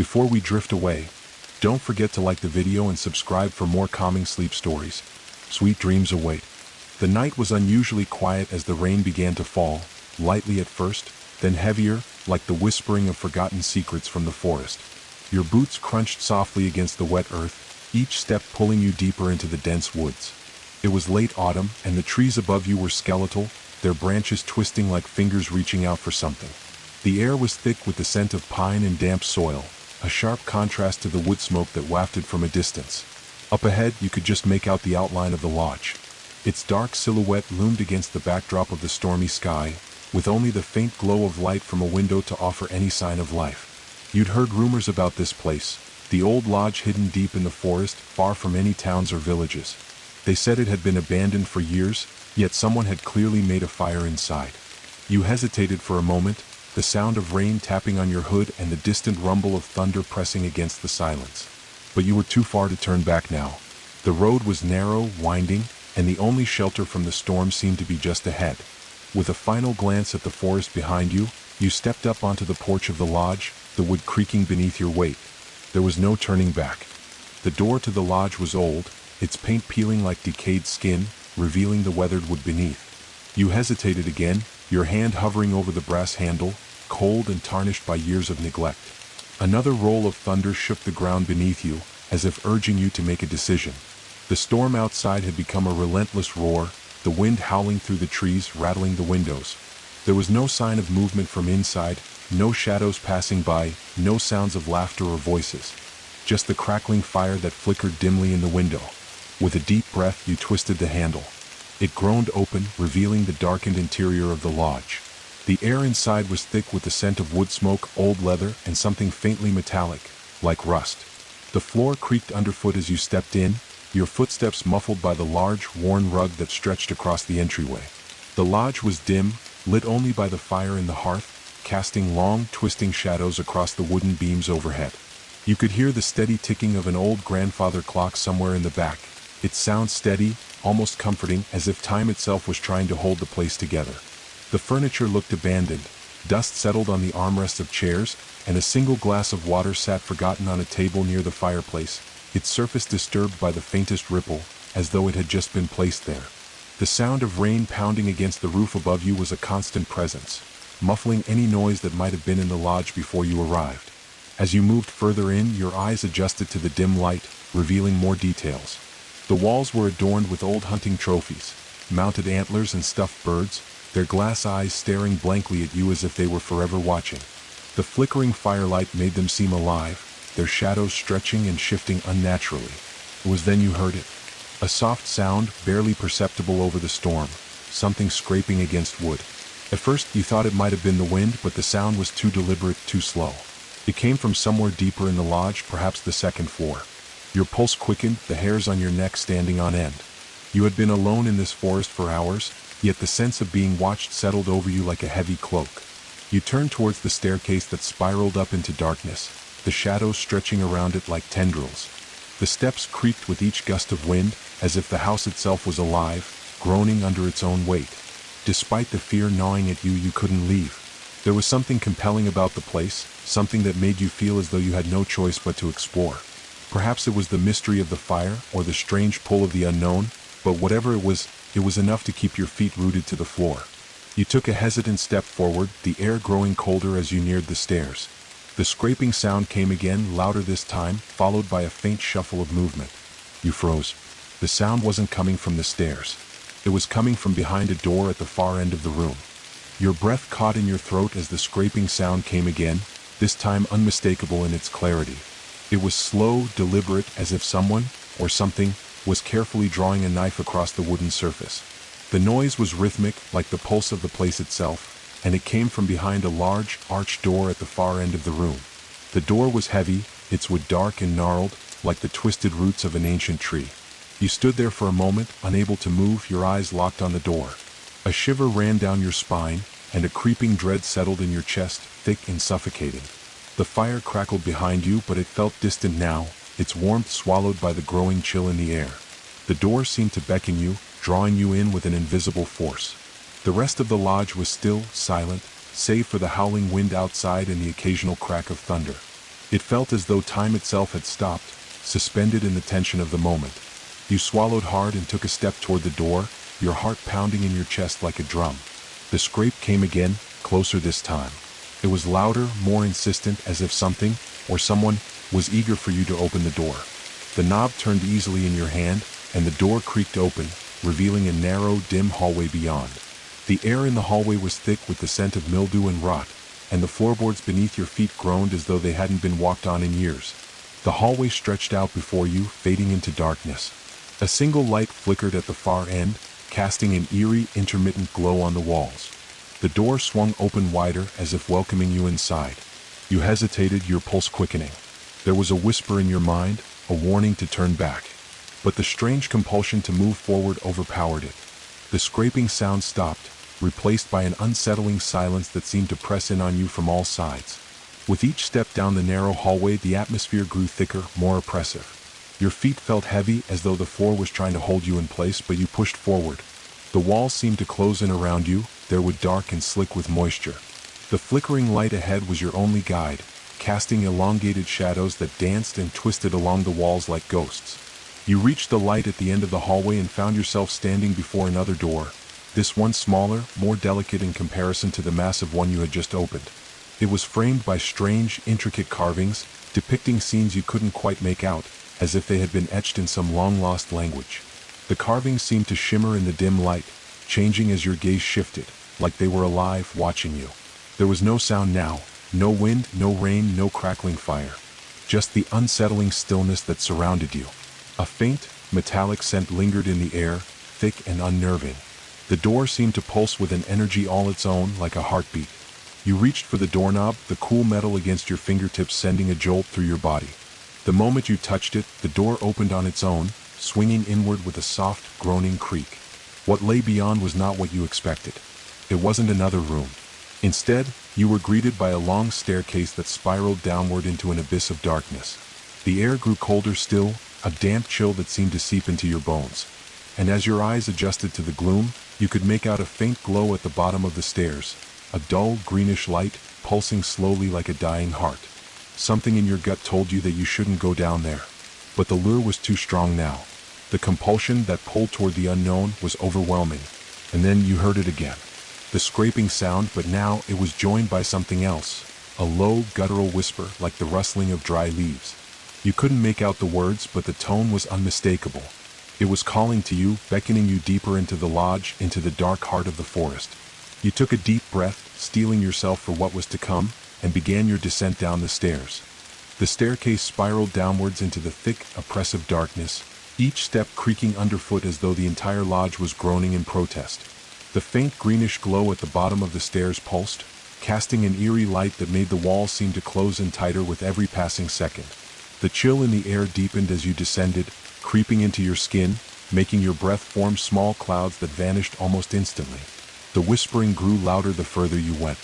Before we drift away, don't forget to like the video and subscribe for more calming sleep stories. Sweet dreams await. The night was unusually quiet as the rain began to fall, lightly at first, then heavier, like the whispering of forgotten secrets from the forest. Your boots crunched softly against the wet earth, each step pulling you deeper into the dense woods. It was late autumn, and the trees above you were skeletal, their branches twisting like fingers reaching out for something. The air was thick with the scent of pine and damp soil, a sharp contrast to the wood smoke that wafted from a distance. Up ahead, you could just make out the outline of the lodge. Its dark silhouette loomed against the backdrop of the stormy sky, with only the faint glow of light from a window to offer any sign of life. You'd heard rumors about this place, the old lodge hidden deep in the forest, far from any towns or villages. They said it had been abandoned for years, yet someone had clearly made a fire inside. You hesitated for a moment, the sound of rain tapping on your hood and the distant rumble of thunder pressing against the silence. But you were too far to turn back now. The road was narrow, winding, and the only shelter from the storm seemed to be just ahead. With a final glance at the forest behind you, you stepped up onto the porch of the lodge, the wood creaking beneath your weight. There was no turning back. The door to the lodge was old, its paint peeling like decayed skin, revealing the weathered wood beneath. You hesitated again, your hand hovering over the brass handle, cold and tarnished by years of neglect. Another roll of thunder shook the ground beneath you, as if urging you to make a decision. The storm outside had become a relentless roar, the wind howling through the trees, rattling the windows. There was no sign of movement from inside, no shadows passing by, no sounds of laughter or voices. Just the crackling fire that flickered dimly in the window. With a deep breath, you twisted the handle. It groaned open, revealing the darkened interior of the lodge. The air inside was thick with the scent of wood smoke, old leather, and something faintly metallic, like rust. The floor creaked underfoot as you stepped in, your footsteps muffled by the large, worn rug that stretched across the entryway. The lodge was dim, lit only by the fire in the hearth, casting long, twisting shadows across the wooden beams overhead. You could hear the steady ticking of an old grandfather clock somewhere in the back, its sound steady, almost comforting, as if time itself was trying to hold the place together. The furniture looked abandoned, dust settled on the armrests of chairs, and a single glass of water sat forgotten on a table near the fireplace, its surface disturbed by the faintest ripple, as though it had just been placed there. The sound of rain pounding against the roof above you was a constant presence, muffling any noise that might have been in the lodge before you arrived. As you moved further in, your eyes adjusted to the dim light, revealing more details. The walls were adorned with old hunting trophies, mounted antlers and stuffed birds, their glass eyes staring blankly at you as if they were forever watching. The flickering firelight made them seem alive, their shadows stretching and shifting unnaturally. It was then you heard it. A soft sound, barely perceptible over the storm, something scraping against wood. At first you thought it might have been the wind, but the sound was too deliberate, too slow. It came from somewhere deeper in the lodge, perhaps the second floor. Your pulse quickened, the hairs on your neck standing on end. You had been alone in this forest for hours, yet the sense of being watched settled over you like a heavy cloak. You turned towards the staircase that spiraled up into darkness, the shadows stretching around it like tendrils. The steps creaked with each gust of wind, as if the house itself was alive, groaning under its own weight. Despite the fear gnawing at you, you couldn't leave. There was something compelling about the place, something that made you feel as though you had no choice but to explore. Perhaps it was the mystery of the fire, or the strange pull of the unknown, but whatever it was enough to keep your feet rooted to the floor. You took a hesitant step forward, the air growing colder as you neared the stairs. The scraping sound came again, louder this time, followed by a faint shuffle of movement. You froze. The sound wasn't coming from the stairs. It was coming from behind a door at the far end of the room. Your breath caught in your throat as the scraping sound came again, this time unmistakable in its clarity. It was slow, deliberate, as if someone, or something, was carefully drawing a knife across the wooden surface. The noise was rhythmic, like the pulse of the place itself, and it came from behind a large, arched door at the far end of the room. The door was heavy, its wood dark and gnarled, like the twisted roots of an ancient tree. You stood there for a moment, unable to move, your eyes locked on the door. A shiver ran down your spine, and a creeping dread settled in your chest, thick and suffocating. The fire crackled behind you, but it felt distant now, its warmth swallowed by the growing chill in the air. The door seemed to beckon you, drawing you in with an invisible force. The rest of the lodge was still, silent, save for the howling wind outside and the occasional crack of thunder. It felt as though time itself had stopped, suspended in the tension of the moment. You swallowed hard and took a step toward the door, your heart pounding in your chest like a drum. The scrape came again, closer this time. It was louder, more insistent, as if something, or someone, was eager for you to open the door. The knob turned easily in your hand, and the door creaked open, revealing a narrow, dim hallway beyond. The air in the hallway was thick with the scent of mildew and rot, and the floorboards beneath your feet groaned as though they hadn't been walked on in years. The hallway stretched out before you, fading into darkness. A single light flickered at the far end, casting an eerie, intermittent glow on the walls. The door swung open wider as if welcoming you inside. You hesitated, your pulse quickening. There was a whisper in your mind, a warning to turn back. But the strange compulsion to move forward overpowered it. The scraping sound stopped, replaced by an unsettling silence that seemed to press in on you from all sides. With each step down the narrow hallway, the atmosphere grew thicker, more oppressive. Your feet felt heavy, as though the floor was trying to hold you in place, but you pushed forward. The walls seemed to close in around you, their wood dark and slick with moisture. The flickering light ahead was your only guide, casting elongated shadows that danced and twisted along the walls like ghosts. You reached the light at the end of the hallway and found yourself standing before another door, this one smaller, more delicate in comparison to the massive one you had just opened. It was framed by strange, intricate carvings, depicting scenes you couldn't quite make out, as if they had been etched in some long-lost language. The carvings seemed to shimmer in the dim light, changing as your gaze shifted, like they were alive, watching you. There was no sound now, no wind, no rain, no crackling fire. Just the unsettling stillness that surrounded you. A faint, metallic scent lingered in the air, thick and unnerving. The door seemed to pulse with an energy all its own, like a heartbeat. You reached for the doorknob, the cool metal against your fingertips sending a jolt through your body. The moment you touched it, the door opened on its own, swinging inward with a soft, groaning creak. What lay beyond was not what you expected. It wasn't another room. Instead, you were greeted by a long staircase that spiraled downward into an abyss of darkness. The air grew colder still, a damp chill that seemed to seep into your bones. And as your eyes adjusted to the gloom, you could make out a faint glow at the bottom of the stairs, a dull, greenish light, pulsing slowly like a dying heart. Something in your gut told you that you shouldn't go down there. But the lure was too strong now. The compulsion that pulled toward the unknown was overwhelming. And then you heard it again. The scraping sound, but now it was joined by something else. A low, guttural whisper like the rustling of dry leaves. You couldn't make out the words, but the tone was unmistakable. It was calling to you, beckoning you deeper into the lodge, into the dark heart of the forest. You took a deep breath, steeling yourself for what was to come, and began your descent down the stairs. The staircase spiraled downwards into the thick, oppressive darkness, each step creaking underfoot as though the entire lodge was groaning in protest. The faint greenish glow at the bottom of the stairs pulsed, casting an eerie light that made the walls seem to close in tighter with every passing second. The chill in the air deepened as you descended, creeping into your skin, making your breath form small clouds that vanished almost instantly. The whispering grew louder the further you went.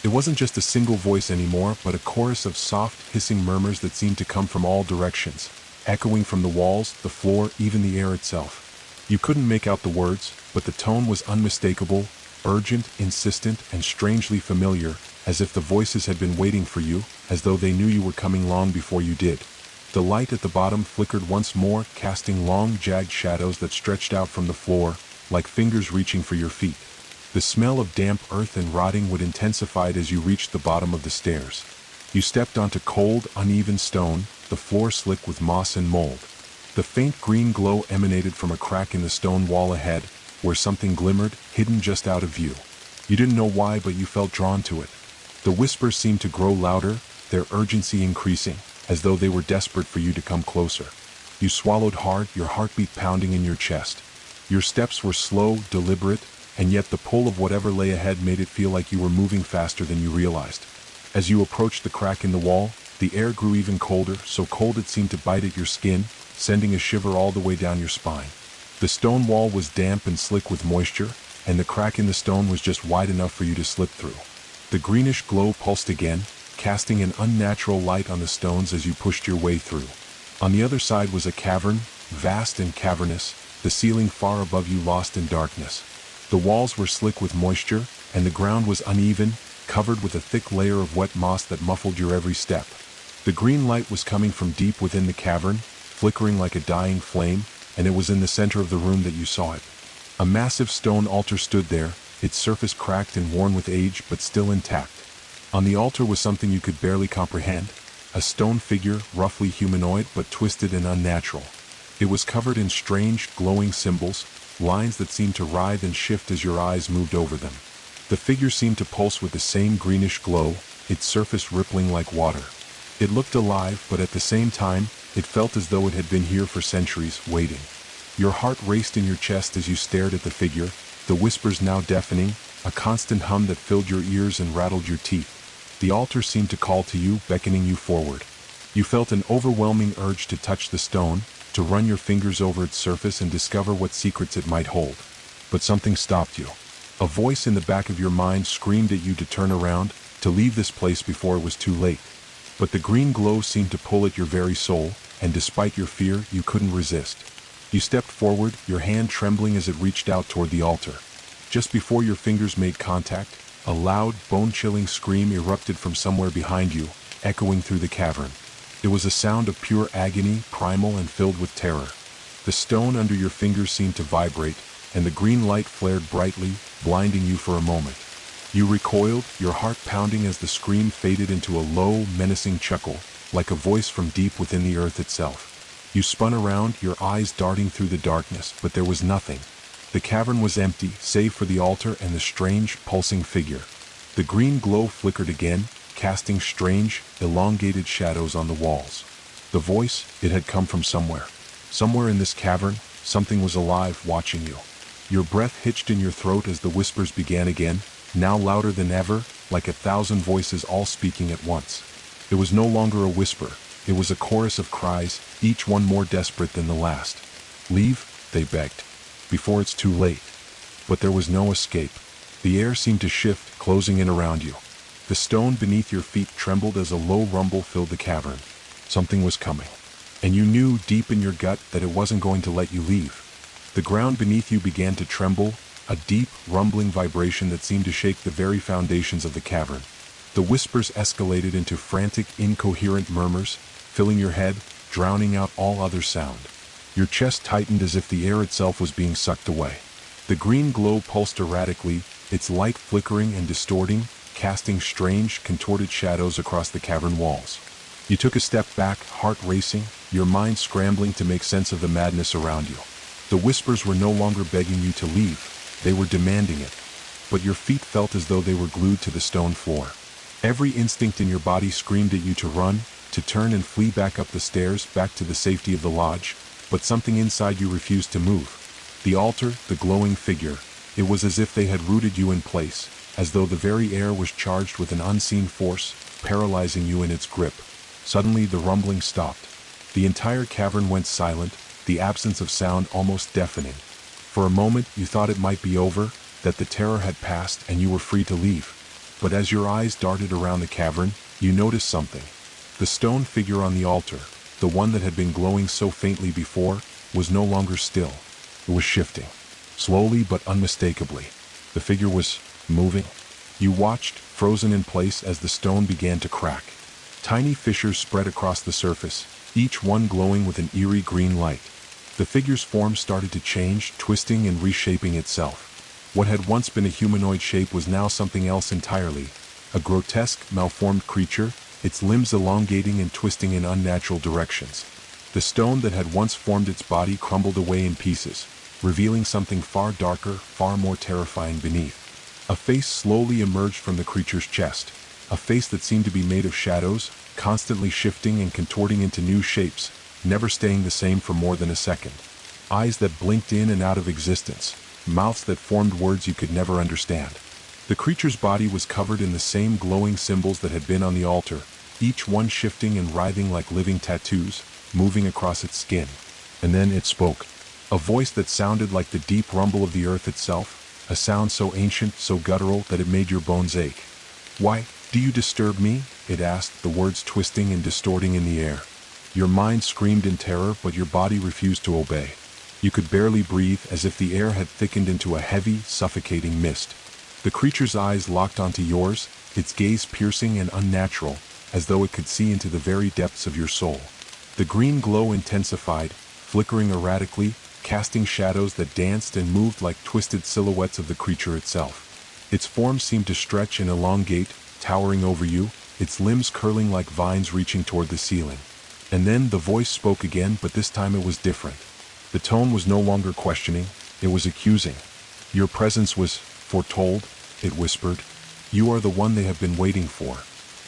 It wasn't just a single voice anymore, but a chorus of soft, hissing murmurs that seemed to come from all directions, echoing from the walls, the floor, even the air itself. You couldn't make out the words, but the tone was unmistakable, urgent, insistent, and strangely familiar, as if the voices had been waiting for you, as though they knew you were coming long before you did. The light at the bottom flickered once more, casting long, jagged shadows that stretched out from the floor, like fingers reaching for your feet. The smell of damp earth and rotting wood intensified as you reached the bottom of the stairs. You stepped onto cold, uneven stone, the floor slick with moss and mold. The faint green glow emanated from a crack in the stone wall ahead, where something glimmered, hidden just out of view. You didn't know why, but you felt drawn to it. The whispers seemed to grow louder, their urgency increasing, as though they were desperate for you to come closer. You swallowed hard, your heartbeat pounding in your chest. Your steps were slow, deliberate, and yet the pull of whatever lay ahead made it feel like you were moving faster than you realized. As you approached the crack in the wall, the air grew even colder, so cold it seemed to bite at your skin, sending a shiver all the way down your spine. The stone wall was damp and slick with moisture, and the crack in the stone was just wide enough for you to slip through. The greenish glow pulsed again, casting an unnatural light on the stones as you pushed your way through. On the other side was a cavern, vast and cavernous, the ceiling far above you lost in darkness. The walls were slick with moisture, and the ground was uneven, covered with a thick layer of wet moss that muffled your every step. The green light was coming from deep within the cavern, flickering like a dying flame, and it was in the center of the room that you saw it. A massive stone altar stood there, its surface cracked and worn with age but still intact. On the altar was something you could barely comprehend, a stone figure, roughly humanoid but twisted and unnatural. It was covered in strange, glowing symbols, lines that seemed to writhe and shift as your eyes moved over them. The figure seemed to pulse with the same greenish glow, its surface rippling like water. It looked alive, but at the same time, it felt as though it had been here for centuries, waiting. Your heart raced in your chest as you stared at the figure, the whispers now deafening, a constant hum that filled your ears and rattled your teeth. The altar seemed to call to you, beckoning you forward. You felt an overwhelming urge to touch the stone, to run your fingers over its surface and discover what secrets it might hold. But something stopped you. A voice in the back of your mind screamed at you to turn around, to leave this place before it was too late. But the green glow seemed to pull at your very soul, and despite your fear, you couldn't resist. You stepped forward, your hand trembling as it reached out toward the altar. Just before your fingers made contact, a loud, bone-chilling scream erupted from somewhere behind you, echoing through the cavern. It was a sound of pure agony, primal and filled with terror. The stone under your fingers seemed to vibrate, and the green light flared brightly, blinding you for a moment. You recoiled, your heart pounding as the scream faded into a low, menacing chuckle, like a voice from deep within the earth itself. You spun around, your eyes darting through the darkness, but there was nothing. The cavern was empty, save for the altar and the strange, pulsing figure. The green glow flickered again, casting strange, elongated shadows on the walls. The voice, it had come from somewhere. Somewhere in this cavern, something was alive, watching you. Your breath hitched in your throat as the whispers began again, now louder than ever, like 1,000 voices all speaking at once. It was no longer a whisper, it was a chorus of cries, each one more desperate than the last. Leave, they begged, before it's too late. But there was no escape. The air seemed to shift, closing in around you. The stone beneath your feet trembled as a low rumble filled the cavern. Something was coming. And you knew deep in your gut that it wasn't going to let you leave. The ground beneath you began to tremble, a deep, rumbling vibration that seemed to shake the very foundations of the cavern. The whispers escalated into frantic, incoherent murmurs, filling your head, drowning out all other sound. Your chest tightened as if the air itself was being sucked away. The green glow pulsed erratically, its light flickering and distorting, casting strange, contorted shadows across the cavern walls. You took a step back, heart racing, your mind scrambling to make sense of the madness around you. The whispers were no longer begging you to leave, they were demanding it. But your feet felt as though they were glued to the stone floor. Every instinct in your body screamed at you to run, to turn and flee back up the stairs, back to the safety of the lodge, but something inside you refused to move. The altar, the glowing figure, it was as if they had rooted you in place, as though the very air was charged with an unseen force, paralyzing you in its grip. Suddenly the rumbling stopped. The entire cavern went silent, the absence of sound almost deafening. For a moment you thought it might be over, that the terror had passed and you were free to leave. But as your eyes darted around the cavern, you noticed something. The stone figure on the altar, the one that had been glowing so faintly before, was no longer still. It was shifting. Slowly but unmistakably. The figure was moving. You watched, frozen in place as the stone began to crack. Tiny fissures spread across the surface, each one glowing with an eerie green light. The figure's form started to change, twisting and reshaping itself. What had once been a humanoid shape was now something else entirely. A grotesque, malformed creature, its limbs elongating and twisting in unnatural directions. The stone that had once formed its body crumbled away in pieces, revealing something far darker, far more terrifying beneath. A face slowly emerged from the creature's chest, a face that seemed to be made of shadows, constantly shifting and contorting into new shapes, never staying the same for more than a second. Eyes that blinked in and out of existence, mouths that formed words you could never understand. The creature's body was covered in the same glowing symbols that had been on the altar, each one shifting and writhing like living tattoos, moving across its skin. And then it spoke. A voice that sounded like the deep rumble of the earth itself, a sound so ancient, so guttural that it made your bones ache. "Why do you disturb me?" it asked, the words twisting and distorting in the air. Your mind screamed in terror, but your body refused to obey. You could barely breathe, as if the air had thickened into a heavy, suffocating mist. The creature's eyes locked onto yours, its gaze piercing and unnatural, as though it could see into the very depths of your soul. The green glow intensified, flickering erratically, casting shadows that danced and moved like twisted silhouettes of the creature itself. Its form seemed to stretch and elongate, towering over you, its limbs curling like vines reaching toward the ceiling. And then the voice spoke again, but this time it was different. The tone was no longer questioning, it was accusing. Your presence was foretold, it whispered. You are the one they have been waiting for.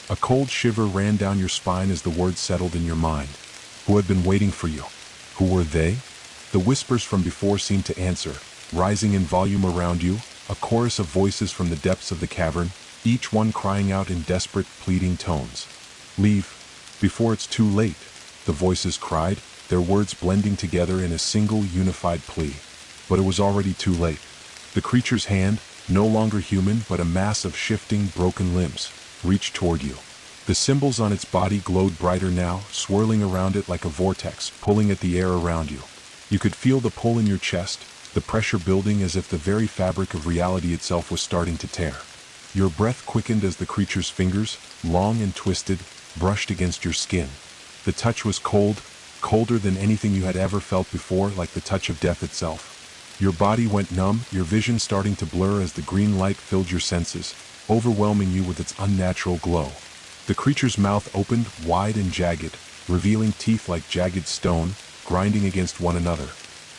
A cold shiver ran down your spine as the words settled in your mind. Who had been waiting for you? Who were they? The whispers from before seemed to answer, rising in volume around you, a chorus of voices from the depths of the cavern, each one crying out in desperate, pleading tones. Leave, before it's too late, the voices cried, their words blending together in a single unified plea. But it was already too late. The creature's hand, no longer human but a mass of shifting, broken limbs, reached toward you. The symbols on its body glowed brighter now, swirling around it like a vortex, pulling at the air around you. You could feel the pull in your chest, the pressure building as if the very fabric of reality itself was starting to tear. Your breath quickened as the creature's fingers, long and twisted, brushed against your skin. The touch was cold, colder than anything you had ever felt before, like the touch of death itself. Your body went numb, your vision starting to blur as the green light filled your senses, overwhelming you with its unnatural glow. The creature's mouth opened, wide and jagged, revealing teeth like jagged stone, grinding against one another.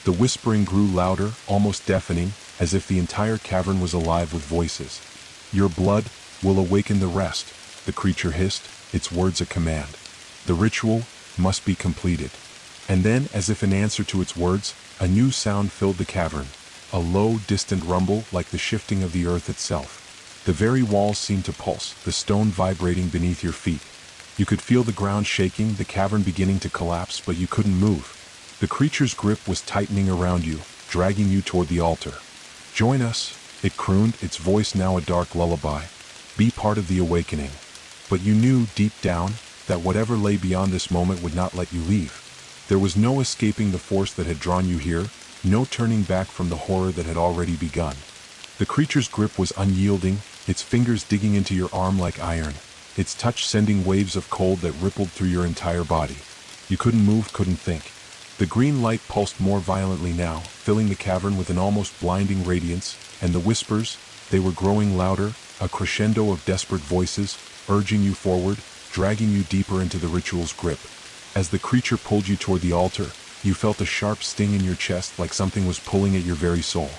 The whispering grew louder, almost deafening, as if the entire cavern was alive with voices. Your blood will awaken the rest, the creature hissed, its words a command. The ritual must be completed. And then, as if in answer to its words, a new sound filled the cavern, a low, distant rumble like the shifting of the earth itself. The very walls seemed to pulse, the stone vibrating beneath your feet. You could feel the ground shaking, the cavern beginning to collapse, but you couldn't move. The creature's grip was tightening around you, dragging you toward the altar. Join us, it crooned, its voice now a dark lullaby. Be part of the awakening. But you knew, deep down, that whatever lay beyond this moment would not let you leave. There was no escaping the force that had drawn you here, no turning back from the horror that had already begun. The creature's grip was unyielding, its fingers digging into your arm like iron, its touch sending waves of cold that rippled through your entire body. You couldn't move, couldn't think. The green light pulsed more violently now, filling the cavern with an almost blinding radiance, and the whispers, they were growing louder, a crescendo of desperate voices, urging you forward, dragging you deeper into the ritual's grip. As the creature pulled you toward the altar, you felt a sharp sting in your chest like something was pulling at your very soul.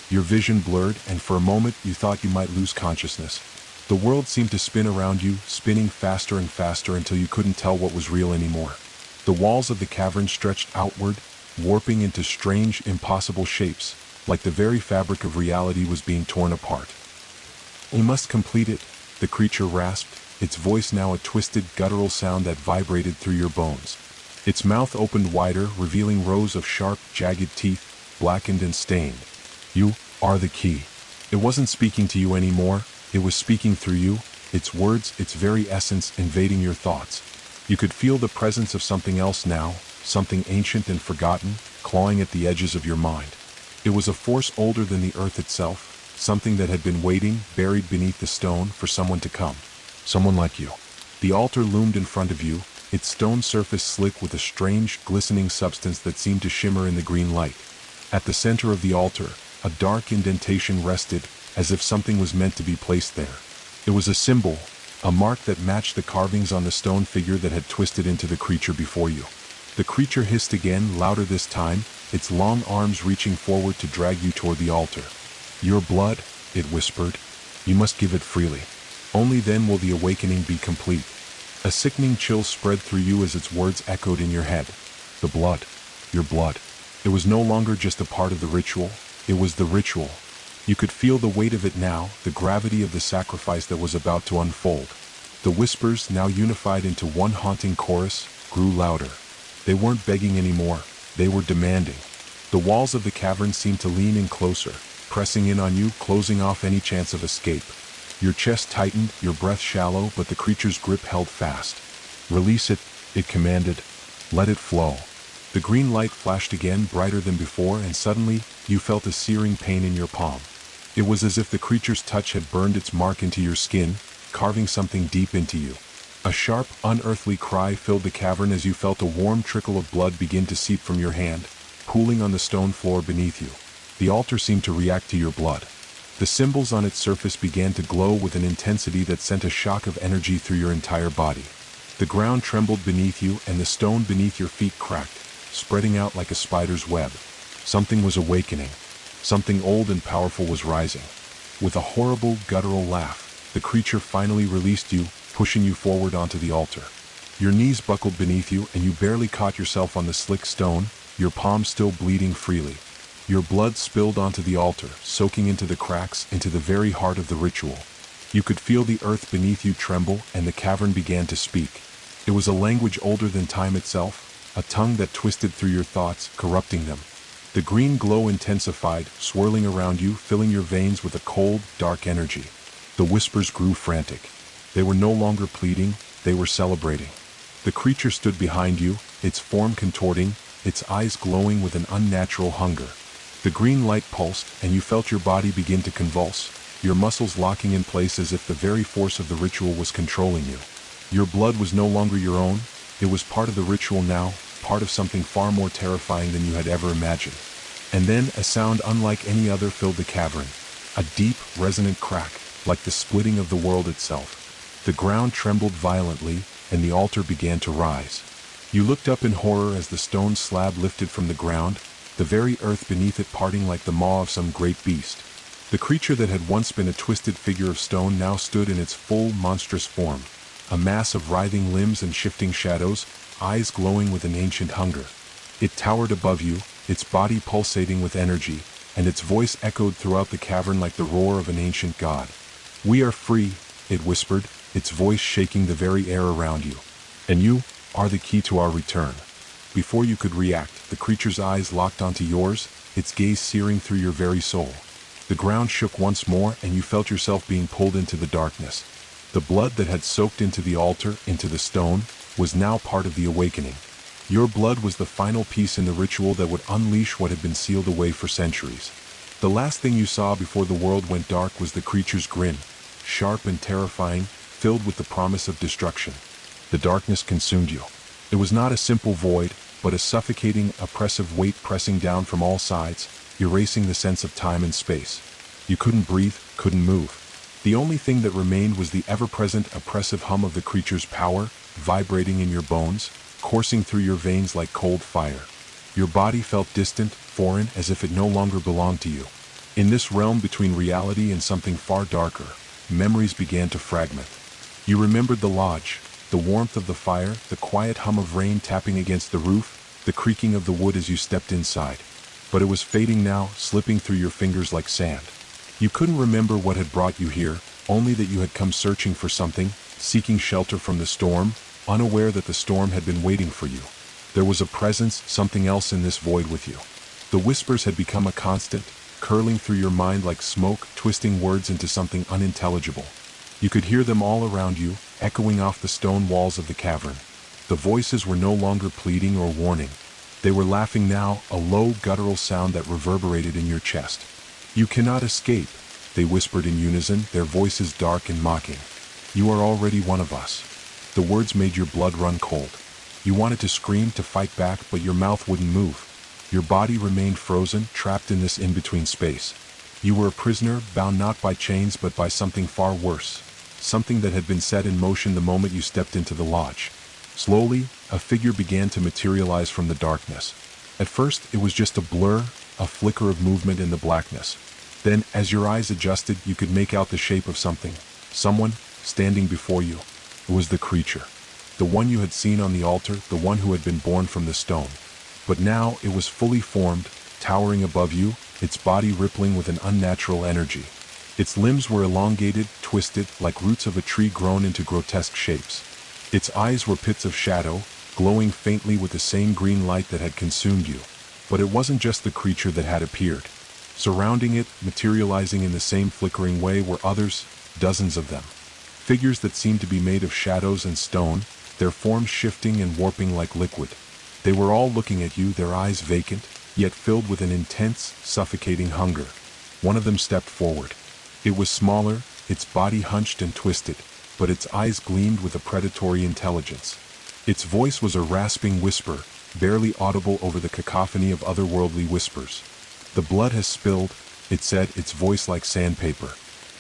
Your vision blurred, and for a moment you thought you might lose consciousness. The world seemed to spin around you, spinning faster and faster until you couldn't tell what was real anymore. The walls of the cavern stretched outward, warping into strange, impossible shapes, like the very fabric of reality was being torn apart. You must complete it, the creature rasped, its voice now a twisted, guttural sound that vibrated through your bones. Its mouth opened wider, revealing rows of sharp, jagged teeth, blackened and stained. You are the key. It wasn't speaking to you anymore, it was speaking through you, its words, its very essence invading your thoughts. You could feel the presence of something else now, something ancient and forgotten, clawing at the edges of your mind. It was a force older than the earth itself, something that had been waiting, buried beneath the stone, for someone to come. Someone like you. The altar loomed in front of you, its stone surface slick with a strange, glistening substance that seemed to shimmer in the green light. At the center of the altar, a dark indentation rested, as if something was meant to be placed there. It was a symbol, a mark that matched the carvings on the stone figure that had twisted into the creature before you. The creature hissed again, louder this time, its long arms reaching forward to drag you toward the altar. Your blood, it whispered. You must give it freely. Only then will the awakening be complete. A sickening chill spread through you as its words echoed in your head. The blood. Your blood. It was no longer just a part of the ritual, it was the ritual. You could feel the weight of it now, the gravity of the sacrifice that was about to unfold. The whispers, now unified into one haunting chorus, grew louder. They weren't begging anymore, they were demanding. The walls of the cavern seemed to lean in closer, pressing in on you, closing off any chance of escape. Your chest tightened, your breath shallow, but the creature's grip held fast. Release it, it commanded. Let it flow. The green light flashed again, brighter than before, and suddenly, you felt a searing pain in your palm. It was as if the creature's touch had burned its mark into your skin, carving something deep into you. A sharp, unearthly cry filled the cavern as you felt a warm trickle of blood begin to seep from your hand, pooling on the stone floor beneath you. The altar seemed to react to your blood. The symbols on its surface began to glow with an intensity that sent a shock of energy through your entire body. The ground trembled beneath you and the stone beneath your feet cracked, spreading out like a spider's web. Something was awakening. Something old and powerful was rising. With a horrible, guttural laugh, the creature finally released you, pushing you forward onto the altar. Your knees buckled beneath you and you barely caught yourself on the slick stone, your palms still bleeding freely. Your blood spilled onto the altar, soaking into the cracks, into the very heart of the ritual. You could feel the earth beneath you tremble and the cavern began to speak. It was a language older than time itself, a tongue that twisted through your thoughts, corrupting them. The green glow intensified, swirling around you, filling your veins with a cold, dark energy. The whispers grew frantic. They were no longer pleading, they were celebrating. The creature stood behind you, its form contorting, its eyes glowing with an unnatural hunger. The green light pulsed, and you felt your body begin to convulse, your muscles locking in place as if the very force of the ritual was controlling you. Your blood was no longer your own, it was part of the ritual now, part of something far more terrifying than you had ever imagined. And then a sound unlike any other filled the cavern, a deep, resonant crack, like the splitting of the world itself. The ground trembled violently, and the altar began to rise. You looked up in horror as the stone slab lifted from the ground, the very earth beneath it parting like the maw of some great beast. The creature that had once been a twisted figure of stone now stood in its full, monstrous form, a mass of writhing limbs and shifting shadows, eyes glowing with an ancient hunger. It towered above you, its body pulsating with energy, and its voice echoed throughout the cavern like the roar of an ancient god. "We are free," it whispered, its voice shaking the very air around you. "And you are the key to our return." Before you could react, the creature's eyes locked onto yours, its gaze searing through your very soul. The ground shook once more and you felt yourself being pulled into the darkness. The blood that had soaked into the altar, into the stone, was now part of the awakening. Your blood was the final piece in the ritual that would unleash what had been sealed away for centuries. The last thing you saw before the world went dark was the creature's grin, sharp and terrifying, filled with the promise of destruction. The darkness consumed you. It was not a simple void, but a suffocating, oppressive weight pressing down from all sides, erasing the sense of time and space. You couldn't breathe, couldn't move. The only thing that remained was the ever-present oppressive hum of the creature's power, vibrating in your bones, coursing through your veins like cold fire. Your body felt distant, foreign, as if it no longer belonged to you. In this realm between reality and something far darker, memories began to fragment. You remembered the lodge, the warmth of the fire, the quiet hum of rain tapping against the roof, the creaking of the wood as you stepped inside. But it was fading now, slipping through your fingers like sand. You couldn't remember what had brought you here, only that you had come searching for something, seeking shelter from the storm, unaware that the storm had been waiting for you. There was a presence, something else in this void with you. The whispers had become a constant, curling through your mind like smoke, twisting words into something unintelligible. You could hear them all around you, echoing off the stone walls of the cavern. The voices were no longer pleading or warning. They were laughing now, a low, guttural sound that reverberated in your chest. "You cannot escape," they whispered in unison, their voices dark and mocking. "You are already one of us." The words made your blood run cold. You wanted to scream, to fight back, but your mouth wouldn't move. Your body remained frozen, trapped in this in-between space. You were a prisoner, bound not by chains but by something far worse. Something that had been set in motion the moment you stepped into the lodge. Slowly, a figure began to materialize from the darkness. At first, it was just a blur, a flicker of movement in the blackness. Then, as your eyes adjusted, you could make out the shape of something. Someone, standing before you. It was the creature. The one you had seen on the altar, the one who had been born from the stone. But now, it was fully formed, towering above you, its body rippling with an unnatural energy. Its limbs were elongated, twisted, like roots of a tree grown into grotesque shapes. Its eyes were pits of shadow, glowing faintly with the same green light that had consumed you. But it wasn't just the creature that had appeared. Surrounding it, materializing in the same flickering way, were others, dozens of them. Figures that seemed to be made of shadows and stone, their forms shifting and warping like liquid. They were all looking at you, their eyes vacant, yet filled with an intense, suffocating hunger. One of them stepped forward. It was smaller, its body hunched and twisted, but its eyes gleamed with a predatory intelligence. Its voice was a rasping whisper, barely audible over the cacophony of otherworldly whispers. "The blood has spilled," it said, its voice like sandpaper.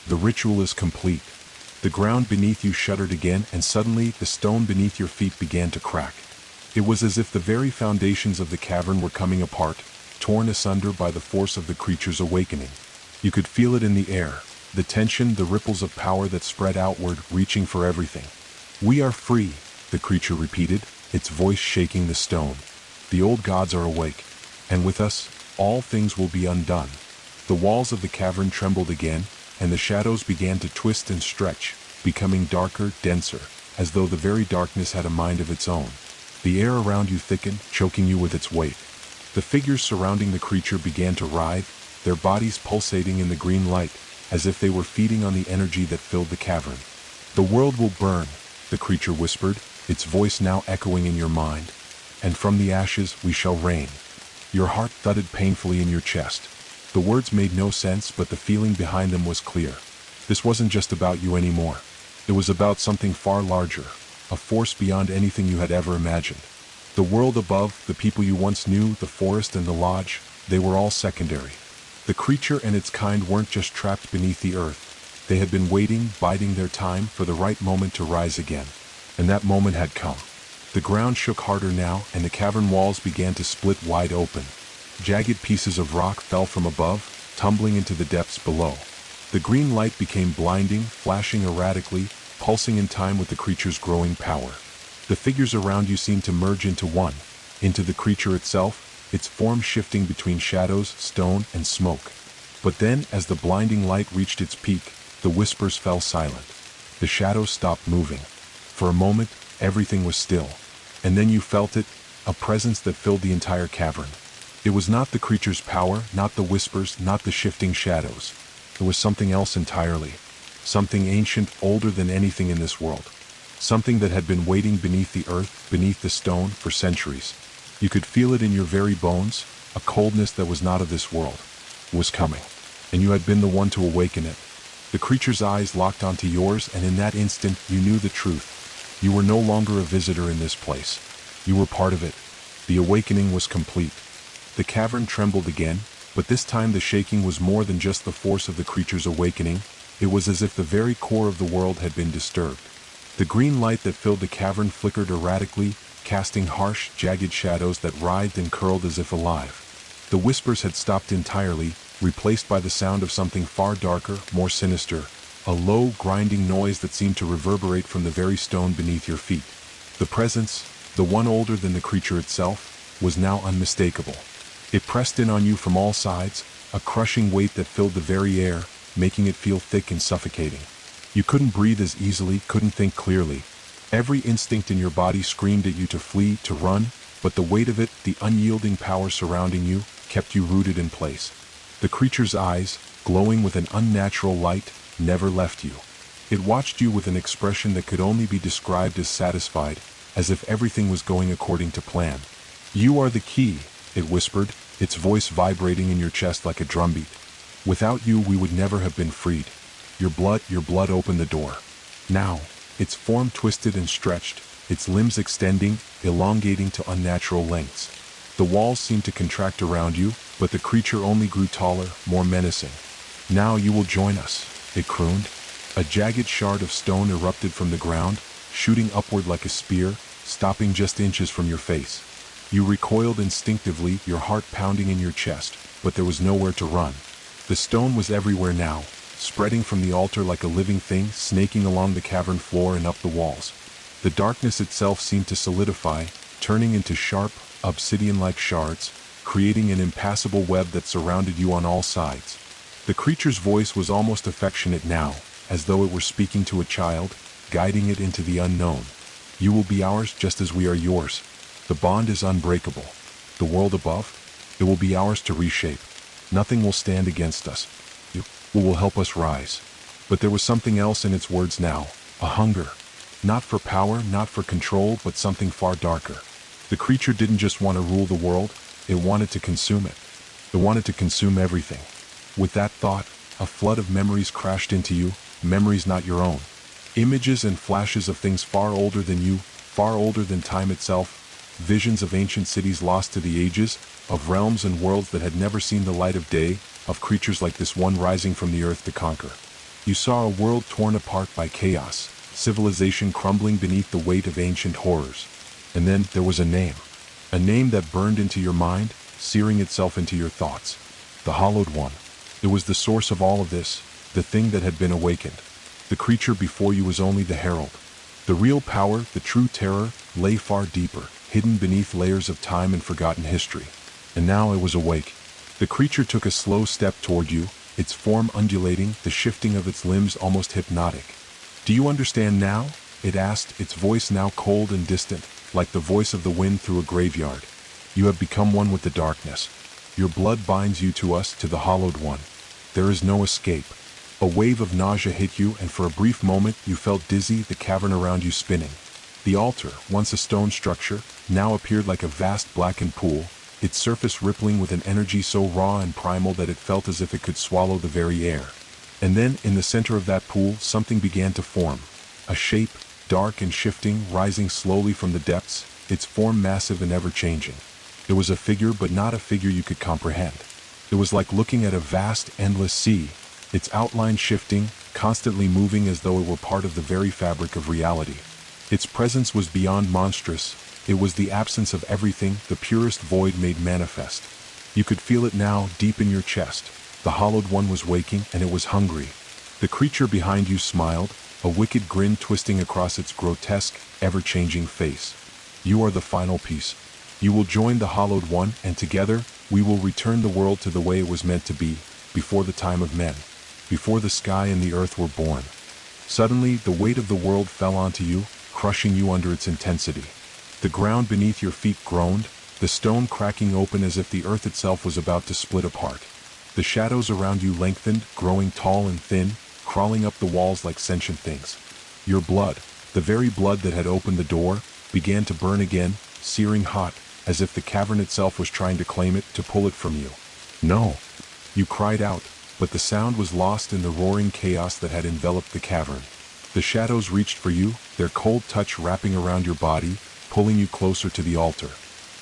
"The ritual is complete." The ground beneath you shuddered again, and suddenly the stone beneath your feet began to crack. It was as if the very foundations of the cavern were coming apart, torn asunder by the force of the creature's awakening. You could feel it in the air, the tension, the ripples of power that spread outward, reaching for everything. "We are free," the creature repeated, its voice shaking the stone. "The old gods are awake, and with us, all things will be undone." The walls of the cavern trembled again, and the shadows began to twist and stretch, becoming darker, denser, as though the very darkness had a mind of its own. The air around you thickened, choking you with its weight. The figures surrounding the creature began to writhe, their bodies pulsating in the green light, as if they were feeding on the energy that filled the cavern. "The world will burn," the creature whispered, its voice now echoing in your mind. "And from the ashes we shall reign." Your heart thudded painfully in your chest. The words made no sense, but the feeling behind them was clear. This wasn't just about you anymore. It was about something far larger, a force beyond anything you had ever imagined. The world above, the people you once knew, the forest and the lodge, they were all secondary. The creature and its kind weren't just trapped beneath the earth. They had been waiting, biding their time for the right moment to rise again. And that moment had come. The ground shook harder now, and the cavern walls began to split wide open. Jagged pieces of rock fell from above, tumbling into the depths below. The green light became blinding, flashing erratically, pulsing in time with the creature's growing power. The figures around you seemed to merge into one, into the creature itself, its form shifting between shadows, stone, and smoke. But then, as the blinding light reached its peak, the whispers fell silent. The shadows stopped moving. For a moment, everything was still. And then you felt it, a presence that filled the entire cavern. It was not the creature's power, not the whispers, not the shifting shadows. It was something else entirely. Something ancient, older than anything in this world. Something that had been waiting beneath the earth, beneath the stone, for centuries. You could feel it in your very bones, a coldness that was not of this world. It was coming, and you had been the one to awaken it. The creature's eyes locked onto yours, and in that instant you knew the truth. You were no longer a visitor in this place. You were part of it. The awakening was complete. The cavern trembled again, but this time the shaking was more than just the force of the creature's awakening. It was as if the very core of the world had been disturbed. The green light that filled the cavern flickered erratically, casting harsh, jagged shadows that writhed and curled as if alive. The whispers had stopped entirely, replaced by the sound of something far darker, more sinister, a low, grinding noise that seemed to reverberate from the very stone beneath your feet. The presence, the one older than the creature itself, was now unmistakable. It pressed in on you from all sides, a crushing weight that filled the very air, making it feel thick and suffocating. You couldn't breathe as easily, couldn't think clearly. Every instinct in your body screamed at you to flee, to run, but the weight of it, the unyielding power surrounding you, kept you rooted in place. The creature's eyes, glowing with an unnatural light, never left you. It watched you with an expression that could only be described as satisfied, as if everything was going according to plan. "You are the key," it whispered, its voice vibrating in your chest like a drumbeat. "Without you we would never have been freed. Your blood opened the door." Now, its form twisted and stretched, its limbs extending, elongating to unnatural lengths. The walls seemed to contract around you, but the creature only grew taller, more menacing. "Now you will join us," it crooned. A jagged shard of stone erupted from the ground, shooting upward like a spear, stopping just inches from your face. You recoiled instinctively, your heart pounding in your chest, but there was nowhere to run. The stone was everywhere now, spreading from the altar like a living thing, snaking along the cavern floor and up the walls. The darkness itself seemed to solidify, turning into sharp, obsidian-like shards, creating an impassable web that surrounded you on all sides. The creature's voice was almost affectionate now, as though it were speaking to a child, guiding it into the unknown. "You will be ours just as we are yours. The bond is unbreakable. The world above, it will be ours to reshape. Nothing will stand against us. You will help us rise." But there was something else in its words now, a hunger. Not for power, not for control, but something far darker. The creature didn't just want to rule the world, it wanted to consume it. It wanted to consume everything. With that thought, a flood of memories crashed into you, memories not your own. Images and flashes of things far older than you, far older than time itself, visions of ancient cities lost to the ages, of realms and worlds that had never seen the light of day, of creatures like this one rising from the earth to conquer. You saw a world torn apart by chaos, civilization crumbling beneath the weight of ancient horrors. And then there was a name that burned into your mind, searing itself into your thoughts. The Hallowed One. It was the source of all of this, the thing that had been awakened. The creature before you was only the herald. The real power, the true terror, lay far deeper, hidden beneath layers of time and forgotten history. And now it was awake. The creature took a slow step toward you, its form undulating, the shifting of its limbs almost hypnotic. "Do you understand now?" it asked, its voice now cold and distant, like the voice of the wind through a graveyard. "You have become one with the darkness. Your blood binds you to us, to the Hallowed One. There is no escape." A wave of nausea hit you, and for a brief moment you felt dizzy, the cavern around you spinning. The altar, once a stone structure, now appeared like a vast blackened pool, its surface rippling with an energy so raw and primal that it felt as if it could swallow the very air. And then, in the center of that pool, something began to form. A shape, dark and shifting, rising slowly from the depths, its form massive and ever-changing. It was a figure, but not a figure you could comprehend. It was like looking at a vast, endless sea, its outline shifting, constantly moving as though it were part of the very fabric of reality. Its presence was beyond monstrous. It was the absence of everything, the purest void made manifest. You could feel it now, deep in your chest. The Hallowed One was waking, and it was hungry. The creature behind you smiled, a wicked grin twisting across its grotesque, ever-changing face. "You are the final piece. You will join the Hallowed One, and together, we will return the world to the way it was meant to be, before the time of men, before the sky and the earth were born." Suddenly, the weight of the world fell onto you, crushing you under its intensity. The ground beneath your feet groaned, the stone cracking open as if the earth itself was about to split apart. The shadows around you lengthened, growing tall and thin, crawling up the walls like sentient things. Your blood, the very blood that had opened the door, began to burn again, searing hot, as if the cavern itself was trying to claim it, to pull it from you. "No!" You cried out, but the sound was lost in the roaring chaos that had enveloped the cavern. The shadows reached for you, their cold touch wrapping around your body, pulling you closer to the altar.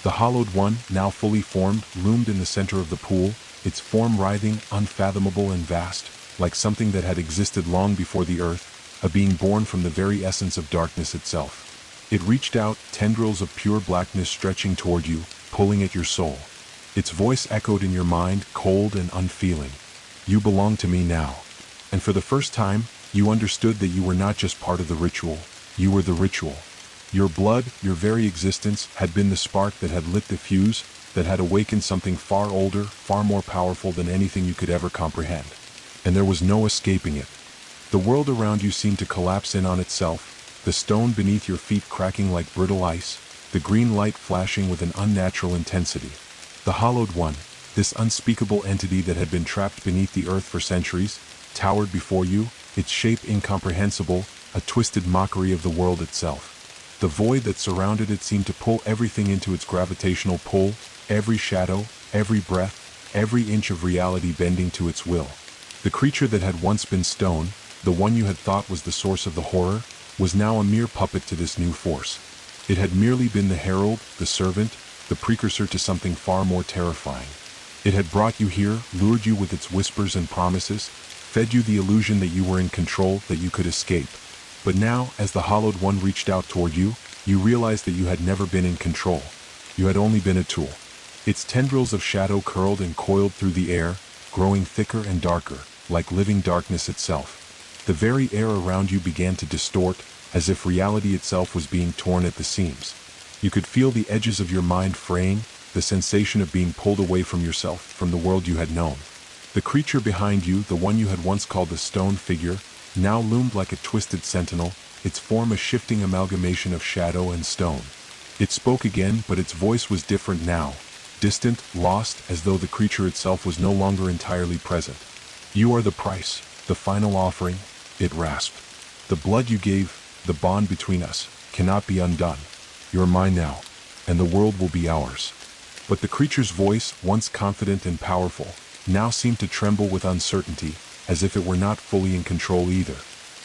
The Hallowed One, now fully formed, loomed in the center of the pool, its form writhing, unfathomable and vast, like something that had existed long before the earth, a being born from the very essence of darkness itself. It reached out, tendrils of pure blackness stretching toward you, pulling at your soul. Its voice echoed in your mind, cold and unfeeling. "You belong to me now." And for the first time, you understood that you were not just part of the ritual, you were the ritual. Your blood, your very existence, had been the spark that had lit the fuse, that had awakened something far older, far more powerful than anything you could ever comprehend. And there was no escaping it. The world around you seemed to collapse in on itself, the stone beneath your feet cracking like brittle ice, the green light flashing with an unnatural intensity. The Hallowed One, this unspeakable entity that had been trapped beneath the earth for centuries, towered before you, its shape incomprehensible, a twisted mockery of the world itself. The void that surrounded it seemed to pull everything into its gravitational pull, every shadow, every breath, every inch of reality bending to its will. The creature that had once been stone, the one you had thought was the source of the horror, was now a mere puppet to this new force. It had merely been the herald, the servant, the precursor to something far more terrifying. It had brought you here, lured you with its whispers and promises, fed you the illusion that you were in control, that you could escape. But now, as the Hallowed One reached out toward you, you realized that you had never been in control. You had only been a tool. Its tendrils of shadow curled and coiled through the air, growing thicker and darker, like living darkness itself. The very air around you began to distort, as if reality itself was being torn at the seams. You could feel the edges of your mind fraying, the sensation of being pulled away from yourself, from the world you had known. The creature behind you, the one you had once called the stone figure, now loomed like a twisted sentinel, its form a shifting amalgamation of shadow and stone. It spoke again, but its voice was different now, distant, lost, as though the creature itself was no longer entirely present. "You are the price, the final offering," it rasped. "The blood you gave, the bond between us, cannot be undone. You're mine now, and the world will be ours." But the creature's voice, once confident and powerful, now seemed to tremble with uncertainty, as if it were not fully in control either.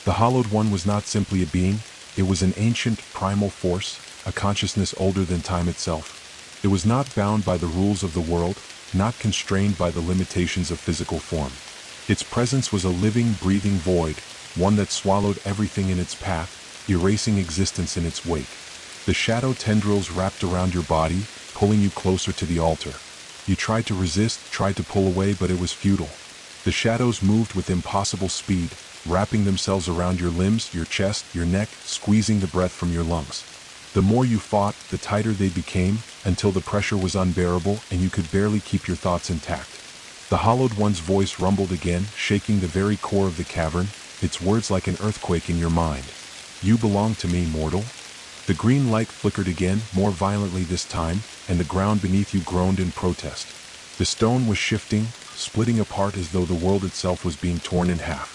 The Hollowed One was not simply a being, it was an ancient, primal force, a consciousness older than time itself. It was not bound by the rules of the world, not constrained by the limitations of physical form. Its presence was a living, breathing void, one that swallowed everything in its path, erasing existence in its wake. The shadow tendrils wrapped around your body, pulling you closer to the altar. You tried to resist, tried to pull away, but it was futile. The shadows moved with impossible speed, wrapping themselves around your limbs, your chest, your neck, squeezing the breath from your lungs. The more you fought, the tighter they became, until the pressure was unbearable and you could barely keep your thoughts intact. The Hollowed One's voice rumbled again, shaking the very core of the cavern, its words like an earthquake in your mind. "You belong to me, mortal." The green light flickered again, more violently this time, and the ground beneath you groaned in protest. The stone was shifting, splitting apart as though the world itself was being torn in half.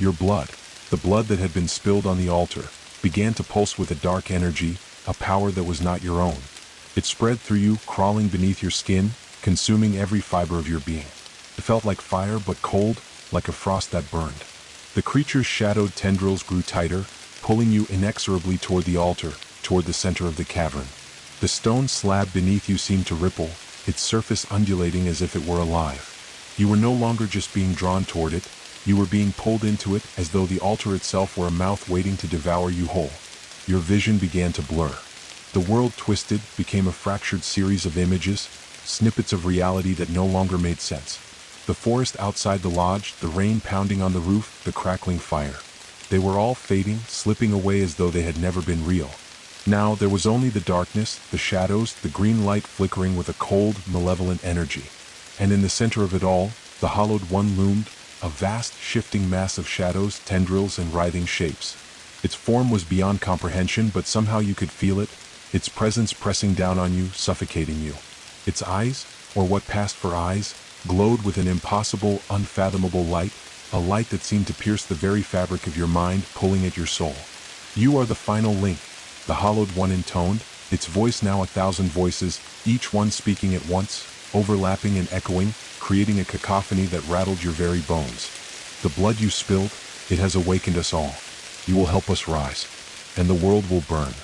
Your blood, the blood that had been spilled on the altar, began to pulse with a dark energy, a power that was not your own. It spread through you, crawling beneath your skin, consuming every fiber of your being. It felt like fire, but cold, like a frost that burned. The creature's shadowed tendrils grew tighter, pulling you inexorably toward the altar, toward the center of the cavern. The stone slab beneath you seemed to ripple, its surface undulating as if it were alive. You were no longer just being drawn toward it, you were being pulled into it as though the altar itself were a mouth waiting to devour you whole. Your vision began to blur. The world twisted, became a fractured series of images, snippets of reality that no longer made sense. The forest outside the lodge, the rain pounding on the roof, the crackling fire. They were all fading, slipping away as though they had never been real. Now there was only the darkness, the shadows, the green light flickering with a cold, malevolent energy. And in the center of it all, the Hollowed One loomed, a vast, shifting mass of shadows, tendrils, and writhing shapes. Its form was beyond comprehension, but somehow you could feel it, its presence pressing down on you, suffocating you. Its eyes, or what passed for eyes, glowed with an impossible, unfathomable light, a light that seemed to pierce the very fabric of your mind, pulling at your soul. "You are the final link," the Hollowed One intoned, its voice now 1,000 voices, each one speaking at once, overlapping and echoing, creating a cacophony that rattled your very bones. "The blood you spilled, it has awakened us all. You will help us rise, and the world will burn."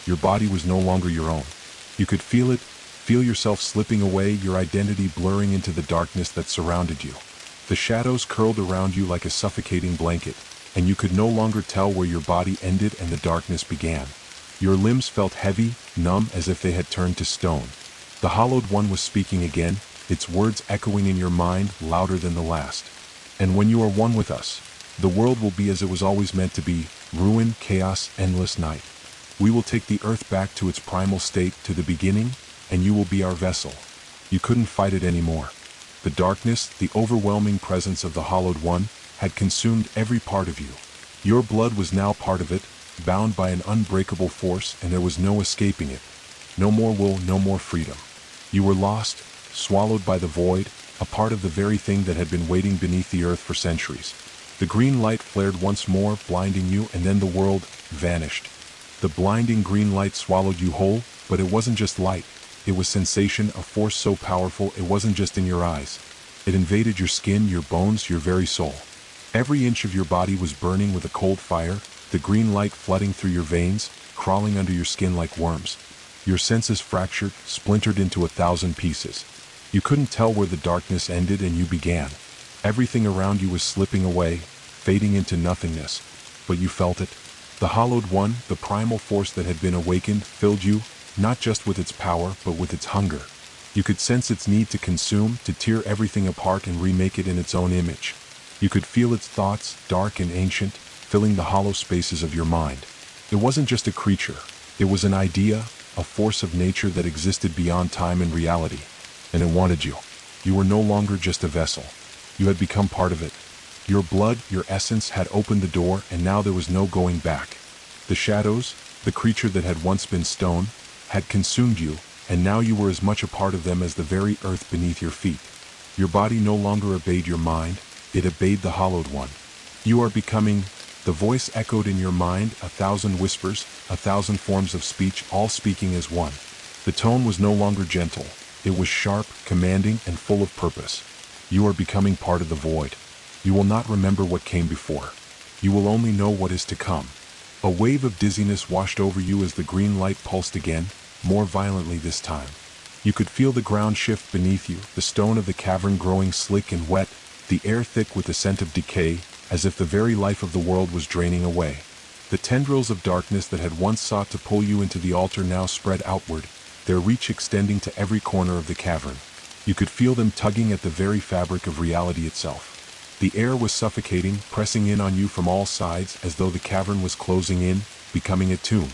Your body was no longer your own. You could feel it, feel yourself slipping away, your identity blurring into the darkness that surrounded you. The shadows curled around you like a suffocating blanket, and you could no longer tell where your body ended and the darkness began. Your limbs felt heavy, numb, as if they had turned to stone. The Hollowed One was speaking again, its words echoing in your mind, louder than the last. "And when you are one with us, the world will be as it was always meant to be, ruin, chaos, endless night. We will take the earth back to its primal state, to the beginning, and you will be our vessel." You couldn't fight it anymore. The darkness, the overwhelming presence of the Hollowed One, had consumed every part of you. Your blood was now part of it, bound by an unbreakable force, and there was no escaping it. No more will, no more freedom. You were lost, swallowed by the void, a part of the very thing that had been waiting beneath the earth for centuries. The green light flared once more, blinding you, and then the world vanished. The blinding green light swallowed you whole, but it wasn't just light. It was sensation, a force so powerful it wasn't just in your eyes. It invaded your skin, your bones, your very soul. Every inch of your body was burning with a cold fire, the green light flooding through your veins, crawling under your skin like worms. Your senses fractured, splintered into 1,000 pieces. You couldn't tell where the darkness ended and you began. Everything around you was slipping away, fading into nothingness. But you felt it. The Hollowed One, the primal force that had been awakened, filled you, not just with its power, but with its hunger. You could sense its need to consume, to tear everything apart and remake it in its own image. You could feel its thoughts, dark and ancient, filling the hollow spaces of your mind. It wasn't just a creature. It was an idea, a force of nature that existed beyond time and reality. And it wanted you. You were no longer just a vessel. You had become part of it. Your blood, your essence had opened the door, and now there was no going back. The shadows, the creature that had once been stone, had consumed you, and now you were as much a part of them as the very earth beneath your feet. Your body no longer obeyed your mind, it obeyed the Hollowed One. You are becoming, the voice echoed in your mind, 1,000 whispers, 1,000 forms of speech, all speaking as one. The tone was no longer gentle, it was sharp, commanding, and full of purpose. You are becoming part of the void. You will not remember what came before. You will only know what is to come. A wave of dizziness washed over you as the green light pulsed again, more violently this time. You could feel the ground shift beneath you, the stone of the cavern growing slick and wet, the air thick with the scent of decay, as if the very life of the world was draining away. The tendrils of darkness that had once sought to pull you into the altar now spread outward, their reach extending to every corner of the cavern. You could feel them tugging at the very fabric of reality itself. The air was suffocating, pressing in on you from all sides as though the cavern was closing in, becoming a tomb.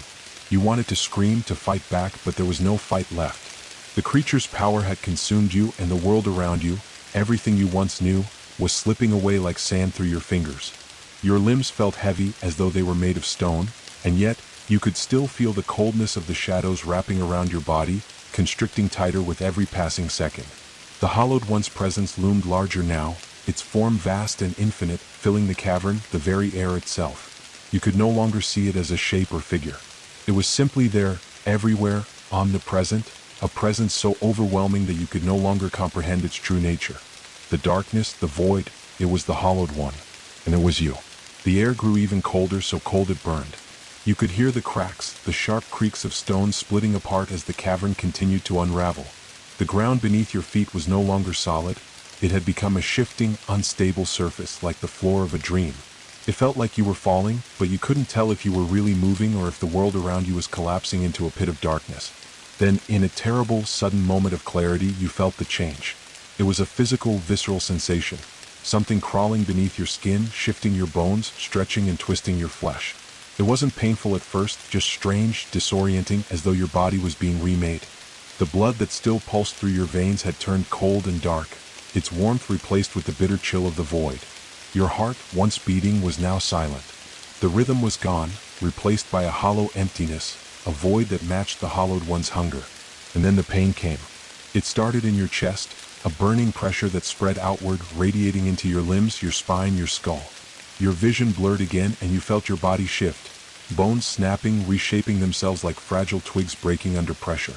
You wanted to scream, to fight back, but there was no fight left. The creature's power had consumed you, and the world around you, everything you once knew, was slipping away like sand through your fingers. Your limbs felt heavy as though they were made of stone, and yet, you could still feel the coldness of the shadows wrapping around your body, constricting tighter with every passing second. The Hallowed One's presence loomed larger now, its form vast and infinite, filling the cavern, the very air itself. You could no longer see it as a shape or figure. It was simply there, everywhere, omnipresent, a presence so overwhelming that you could no longer comprehend its true nature. The darkness, the void, it was the Hallowed One. And it was you. The air grew even colder, so cold it burned. You could hear the cracks, the sharp creaks of stones splitting apart as the cavern continued to unravel. The ground beneath your feet was no longer solid. It had become a shifting, unstable surface, like the floor of a dream. It felt like you were falling, but you couldn't tell if you were really moving or if the world around you was collapsing into a pit of darkness. Then, in a terrible, sudden moment of clarity, you felt the change. It was a physical, visceral sensation. Something crawling beneath your skin, shifting your bones, stretching and twisting your flesh. It wasn't painful at first, just strange, disorienting, as though your body was being remade. The blood that still pulsed through your veins had turned cold and dark, its warmth replaced with the bitter chill of the void. Your heart, once beating, was now silent. The rhythm was gone, replaced by a hollow emptiness, a void that matched the Hallowed One's hunger. And then the pain came. It started in your chest, a burning pressure that spread outward, radiating into your limbs, your spine, your skull. Your vision blurred again, and you felt your body shift, bones snapping, reshaping themselves like fragile twigs breaking under pressure.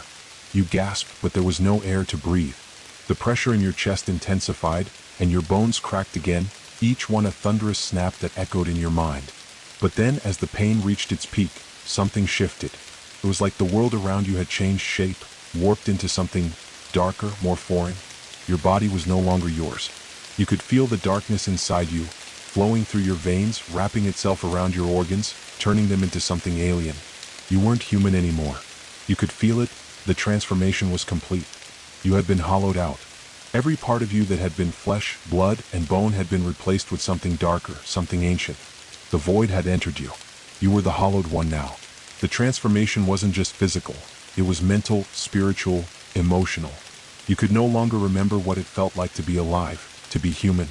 You gasped, but there was no air to breathe. The pressure in your chest intensified, and your bones cracked again, each one a thunderous snap that echoed in your mind. But then, as the pain reached its peak, something shifted. It was like the world around you had changed shape, warped into something darker, more foreign. Your body was no longer yours. You could feel the darkness inside you, flowing through your veins, wrapping itself around your organs, turning them into something alien. You weren't human anymore. You could feel it. The transformation was complete. You had been hollowed out. Every part of you that had been flesh, blood, and bone had been replaced with something darker, something ancient. The void had entered you. You were the Hallowed One now. The transformation wasn't just physical. It was mental, spiritual, emotional. You could no longer remember what it felt like to be alive, to be human.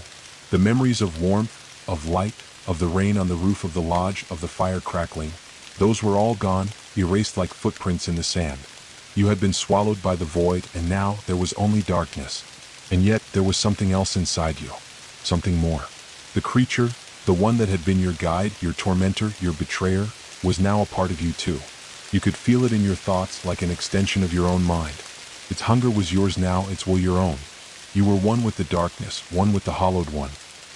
The memories of warmth, of light, of the rain on the roof of the lodge, of the fire crackling, those were all gone, erased like footprints in the sand. You had been swallowed by the void, and now there was only darkness. And yet there was something else inside you. Something more. The creature, the one that had been your guide, your tormentor, your betrayer, was now a part of you too. You could feel it in your thoughts like an extension of your own mind. Its hunger was yours now, its will your own. You were one with the darkness, one with the Hallowed One.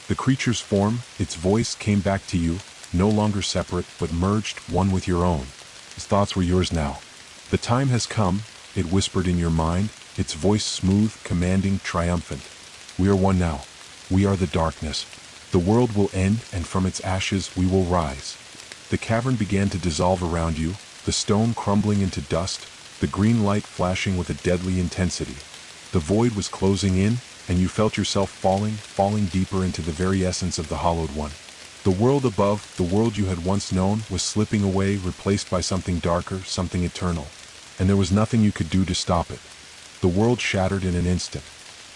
The creature's form, its voice came back to you, no longer separate, but merged, one with your own. His thoughts were yours now. The time has come, it whispered in your mind, its voice smooth, commanding, triumphant. We are one now. We are the darkness. The world will end, and from its ashes we will rise. The cavern began to dissolve around you, the stone crumbling into dust, the green light flashing with a deadly intensity. The void was closing in, and you felt yourself falling deeper into the very essence of the Hallowed One. The world above, the world you had once known, was slipping away, replaced by something darker, something eternal. And there was nothing you could do to stop it. The world shattered in an instant.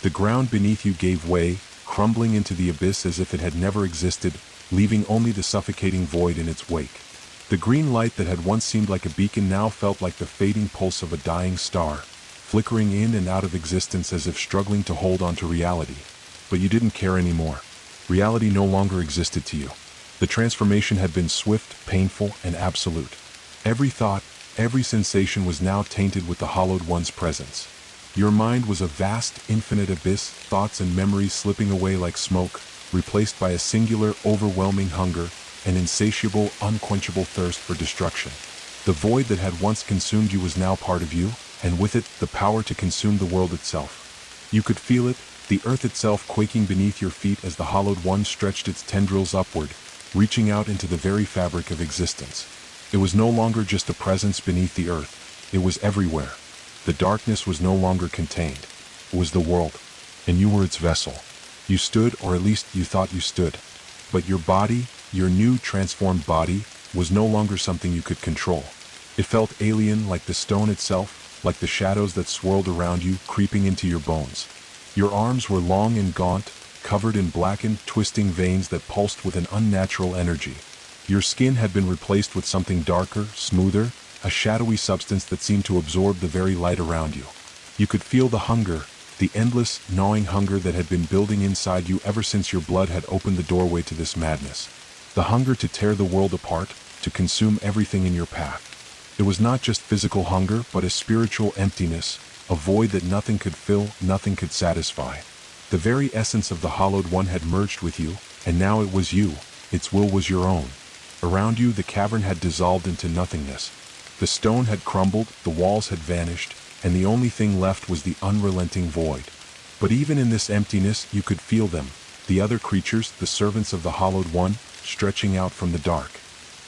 The ground beneath you gave way, crumbling into the abyss as if it had never existed, leaving only the suffocating void in its wake. The green light that had once seemed like a beacon now felt like the fading pulse of a dying star, flickering in and out of existence as if struggling to hold on to reality. But you didn't care anymore. Reality no longer existed to you. The transformation had been swift, painful, and absolute. Every thought, every sensation was now tainted with the Hallowed One's presence. Your mind was a vast, infinite abyss, thoughts and memories slipping away like smoke, replaced by a singular, overwhelming hunger, an insatiable, unquenchable thirst for destruction. The void that had once consumed you was now part of you, and with it, the power to consume the world itself. You could feel it, the earth itself quaking beneath your feet as the Hollowed One stretched its tendrils upward, reaching out into the very fabric of existence. It was no longer just a presence beneath the earth, it was everywhere. The darkness was no longer contained. It was the world, and you were its vessel. You stood, or at least you thought you stood. But your body, your new transformed body, was no longer something you could control. It felt alien, like the stone itself, like the shadows that swirled around you, creeping into your bones. Your arms were long and gaunt, covered in blackened, twisting veins that pulsed with an unnatural energy. Your skin had been replaced with something darker, smoother, a shadowy substance that seemed to absorb the very light around you. You could feel the hunger, the endless, gnawing hunger that had been building inside you ever since your blood had opened the doorway to this madness. The hunger to tear the world apart, to consume everything in your path. It was not just physical hunger, but a spiritual emptiness, a void that nothing could fill, nothing could satisfy. The very essence of the Hollowed One had merged with you, and now it was you, its will was your own. Around you, the cavern had dissolved into nothingness. The stone had crumbled, the walls had vanished, and the only thing left was the unrelenting void. But even in this emptiness, you could feel them, the other creatures, the servants of the Hollowed One, stretching out from the dark.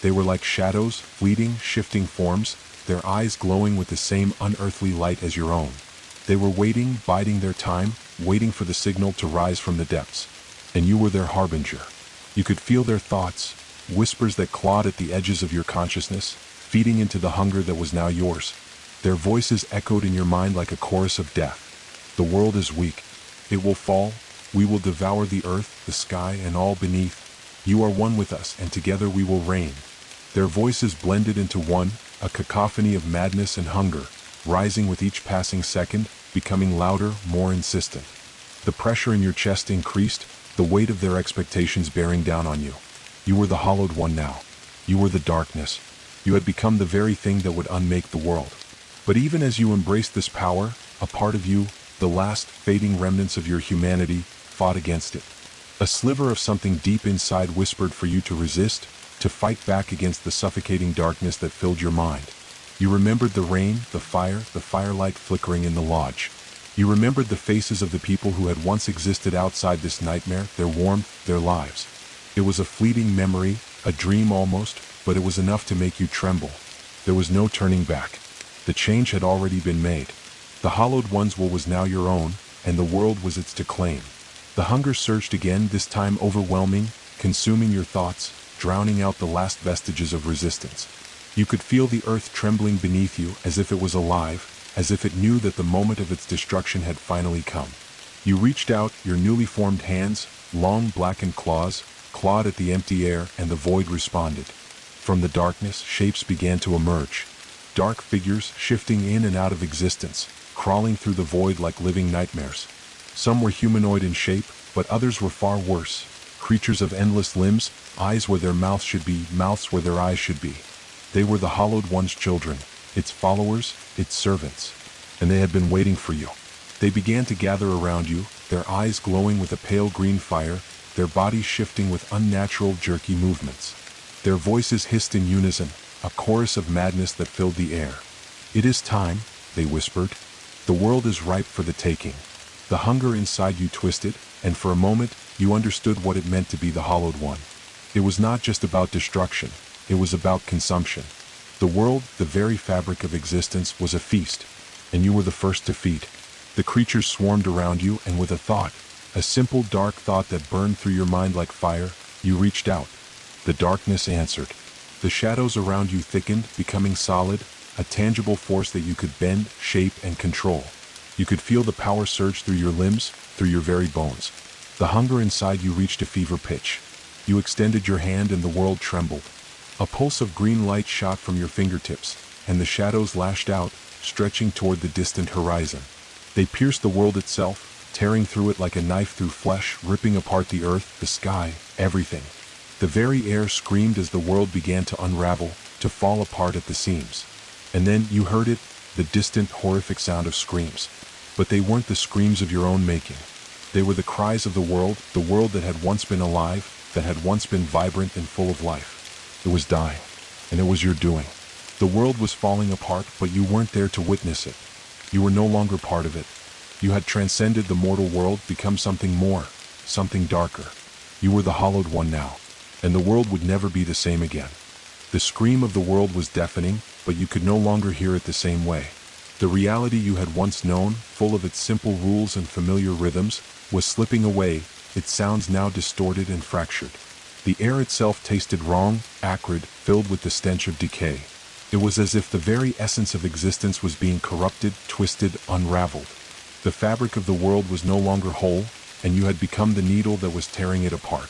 They were like shadows, fleeting, shifting forms, their eyes glowing with the same unearthly light as your own. They were waiting, biding their time, waiting for the signal to rise from the depths. And you were their harbinger. You could feel their thoughts, whispers that clawed at the edges of your consciousness, feeding into the hunger that was now yours. Their voices echoed in your mind like a chorus of death. The world is weak. It will fall. We will devour the earth, the sky, and all beneath. You are one with us, and together we will reign. Their voices blended into one, a cacophony of madness and hunger, rising with each passing second, becoming louder, more insistent. The pressure in your chest increased, the weight of their expectations bearing down on you. You were the Hollowed One now. You were the darkness. You had become the very thing that would unmake the world. But even as you embraced this power, a part of you, the last fading remnants of your humanity, fought against it. A sliver of something deep inside whispered for you to resist, to fight back against the suffocating darkness that filled your mind. You remembered the rain, the firelight flickering in the lodge. You remembered the faces of the people who had once existed outside this nightmare, their warmth, their lives. It was a fleeting memory, a dream almost, but it was enough to make you tremble. There was no turning back. The change had already been made. The Hollowed One's will was now your own, and the world was its to claim. The hunger surged again, this time overwhelming, consuming your thoughts, drowning out the last vestiges of resistance. You could feel the earth trembling beneath you as if it was alive, as if it knew that the moment of its destruction had finally come. You reached out, your newly formed hands, long blackened claws, clawed at the empty air, and the void responded. From the darkness, shapes began to emerge. Dark figures shifting in and out of existence, crawling through the void like living nightmares. Some were humanoid in shape, but others were far worse. Creatures of endless limbs, eyes where their mouths should be, mouths where their eyes should be. They were the Hollowed One's children, its followers, its servants. And they had been waiting for you. They began to gather around you, their eyes glowing with a pale green fire, their bodies shifting with unnatural, jerky movements. Their voices hissed in unison, a chorus of madness that filled the air. "It is time," they whispered. "The world is ripe for the taking." The hunger inside you twisted, and for a moment, you understood what it meant to be the Hollowed One. It was not just about destruction, it was about consumption. The world, the very fabric of existence, was a feast, and you were the first to feed. The creatures swarmed around you, and with a thought, a simple dark thought that burned through your mind like fire, you reached out. The darkness answered. The shadows around you thickened, becoming solid, a tangible force that you could bend, shape, and control. You could feel the power surge through your limbs, through your very bones. The hunger inside you reached a fever pitch. You extended your hand and the world trembled. A pulse of green light shot from your fingertips, and the shadows lashed out, stretching toward the distant horizon. They pierced the world itself, tearing through it like a knife through flesh, ripping apart the earth, the sky, everything. The very air screamed as the world began to unravel, to fall apart at the seams. And then you heard it, the distant, horrific sound of screams. But they weren't the screams of your own making. They were the cries of the world that had once been alive, that had once been vibrant and full of life. It was dying, and it was your doing. The world was falling apart, but you weren't there to witness it. You were no longer part of it. You had transcended the mortal world, become something more, something darker. You were the hallowed one now, and the world would never be the same again. The scream of the world was deafening, but you could no longer hear it the same way. The reality you had once known, full of its simple rules and familiar rhythms, was slipping away, its sounds now distorted and fractured. The air itself tasted wrong, acrid, filled with the stench of decay. It was as if the very essence of existence was being corrupted, twisted, unraveled. The fabric of the world was no longer whole, and you had become the needle that was tearing it apart.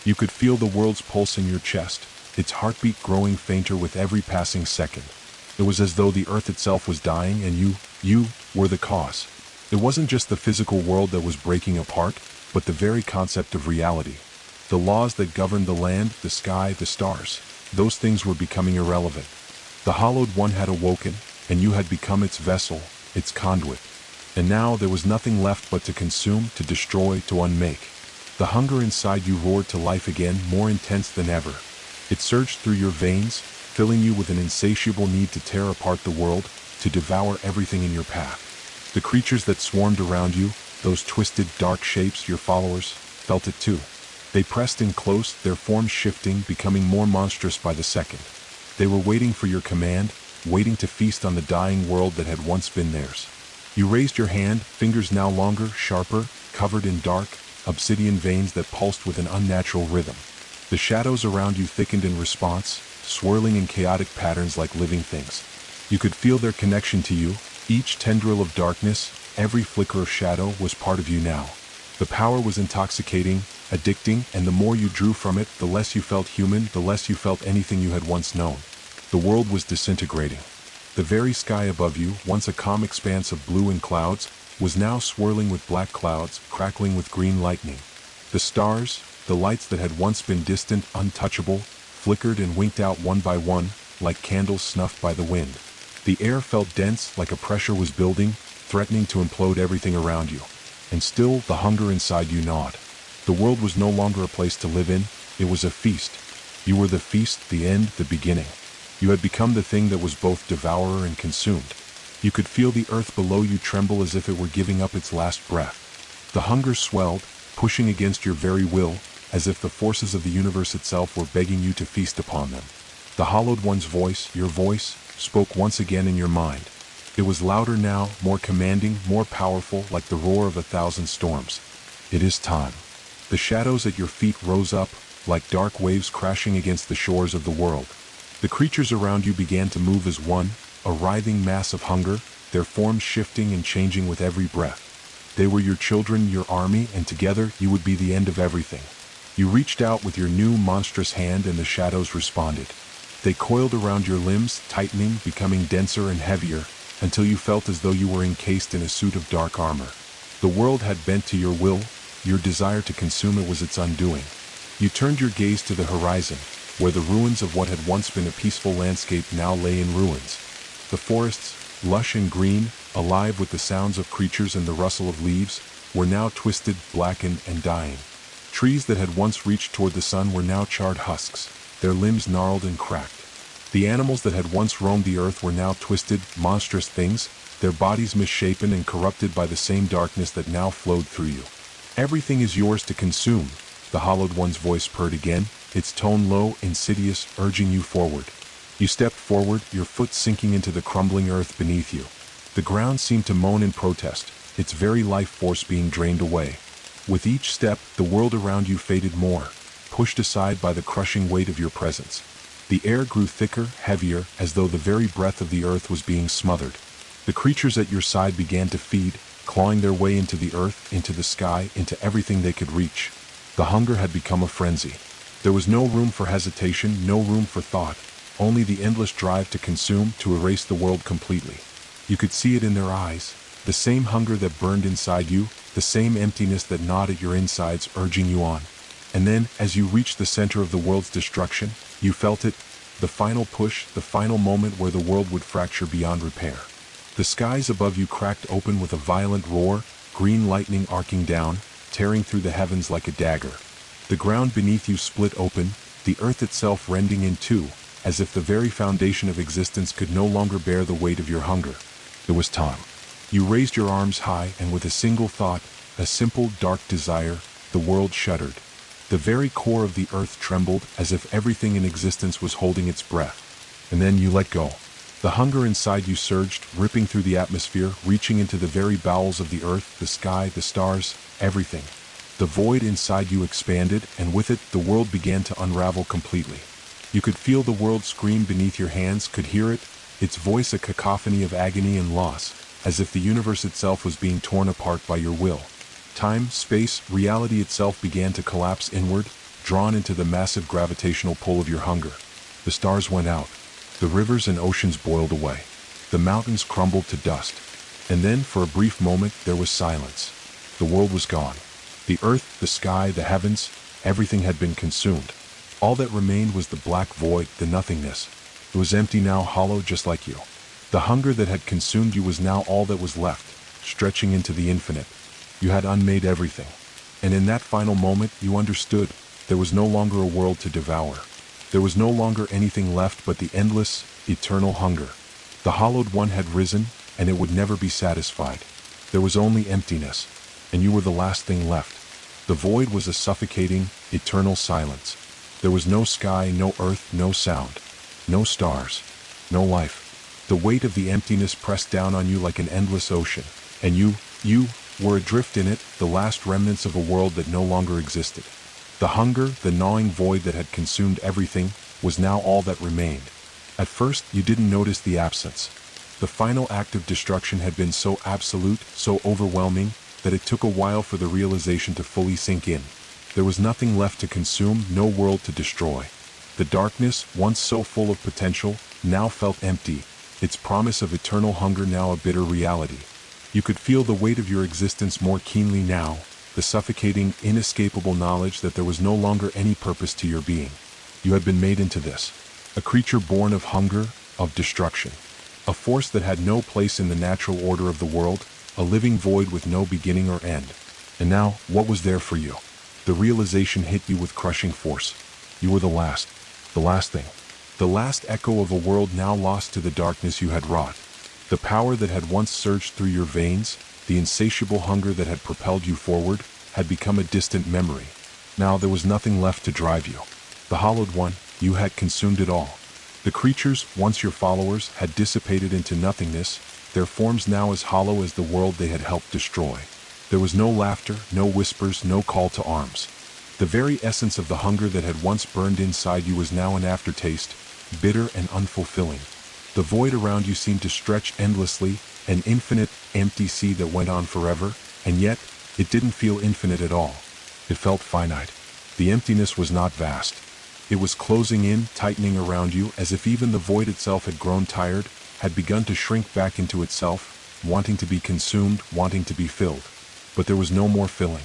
You could feel the world's pulse in your chest, its heartbeat growing fainter with every passing second. It was as though the earth itself was dying, and you were the cause. It wasn't just the physical world that was breaking apart, but the very concept of reality. The laws that governed the land, the sky, the stars, those things were becoming irrelevant. The hallowed one had awoken, and you had become its vessel, its conduit. And now there was nothing left but to consume, to destroy, to unmake. The hunger inside you roared to life again, more intense than ever. It surged through your veins, filling you with an insatiable need to tear apart the world, to devour everything in your path. The creatures that swarmed around you, those twisted, dark shapes, your followers, felt it too. They pressed in close, their forms shifting, becoming more monstrous by the second. They were waiting for your command, waiting to feast on the dying world that had once been theirs. You raised your hand, fingers now longer, sharper, covered in dark, obsidian veins that pulsed with an unnatural rhythm. The shadows around you thickened in response, swirling in chaotic patterns like living things. You could feel their connection to you. Each tendril of darkness, every flicker of shadow was part of you now. The power was intoxicating, addicting, and the more you drew from it, the less you felt human, the less you felt anything you had once known. The world was disintegrating. The very sky above you, once a calm expanse of blue and clouds, was now swirling with black clouds, crackling with green lightning. The stars, the lights that had once been distant, untouchable, flickered and winked out one by one, like candles snuffed by the wind. The air felt dense, like a pressure was building, threatening to implode everything around you. And still, the hunger inside you gnawed. The world was no longer a place to live in, it was a feast. You were the feast, the end, the beginning. You had become the thing that was both devourer and consumed. You could feel the earth below you tremble as if it were giving up its last breath. The hunger swelled, pushing against your very will, as if the forces of the universe itself were begging you to feast upon them. The hallowed one's voice, your voice, spoke once again in your mind. It was louder now, more commanding, more powerful, like the roar of 1,000 storms. It is time. The shadows at your feet rose up, like dark waves crashing against the shores of the world. The creatures around you began to move as one, a writhing mass of hunger, their forms shifting and changing with every breath. They were your children, your army, and together you would be the end of everything. You reached out with your new monstrous hand and the shadows responded. They coiled around your limbs, tightening, becoming denser and heavier, until you felt as though you were encased in a suit of dark armor. The world had bent to your will, your desire to consume it was its undoing. You turned your gaze to the horizon, where the ruins of what had once been a peaceful landscape now lay in ruins. The forests, lush and green, alive with the sounds of creatures and the rustle of leaves, were now twisted, blackened, and dying. Trees that had once reached toward the sun were now charred husks, their limbs gnarled and cracked. The animals that had once roamed the earth were now twisted, monstrous things, their bodies misshapen and corrupted by the same darkness that now flowed through you. Everything is yours to consume, the hallowed one's voice purred again, its tone low, insidious, urging you forward. You stepped forward, your foot sinking into the crumbling earth beneath you. The ground seemed to moan in protest, its very life force being drained away. With each step, the world around you faded more, pushed aside by the crushing weight of your presence. The air grew thicker, heavier, as though the very breath of the earth was being smothered. The creatures at your side began to feed, clawing their way into the earth, into the sky, into everything they could reach. The hunger had become a frenzy. There was no room for hesitation, no room for thought, only the endless drive to consume, to erase the world completely. You could see it in their eyes, the same hunger that burned inside you, the same emptiness that gnawed at your insides, urging you on. And then, as you reached the center of the world's destruction, you felt it, the final push, the final moment where the world would fracture beyond repair. The skies above you cracked open with a violent roar, green lightning arcing down, tearing through the heavens like a dagger. The ground beneath you split open, the earth itself rending in two, as if the very foundation of existence could no longer bear the weight of your hunger. It was time. You raised your arms high, and with a single thought, a simple, dark desire, the world shuddered. The very core of the earth trembled, as if everything in existence was holding its breath. And then you let go. The hunger inside you surged, ripping through the atmosphere, reaching into the very bowels of the earth, the sky, the stars, everything. The void inside you expanded, and with it, the world began to unravel completely. You could feel the world scream beneath your hands, could hear it, its voice a cacophony of agony and loss, as if the universe itself was being torn apart by your will. Time, space, reality itself began to collapse inward, drawn into the massive gravitational pull of your hunger. The stars went out. The rivers and oceans boiled away. The mountains crumbled to dust. And then, for a brief moment, there was silence. The world was gone. The earth, the sky, the heavens, everything had been consumed. All that remained was the black void, the nothingness. It was empty now, hollow just like you. The hunger that had consumed you was now all that was left, stretching into the infinite. You had unmade everything. And in that final moment, you understood there was no longer a world to devour. There was no longer anything left but the endless, eternal hunger. The hollowed one had risen, and it would never be satisfied. There was only emptiness, and you were the last thing left. The void was a suffocating, eternal silence. There was no sky, no earth, no sound, no stars, no life. The weight of the emptiness pressed down on you like an endless ocean, and you were adrift in it, the last remnants of a world that no longer existed. The hunger, the gnawing void that had consumed everything, was now all that remained. At first, you didn't notice the absence. The final act of destruction had been so absolute, so overwhelming, that it took a while for the realization to fully sink in. There was nothing left to consume, no world to destroy. The darkness, once so full of potential, now felt empty, its promise of eternal hunger now a bitter reality. You could feel the weight of your existence more keenly now, the suffocating, inescapable knowledge that there was no longer any purpose to your being. You had been made into this, a creature born of hunger, of destruction, a force that had no place in the natural order of the world, a living void with no beginning or end. And now, what was there for you? The realization hit you with crushing force. You were the last thing. The last echo of a world now lost to the darkness you had wrought. The power that had once surged through your veins, the insatiable hunger that had propelled you forward, had become a distant memory. Now there was nothing left to drive you. The hollowed one, you had consumed it all. The creatures, once your followers, had dissipated into nothingness, their forms now as hollow as the world they had helped destroy. There was no laughter, no whispers, no call to arms. The very essence of the hunger that had once burned inside you was now an aftertaste, bitter and unfulfilling. The void around you seemed to stretch endlessly, an infinite, empty sea that went on forever, and yet, it didn't feel infinite at all. It felt finite. The emptiness was not vast. It was closing in, tightening around you, as if even the void itself had grown tired, had begun to shrink back into itself, wanting to be consumed, wanting to be filled. But there was no more filling.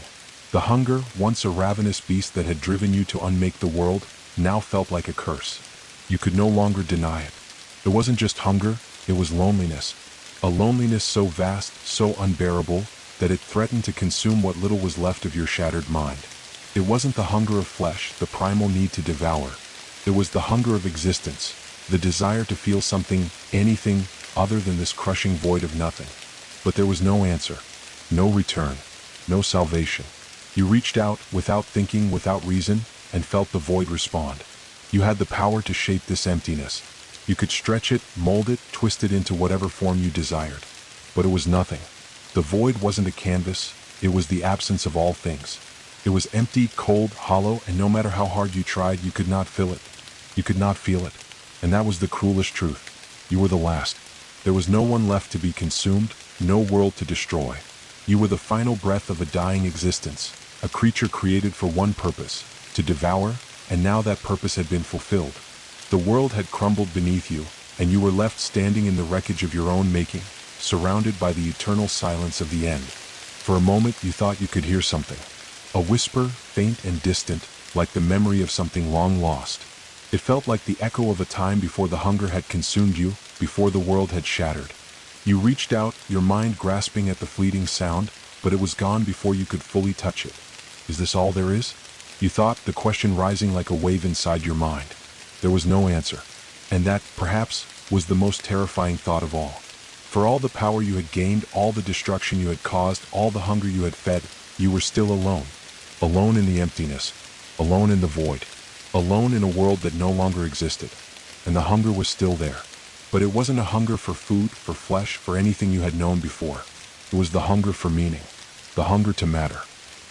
The hunger, once a ravenous beast that had driven you to unmake the world, now felt like a curse. You could no longer deny it. It wasn't just hunger, it was loneliness. A loneliness so vast, so unbearable, that it threatened to consume what little was left of your shattered mind. It wasn't the hunger of flesh, the primal need to devour. It was the hunger of existence, the desire to feel something, anything, other than this crushing void of nothing. But there was no answer, no return, no salvation. You reached out, without thinking, without reason, and felt the void respond. You had the power to shape this emptiness. You could stretch it, mold it, twist it into whatever form you desired. But it was nothing. The void wasn't a canvas, it was the absence of all things. It was empty, cold, hollow, and no matter how hard you tried, you could not fill it. You could not feel it. And that was the cruelest truth. You were the last. There was no one left to be consumed, no world to destroy. You were the final breath of a dying existence, a creature created for one purpose, to devour, and now that purpose had been fulfilled. The world had crumbled beneath you, and you were left standing in the wreckage of your own making, surrounded by the eternal silence of the end. For a moment you thought you could hear something. A whisper, faint and distant, like the memory of something long lost. It felt like the echo of a time before the hunger had consumed you, before the world had shattered. You reached out, your mind grasping at the fleeting sound, but it was gone before you could fully touch it. Is this all there is? You thought, the question rising like a wave inside your mind. There was no answer. And that, perhaps, was the most terrifying thought of all. For all the power you had gained, all the destruction you had caused, all the hunger you had fed, you were still alone. Alone in the emptiness. Alone in the void. Alone in a world that no longer existed. And the hunger was still there. But it wasn't a hunger for food, for flesh, for anything you had known before. It was the hunger for meaning. The hunger to matter.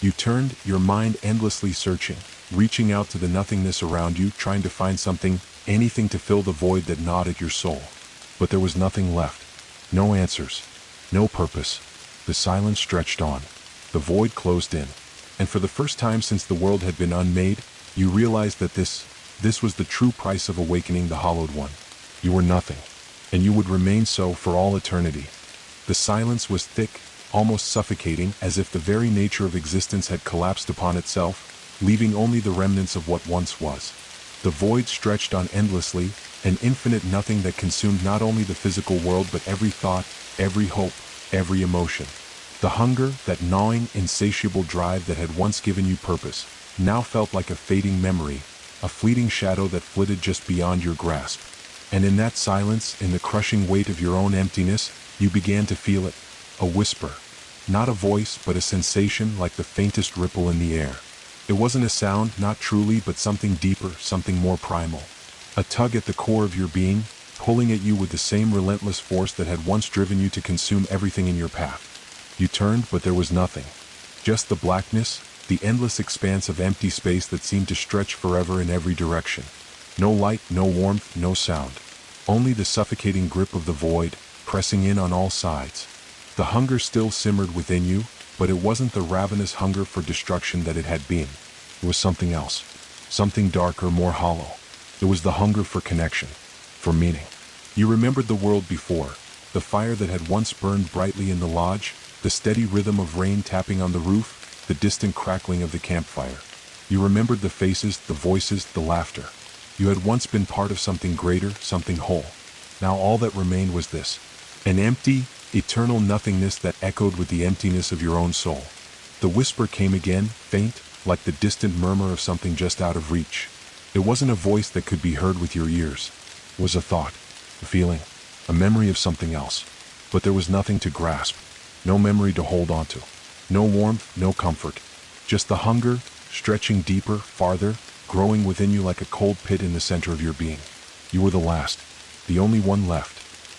You turned, your mind endlessly searching, reaching out to the nothingness around you, trying to find something, anything to fill the void that gnawed at your soul. But there was nothing left. No answers. No purpose. The silence stretched on. The void closed in. And for the first time since the world had been unmade, you realized that this was the true price of awakening the hollowed one. You were nothing. And you would remain so for all eternity. The silence was thick, almost suffocating, as if the very nature of existence had collapsed upon itself, leaving only the remnants of what once was. The void stretched on endlessly, an infinite nothing that consumed not only the physical world but every thought, every hope, every emotion. The hunger, that gnawing, insatiable drive that had once given you purpose, now felt like a fading memory, a fleeting shadow that flitted just beyond your grasp. And in that silence, in the crushing weight of your own emptiness, you began to feel it. A whisper. Not a voice, but a sensation like the faintest ripple in the air. It wasn't a sound, not truly, but something deeper, something more primal. A tug at the core of your being, pulling at you with the same relentless force that had once driven you to consume everything in your path. You turned, but there was nothing. Just the blackness, the endless expanse of empty space that seemed to stretch forever in every direction. No light, no warmth, no sound. Only the suffocating grip of the void, pressing in on all sides. The hunger still simmered within you, but it wasn't the ravenous hunger for destruction that it had been. It was something else. Something darker, more hollow. It was the hunger for connection. For meaning. You remembered the world before. The fire that had once burned brightly in the lodge, the steady rhythm of rain tapping on the roof, the distant crackling of the campfire. You remembered the faces, the voices, the laughter. You had once been part of something greater, something whole. Now all that remained was this. An empty, eternal nothingness that echoed with the emptiness of your own soul. The whisper came again, faint, like the distant murmur of something just out of reach. It wasn't a voice that could be heard with your ears. It was a thought, a feeling, a memory of something else. But there was nothing to grasp, no memory to hold onto, no warmth, no comfort. Just the hunger, stretching deeper, farther, growing within you like a cold pit in the center of your being. You were the last, the only one left.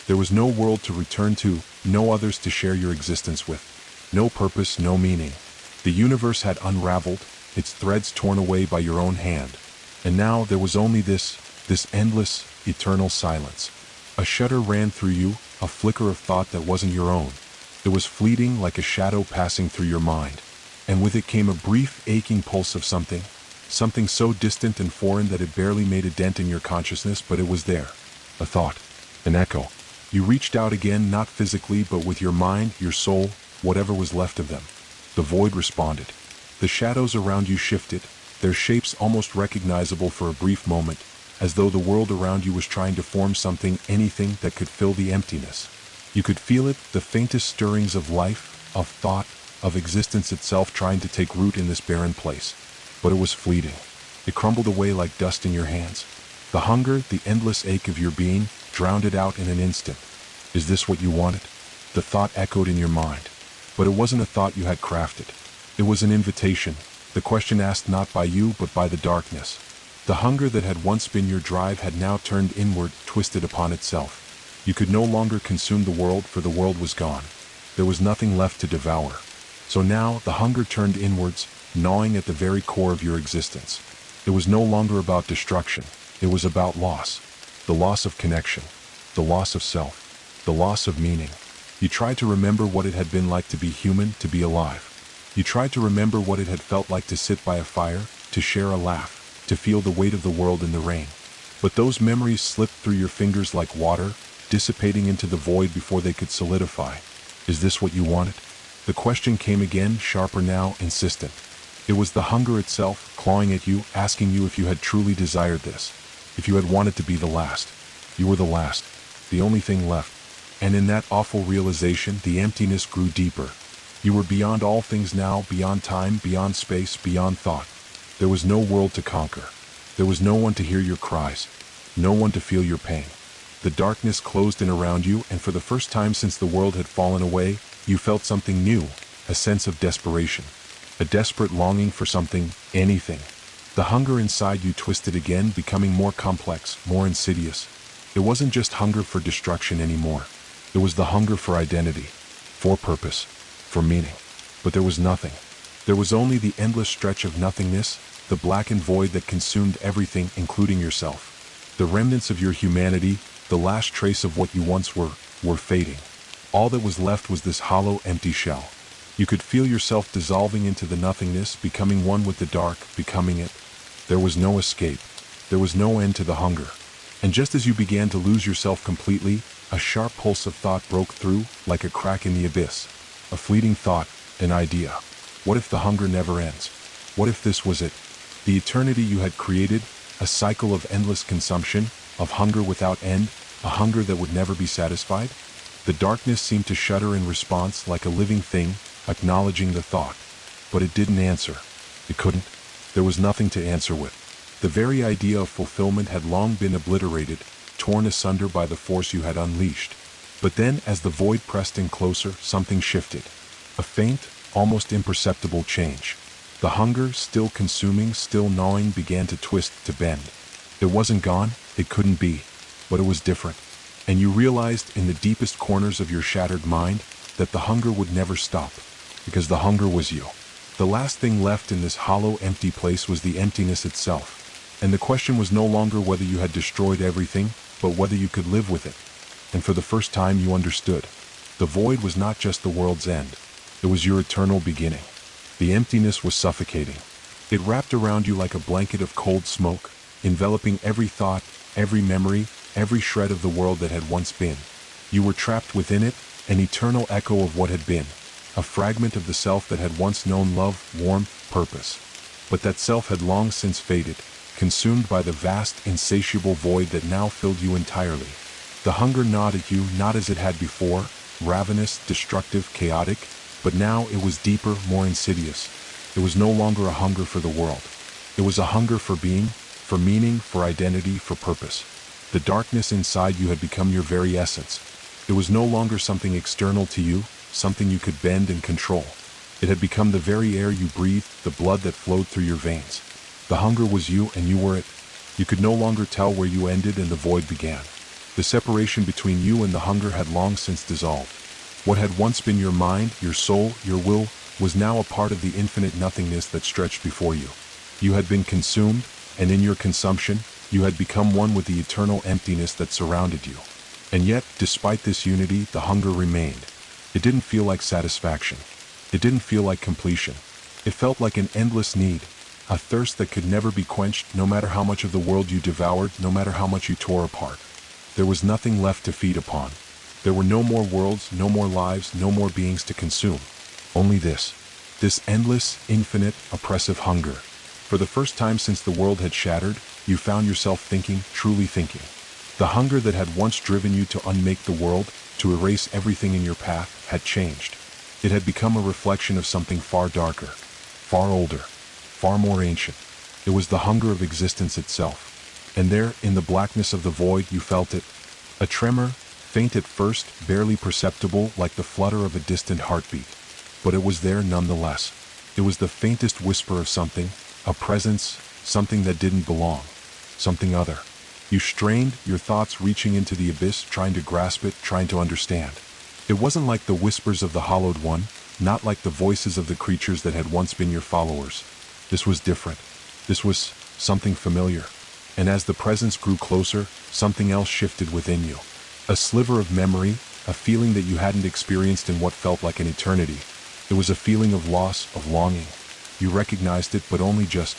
There was no world to return to, no others to share your existence with. No purpose, no meaning. The universe had unraveled, its threads torn away by your own hand. And now there was only this endless, eternal silence. A shudder ran through you, a flicker of thought that wasn't your own. It was fleeting like a shadow passing through your mind. And with it came a brief, aching pulse of something so distant and foreign that it barely made a dent in your consciousness, but it was there. A thought, an echo. You reached out again, not physically, but with your mind, your soul, whatever was left of them. The void responded. The shadows around you shifted, their shapes almost recognizable for a brief moment, as though the world around you was trying to form something, anything that could fill the emptiness. You could feel it, the faintest stirrings of life, of thought, of existence itself trying to take root in this barren place. But it was fleeting. It crumbled away like dust in your hands. The hunger, the endless ache of your being, drowned it out in an instant. Is this what you wanted? The thought echoed in your mind. But it wasn't a thought you had crafted. It was an invitation, the question asked not by you but by the darkness. The hunger that had once been your drive had now turned inward, twisted upon itself. You could no longer consume the world, for the world was gone. There was nothing left to devour. So now the hunger turned inwards, gnawing at the very core of your existence. It was no longer about destruction. It was about loss. The loss of connection. The loss of self. The loss of meaning. You tried to remember what it had been like to be human, to be alive. You tried to remember what it had felt like to sit by a fire, to share a laugh, to feel the weight of the world in the rain. But those memories slipped through your fingers like water, dissipating into the void before they could solidify. Is this what you wanted? The question came again, sharper now, insistent. It was the hunger itself, clawing at you, asking you if you had truly desired this. If you had wanted to be the last. You were the last. The only thing left. And in that awful realization, the emptiness grew deeper. You were beyond all things now, beyond time, beyond space, beyond thought. There was no world to conquer. There was no one to hear your cries, no one to feel your pain. The darkness closed in around you, and for the first time since the world had fallen away, you felt something new, a sense of desperation, a desperate longing for something, anything. The hunger inside you twisted again, becoming more complex, more insidious. It wasn't just hunger for destruction anymore. It was the hunger for identity, for purpose, for meaning. But there was nothing. There was only the endless stretch of nothingness, the blackened void that consumed everything, including yourself. The remnants of your humanity, the last trace of what you once were fading. All that was left was this hollow, empty shell. You could feel yourself dissolving into the nothingness, becoming one with the dark, becoming it. There was no escape. There was no end to the hunger. And just as you began to lose yourself completely, a sharp pulse of thought broke through, like a crack in the abyss. A fleeting thought, an idea. What if the hunger never ends? What if this was it? The eternity you had created, a cycle of endless consumption, of hunger without end, a hunger that would never be satisfied? The darkness seemed to shudder in response, like a living thing, acknowledging the thought. But it didn't answer. It couldn't. There was nothing to answer with. The very idea of fulfillment had long been obliterated, torn asunder by the force you had unleashed. But then, as the void pressed in closer, something shifted. A faint, almost imperceptible change. The hunger, still consuming, still gnawing, began to twist, to bend. It wasn't gone, it couldn't be, but it was different. And you realized in the deepest corners of your shattered mind that the hunger would never stop, because the hunger was you. The last thing left in this hollow, empty place was the emptiness itself. And the question was no longer whether you had destroyed everything, but whether you could live with it. And for the first time you understood. The void was not just the world's end. It was your eternal beginning. The emptiness was suffocating. It wrapped around you like a blanket of cold smoke, enveloping every thought, every memory, every shred of the world that had once been. You were trapped within it, an eternal echo of what had been, a fragment of the self that had once known love, warmth, purpose. But that self had long since faded, consumed by the vast, insatiable void that now filled you entirely. The hunger gnawed at you not as it had before, ravenous, destructive, chaotic, but now it was deeper, more insidious. It was no longer a hunger for the world. It was a hunger for being, for meaning, for identity, for purpose. The darkness inside you had become your very essence. It was no longer something external to you, something you could bend and control. It had become the very air you breathed, the blood that flowed through your veins. The hunger was you and you were it. You could no longer tell where you ended and the void began. The separation between you and the hunger had long since dissolved. What had once been your mind, your soul, your will, was now a part of the infinite nothingness that stretched before you. You had been consumed, and in your consumption, you had become one with the eternal emptiness that surrounded you. And yet, despite this unity, the hunger remained. It didn't feel like satisfaction. It didn't feel like completion. It felt like an endless need, a thirst that could never be quenched, no matter how much of the world you devoured, no matter how much you tore apart. There was nothing left to feed upon. There were no more worlds, no more lives, no more beings to consume. Only this endless, infinite, oppressive hunger. For the first time since the world had shattered, you found yourself thinking, truly thinking. The hunger that had once driven you to unmake the world, to erase everything in your path, had changed. It had become a reflection of something far darker, far older, far more ancient. It was the hunger of existence itself. And there, in the blackness of the void, you felt it. A tremor, faint at first, barely perceptible, like the flutter of a distant heartbeat. But it was there nonetheless. It was the faintest whisper of something, a presence, something that didn't belong, something other. You strained, your thoughts reaching into the abyss, trying to grasp it, trying to understand. It wasn't like the whispers of the hollowed one, not like the voices of the creatures that had once been your followers. This was different. This was something familiar. And as the presence grew closer, something else shifted within you. A sliver of memory, a feeling that you hadn't experienced in what felt like an eternity. It was a feeling of loss, of longing. You recognized it, but only just.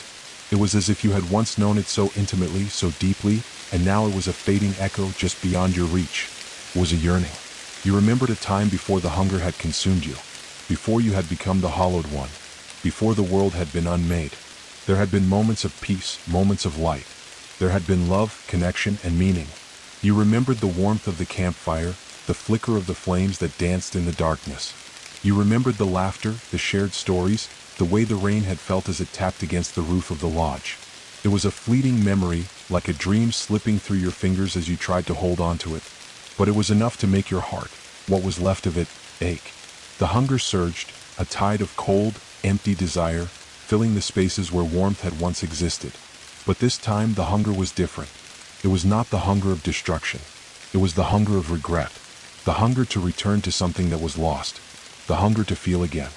It was as if you had once known it so intimately, so deeply, and now it was a fading echo just beyond your reach. It was a yearning. You remembered a time before the hunger had consumed you, before you had become the hollowed one, before the world had been unmade. There had been moments of peace, moments of light. There had been love, connection, and meaning. You remembered the warmth of the campfire, the flicker of the flames that danced in the darkness. You remembered the laughter, the shared stories, the way the rain had felt as it tapped against the roof of the lodge. It was a fleeting memory, like a dream slipping through your fingers as you tried to hold on to it. But it was enough to make your heart, what was left of it, ache. The hunger surged, a tide of cold, empty desire, filling the spaces where warmth had once existed. But this time the hunger was different. It was not the hunger of destruction. It was the hunger of regret. The hunger to return to something that was lost. The hunger to feel again.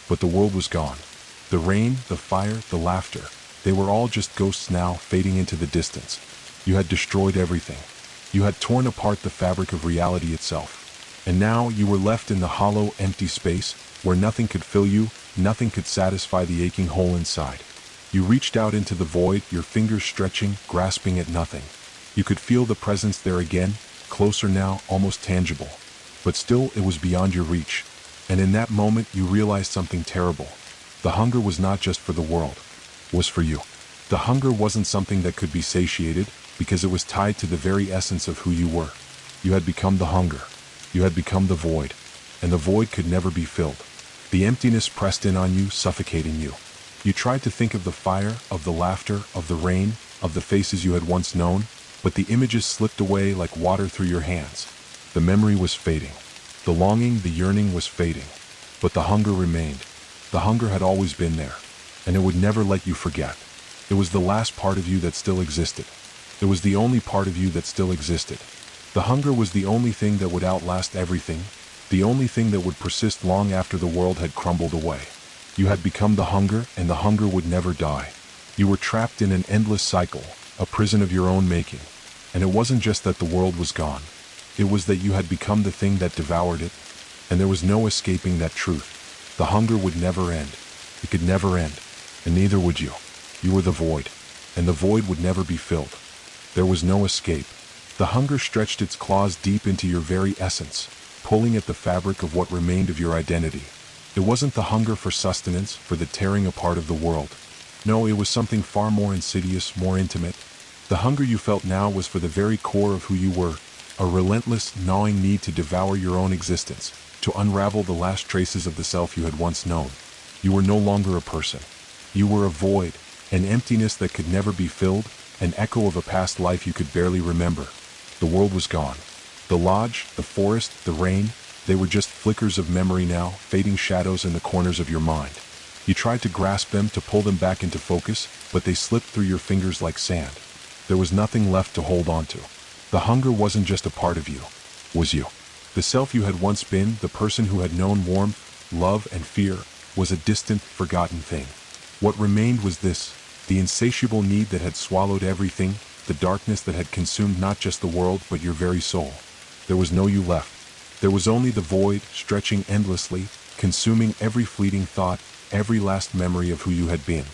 But the world was gone. The rain, the fire, the laughter, they were all just ghosts now, fading into the distance. You had destroyed everything. You had torn apart the fabric of reality itself. And now you were left in the hollow, empty space, where nothing could fill you, nothing could satisfy the aching hole inside. You reached out into the void, your fingers stretching, grasping at nothing. You could feel the presence there again, closer now, almost tangible. But still, it was beyond your reach. And in that moment, you realized something terrible. The hunger was not just for the world. It was for you. The hunger wasn't something that could be satiated, because it was tied to the very essence of who you were. You had become the hunger. You had become the void. And the void could never be filled. The emptiness pressed in on you, suffocating you. You tried to think of the fire, of the laughter, of the rain, of the faces you had once known, but the images slipped away like water through your hands. The memory was fading. The longing, the yearning was fading. But the hunger remained. The hunger had always been there, and it would never let you forget. It was the last part of you that still existed. It was the only part of you that still existed. The hunger was the only thing that would outlast everything, the only thing that would persist long after the world had crumbled away. You had become the hunger, and the hunger would never die. You were trapped in an endless cycle, a prison of your own making. And it wasn't just that the world was gone. It was that you had become the thing that devoured it, and there was no escaping that truth. The hunger would never end. It could never end, and neither would you. You were the void, and the void would never be filled. There was no escape. The hunger stretched its claws deep into your very essence, pulling at the fabric of what remained of your identity. It wasn't the hunger for sustenance, for the tearing apart of the world. No, it was something far more insidious, more intimate. The hunger you felt now was for the very core of who you were, a relentless, gnawing need to devour your own existence, to unravel the last traces of the self you had once known. You were no longer a person. You were a void, an emptiness that could never be filled, an echo of a past life you could barely remember. The world was gone. The lodge, the forest, the rain, they were just flickers of memory now, fading shadows in the corners of your mind. You tried to grasp them, to pull them back into focus, but they slipped through your fingers like sand. There was nothing left to hold on to. The hunger wasn't just a part of you. It was you. The self you had once been, the person who had known warmth, love, and fear, was a distant, forgotten thing. What remained was this, the insatiable need that had swallowed everything, the darkness that had consumed not just the world but your very soul. There was no you left. There was only the void, stretching endlessly, consuming every fleeting thought, every last memory of who you had been.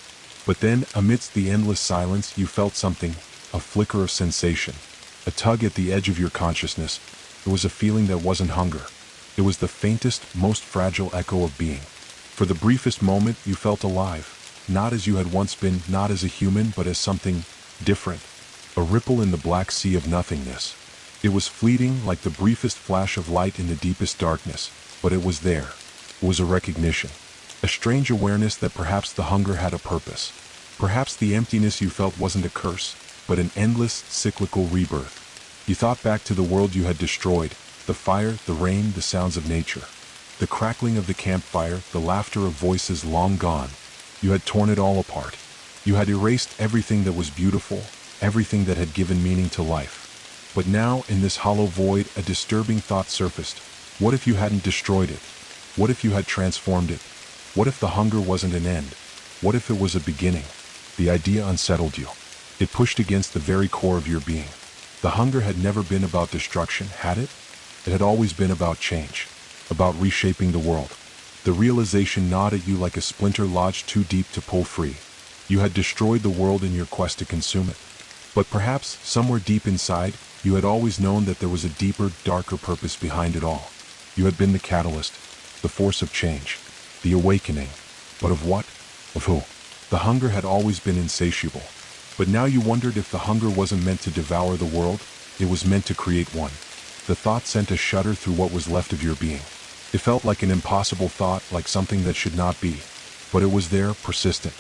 But then, amidst the endless silence, you felt something, a flicker of sensation, a tug at the edge of your consciousness. It was a feeling that wasn't hunger. It was the faintest, most fragile echo of being. For the briefest moment, you felt alive, not as you had once been, not as a human, but as something different, a ripple in the black sea of nothingness. It was fleeting, like the briefest flash of light in the deepest darkness, but it was there. It was a recognition, a strange awareness that perhaps the hunger had a purpose. Perhaps the emptiness you felt wasn't a curse, but an endless, cyclical rebirth. You thought back to the world you had destroyed, the fire, the rain, the sounds of nature, the crackling of the campfire, the laughter of voices long gone. You had torn it all apart. You had erased everything that was beautiful, everything that had given meaning to life. But now, in this hollow void, a disturbing thought surfaced. What if you hadn't destroyed it? What if you had transformed it? What if the hunger wasn't an end? What if it was a beginning? The idea unsettled you. It pushed against the very core of your being. The hunger had never been about destruction, had it? It had always been about change, about reshaping the world. The realization gnawed at you like a splinter lodged too deep to pull free. You had destroyed the world in your quest to consume it. But perhaps, somewhere deep inside, you had always known that there was a deeper, darker purpose behind it all. You had been the catalyst, the force of change, the awakening. But of what? Of who? The hunger had always been insatiable. But now you wondered if the hunger wasn't meant to devour the world, it was meant to create one. The thought sent a shudder through what was left of your being. It felt like an impossible thought, like something that should not be. But it was there, persistent.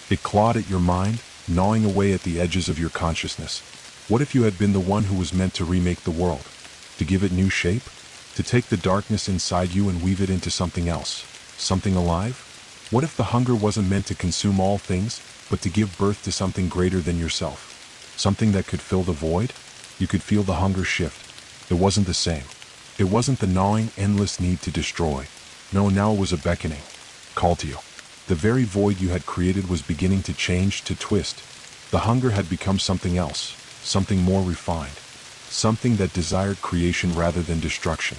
It clawed at your mind, gnawing away at the edges of your consciousness. What if you had been the one who was meant to remake the world? To give it new shape? To take the darkness inside you and weave it into something else? Something alive? What if the hunger wasn't meant to consume all things, but to give birth to something greater than yourself? Something that could fill the void? You could feel the hunger shift. It wasn't the same. It wasn't the gnawing, endless need to destroy. No, now it was a beckoning. Call to you. The very void you had created was beginning to change, to twist. The hunger had become something else, something more refined. Something that desired creation rather than destruction.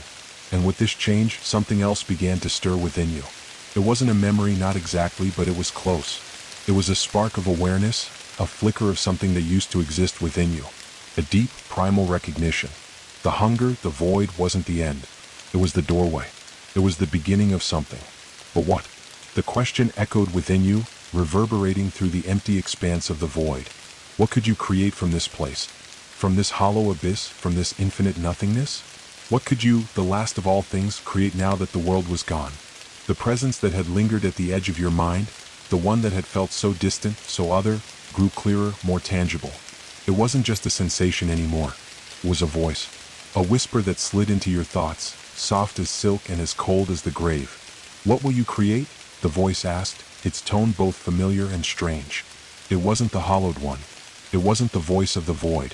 And with this change, something else began to stir within you. It wasn't a memory, not exactly, but it was close. It was a spark of awareness, a flicker of something that used to exist within you. A deep, primal recognition. The hunger, the void, wasn't the end. It was the doorway. It was the beginning of something. But what? The question echoed within you, reverberating through the empty expanse of the void. What could you create from this place? From this hollow abyss, from this infinite nothingness? What could you, the last of all things, create now that the world was gone? The presence that had lingered at the edge of your mind, the one that had felt so distant, so other, grew clearer, more tangible. It wasn't just a sensation anymore. It was a voice. A whisper that slid into your thoughts, soft as silk and as cold as the grave. What will you create? The voice asked, its tone both familiar and strange. It wasn't the hollowed one. It wasn't the voice of the void.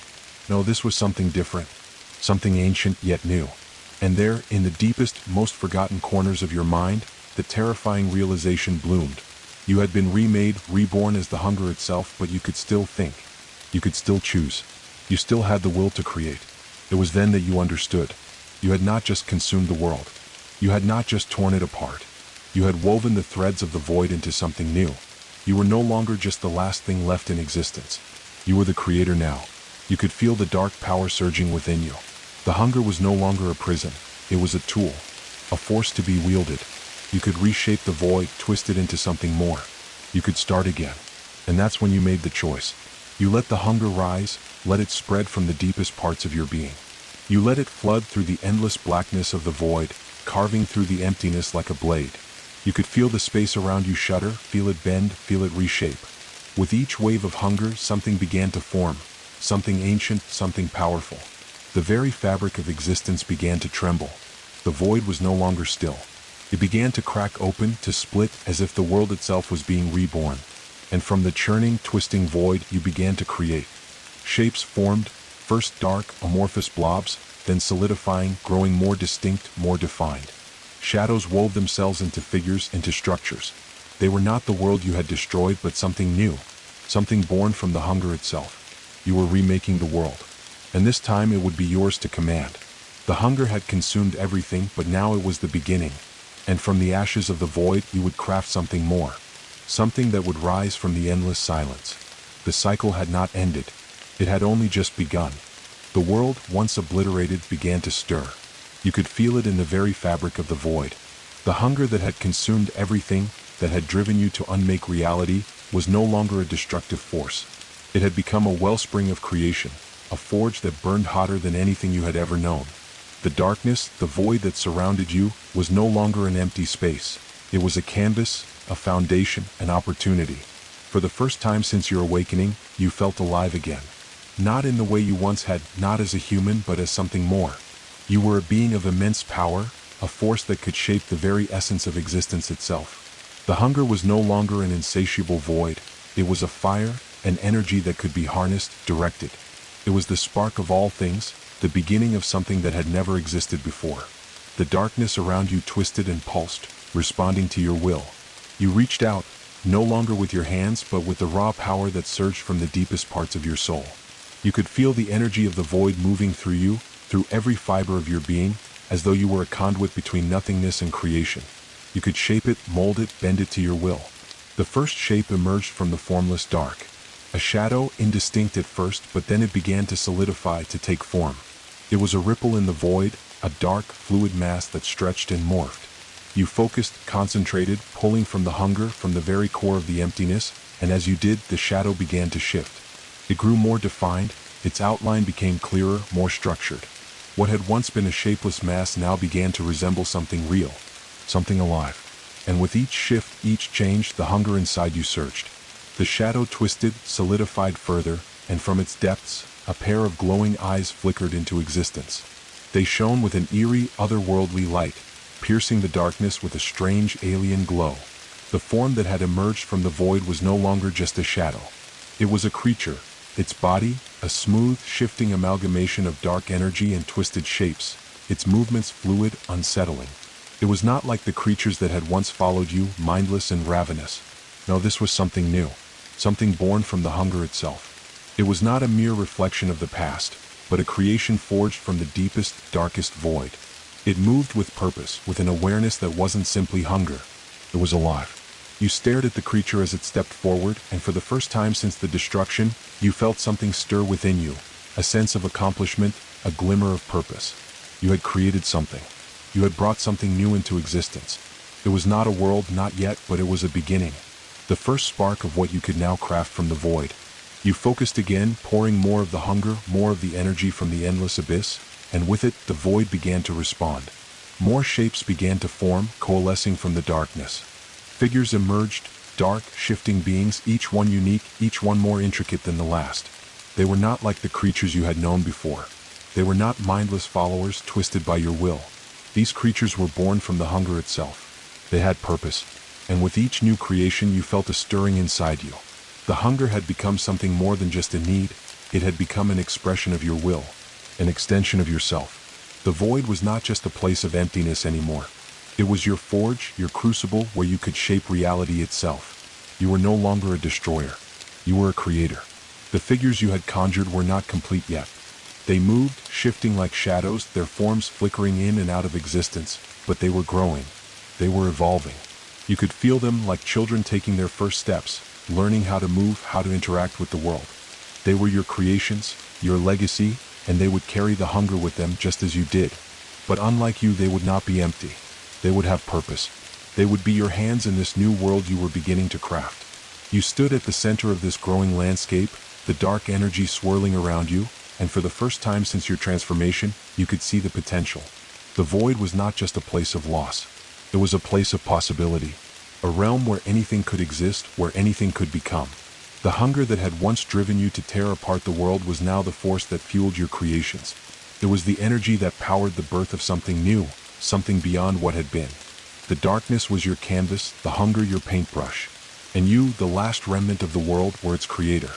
No, this was something different. Something ancient yet new. And there, in the deepest, most forgotten corners of your mind, the terrifying realization bloomed. You had been remade, reborn as the hunger itself, but you could still think. You could still choose. You still had the will to create. It was then that you understood. You had not just consumed the world. You had not just torn it apart. You had woven the threads of the void into something new. You were no longer just the last thing left in existence. You were the creator now. You could feel the dark power surging within you. The hunger was no longer a prison. It was a tool, a force to be wielded. You could reshape the void, twist it into something more. You could start again. And that's when you made the choice. You let the hunger rise, let it spread from the deepest parts of your being. You let it flood through the endless blackness of the void, carving through the emptiness like a blade. You could feel the space around you shudder, feel it bend, feel it reshape. With each wave of hunger, something began to form. Something ancient, something powerful. The very fabric of existence began to tremble. The void was no longer still. It began to crack open, to split, as if the world itself was being reborn. And from the churning, twisting void, you began to create. Shapes formed, first dark, amorphous blobs, then solidifying, growing more distinct, more defined. Shadows wove themselves into figures, into structures. They were not the world you had destroyed, but something new. Something born from the hunger itself. You were remaking the world. And this time it would be yours to command. The hunger had consumed everything, but now it was the beginning. And from the ashes of the void, you would craft something more. Something that would rise from the endless silence. The cycle had not ended. It had only just begun. The world, once obliterated, began to stir. You could feel it in the very fabric of the void. The hunger that had consumed everything, that had driven you to unmake reality, was no longer a destructive force. It had become a wellspring of creation, a forge that burned hotter than anything you had ever known. The darkness, the void that surrounded you, was no longer an empty space. It was a canvas, a foundation, an opportunity. For the first time since your awakening, you felt alive again. Not in the way you once had, not as a human, but as something more. You were a being of immense power, a force that could shape the very essence of existence itself. The hunger was no longer an insatiable void. It was a fire, an energy that could be harnessed, directed. It was the spark of all things, the beginning of something that had never existed before. The darkness around you twisted and pulsed, responding to your will. You reached out, no longer with your hands, but with the raw power that surged from the deepest parts of your soul. You could feel the energy of the void moving through you, through every fiber of your being, as though you were a conduit between nothingness and creation. You could shape it, mold it, bend it to your will. The first shape emerged from the formless dark. A shadow, indistinct at first, but then it began to solidify, to take form. It was a ripple in the void, a dark, fluid mass that stretched and morphed. You focused, concentrated, pulling from the hunger, from the very core of the emptiness, and as you did, the shadow began to shift. It grew more defined, its outline became clearer, more structured. What had once been a shapeless mass now began to resemble something real, something alive. And with each shift, each change, the hunger inside you surged. The shadow twisted, solidified further, and from its depths, a pair of glowing eyes flickered into existence. They shone with an eerie, otherworldly light, piercing the darkness with a strange alien glow. The form that had emerged from the void was no longer just a shadow. It was a creature, its body, a smooth, shifting amalgamation of dark energy and twisted shapes, its movements fluid, unsettling. It was not like the creatures that had once followed you, mindless and ravenous. No, this was something new, something born from the hunger itself. It was not a mere reflection of the past, but a creation forged from the deepest, darkest void. It moved with purpose, with an awareness that wasn't simply hunger. It was alive. You stared at the creature as it stepped forward, and for the first time since the destruction, you felt something stir within you, a sense of accomplishment, a glimmer of purpose. You had created something. You had brought something new into existence. It was not a world, not yet, but it was a beginning. The first spark of what you could now craft from the void. You focused again, pouring more of the hunger, more of the energy from the endless abyss, and with it, the void began to respond. More shapes began to form, coalescing from the darkness. Figures emerged, dark, shifting beings, each one unique, each one more intricate than the last. They were not like the creatures you had known before. They were not mindless followers twisted by your will. These creatures were born from the hunger itself. They had purpose, and with each new creation you felt a stirring inside you. The hunger had become something more than just a need. It had become an expression of your will, an extension of yourself. The void was not just a place of emptiness anymore. It was your forge, your crucible, where you could shape reality itself. You were no longer a destroyer. You were a creator. The figures you had conjured were not complete yet. They moved, shifting like shadows, their forms flickering in and out of existence, but they were growing. They were evolving. You could feel them like children taking their first steps, learning how to move, how to interact with the world. They were your creations, your legacy, and they would carry the hunger with them just as you did. But unlike you, they would not be empty. They would have purpose. They would be your hands in this new world you were beginning to craft. You stood at the center of this growing landscape, the dark energy swirling around you, and for the first time since your transformation, you could see the potential. The void was not just a place of loss. It was a place of possibility, a realm where anything could exist, where anything could become. The hunger that had once driven you to tear apart the world was now the force that fueled your creations. It was the energy that powered the birth of something new, something beyond what had been. The darkness was your canvas, the hunger your paintbrush, and you, the last remnant of the world, were its creator.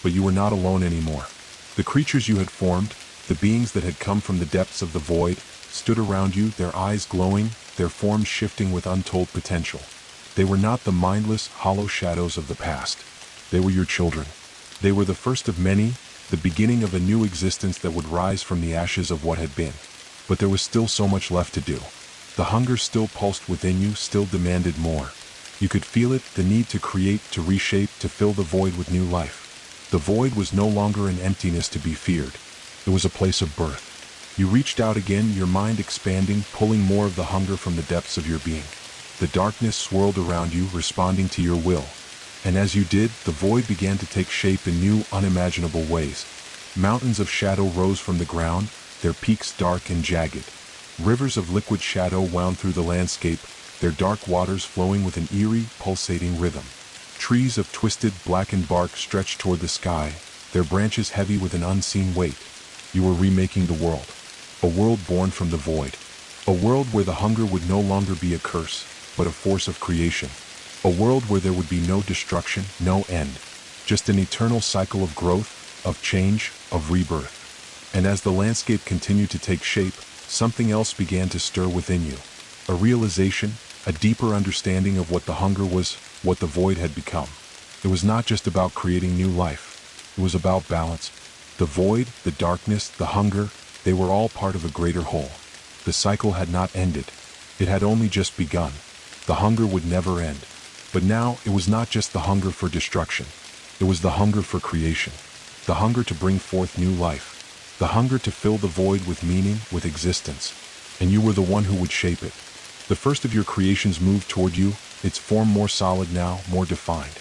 But you were not alone anymore. The creatures you had formed, the beings that had come from the depths of the void, stood around you, their eyes glowing, their forms shifting with untold potential. They were not the mindless, hollow shadows of the past. They were your children. They were the first of many, the beginning of a new existence that would rise from the ashes of what had been. But there was still so much left to do. The hunger still pulsed within you, still demanded more. You could feel it, the need to create, to reshape, to fill the void with new life. The void was no longer an emptiness to be feared. It was a place of birth. You reached out again, your mind expanding, pulling more of the hunger from the depths of your being. The darkness swirled around you, responding to your will. And as you did, the void began to take shape in new, unimaginable ways. Mountains of shadow rose from the ground, their peaks dark and jagged. Rivers of liquid shadow wound through the landscape, their dark waters flowing with an eerie, pulsating rhythm. Trees of twisted, blackened bark stretched toward the sky, their branches heavy with an unseen weight. You were remaking the world. A world born from the void. A world where the hunger would no longer be a curse, but a force of creation. A world where there would be no destruction, no end. Just an eternal cycle of growth, of change, of rebirth. And as the landscape continued to take shape, something else began to stir within you. A realization, a deeper understanding of what the hunger was, what the void had become. It was not just about creating new life. It was about balance. The void, the darkness, the hunger, they were all part of a greater whole. The cycle had not ended. It had only just begun. The hunger would never end. But now, it was not just the hunger for destruction. It was the hunger for creation. The hunger to bring forth new life. The hunger to fill the void with meaning, with existence. And you were the one who would shape it. The first of your creations moved toward you, its form more solid now, more defined.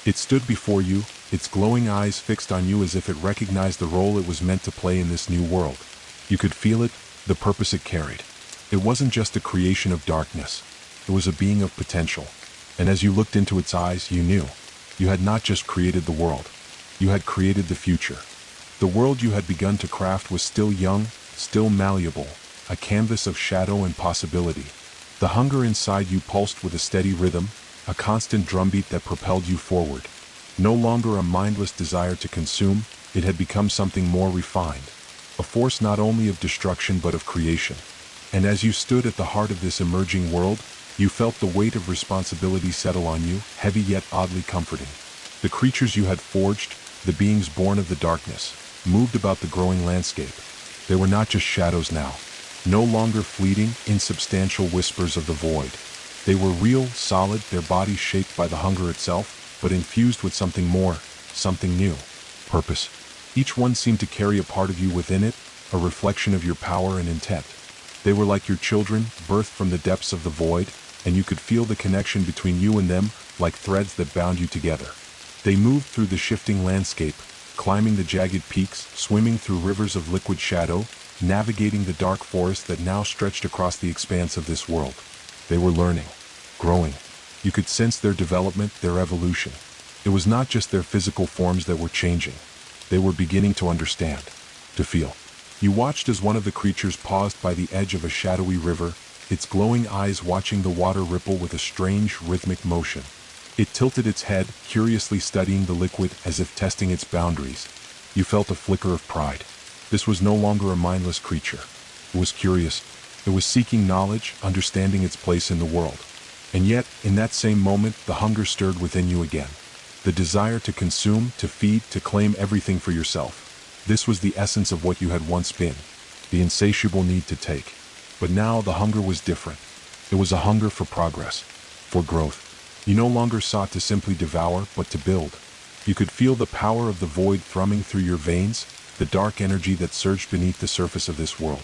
It stood before you, its glowing eyes fixed on you as if it recognized the role it was meant to play in this new world. You could feel it, the purpose it carried. It wasn't just a creation of darkness. It was a being of potential. And as you looked into its eyes, you knew. You had not just created the world. You had created the future. The world you had begun to craft was still young, still malleable, a canvas of shadow and possibility. The hunger inside you pulsed with a steady rhythm, a constant drumbeat that propelled you forward. No longer a mindless desire to consume, it had become something more refined. A force not only of destruction but of creation. And as you stood at the heart of this emerging world, you felt the weight of responsibility settle on you, heavy yet oddly comforting. The creatures you had forged, the beings born of the darkness, moved about the growing landscape. They were not just shadows now, no longer fleeting, insubstantial whispers of the void. They were real, solid, their bodies shaped by the hunger itself, but infused with something more, something new. Purpose. Each one seemed to carry a part of you within it, a reflection of your power and intent. They were like your children, birthed from the depths of the void, and you could feel the connection between you and them, like threads that bound you together. They moved through the shifting landscape, climbing the jagged peaks, swimming through rivers of liquid shadow, navigating the dark forest that now stretched across the expanse of this world. They were learning, growing. You could sense their development, their evolution. It was not just their physical forms that were changing. They were beginning to understand, to feel. You watched as one of the creatures paused by the edge of a shadowy river, its glowing eyes watching the water ripple with a strange, rhythmic motion. It tilted its head, curiously studying the liquid as if testing its boundaries. You felt a flicker of pride. This was no longer a mindless creature. It was curious. It was seeking knowledge, understanding its place in the world. And yet, in that same moment, the hunger stirred within you again. The desire to consume, to feed, to claim everything for yourself. This was the essence of what you had once been, the insatiable need to take. But now the hunger was different. It was a hunger for progress, for growth. You no longer sought to simply devour, but to build. You could feel the power of the void thrumming through your veins, the dark energy that surged beneath the surface of this world.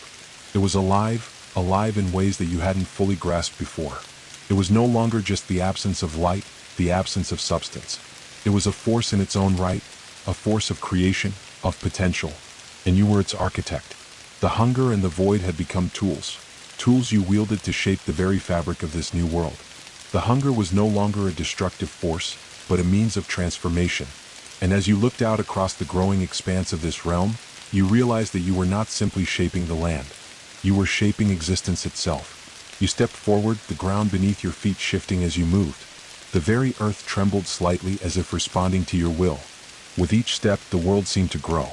It was alive, alive in ways that you hadn't fully grasped before. It was no longer just the absence of light, the absence of substance. It was a force in its own right, a force of creation, of potential, and you were its architect. The hunger and the void had become tools you wielded to shape the very fabric of this new world. The hunger was no longer a destructive force, but a means of transformation. And as you looked out across the growing expanse of this realm, you realized that you were not simply shaping the land. You were shaping existence itself. You stepped forward, the ground beneath your feet shifting as you moved. The very earth trembled slightly as if responding to your will. With each step, the world seemed to grow.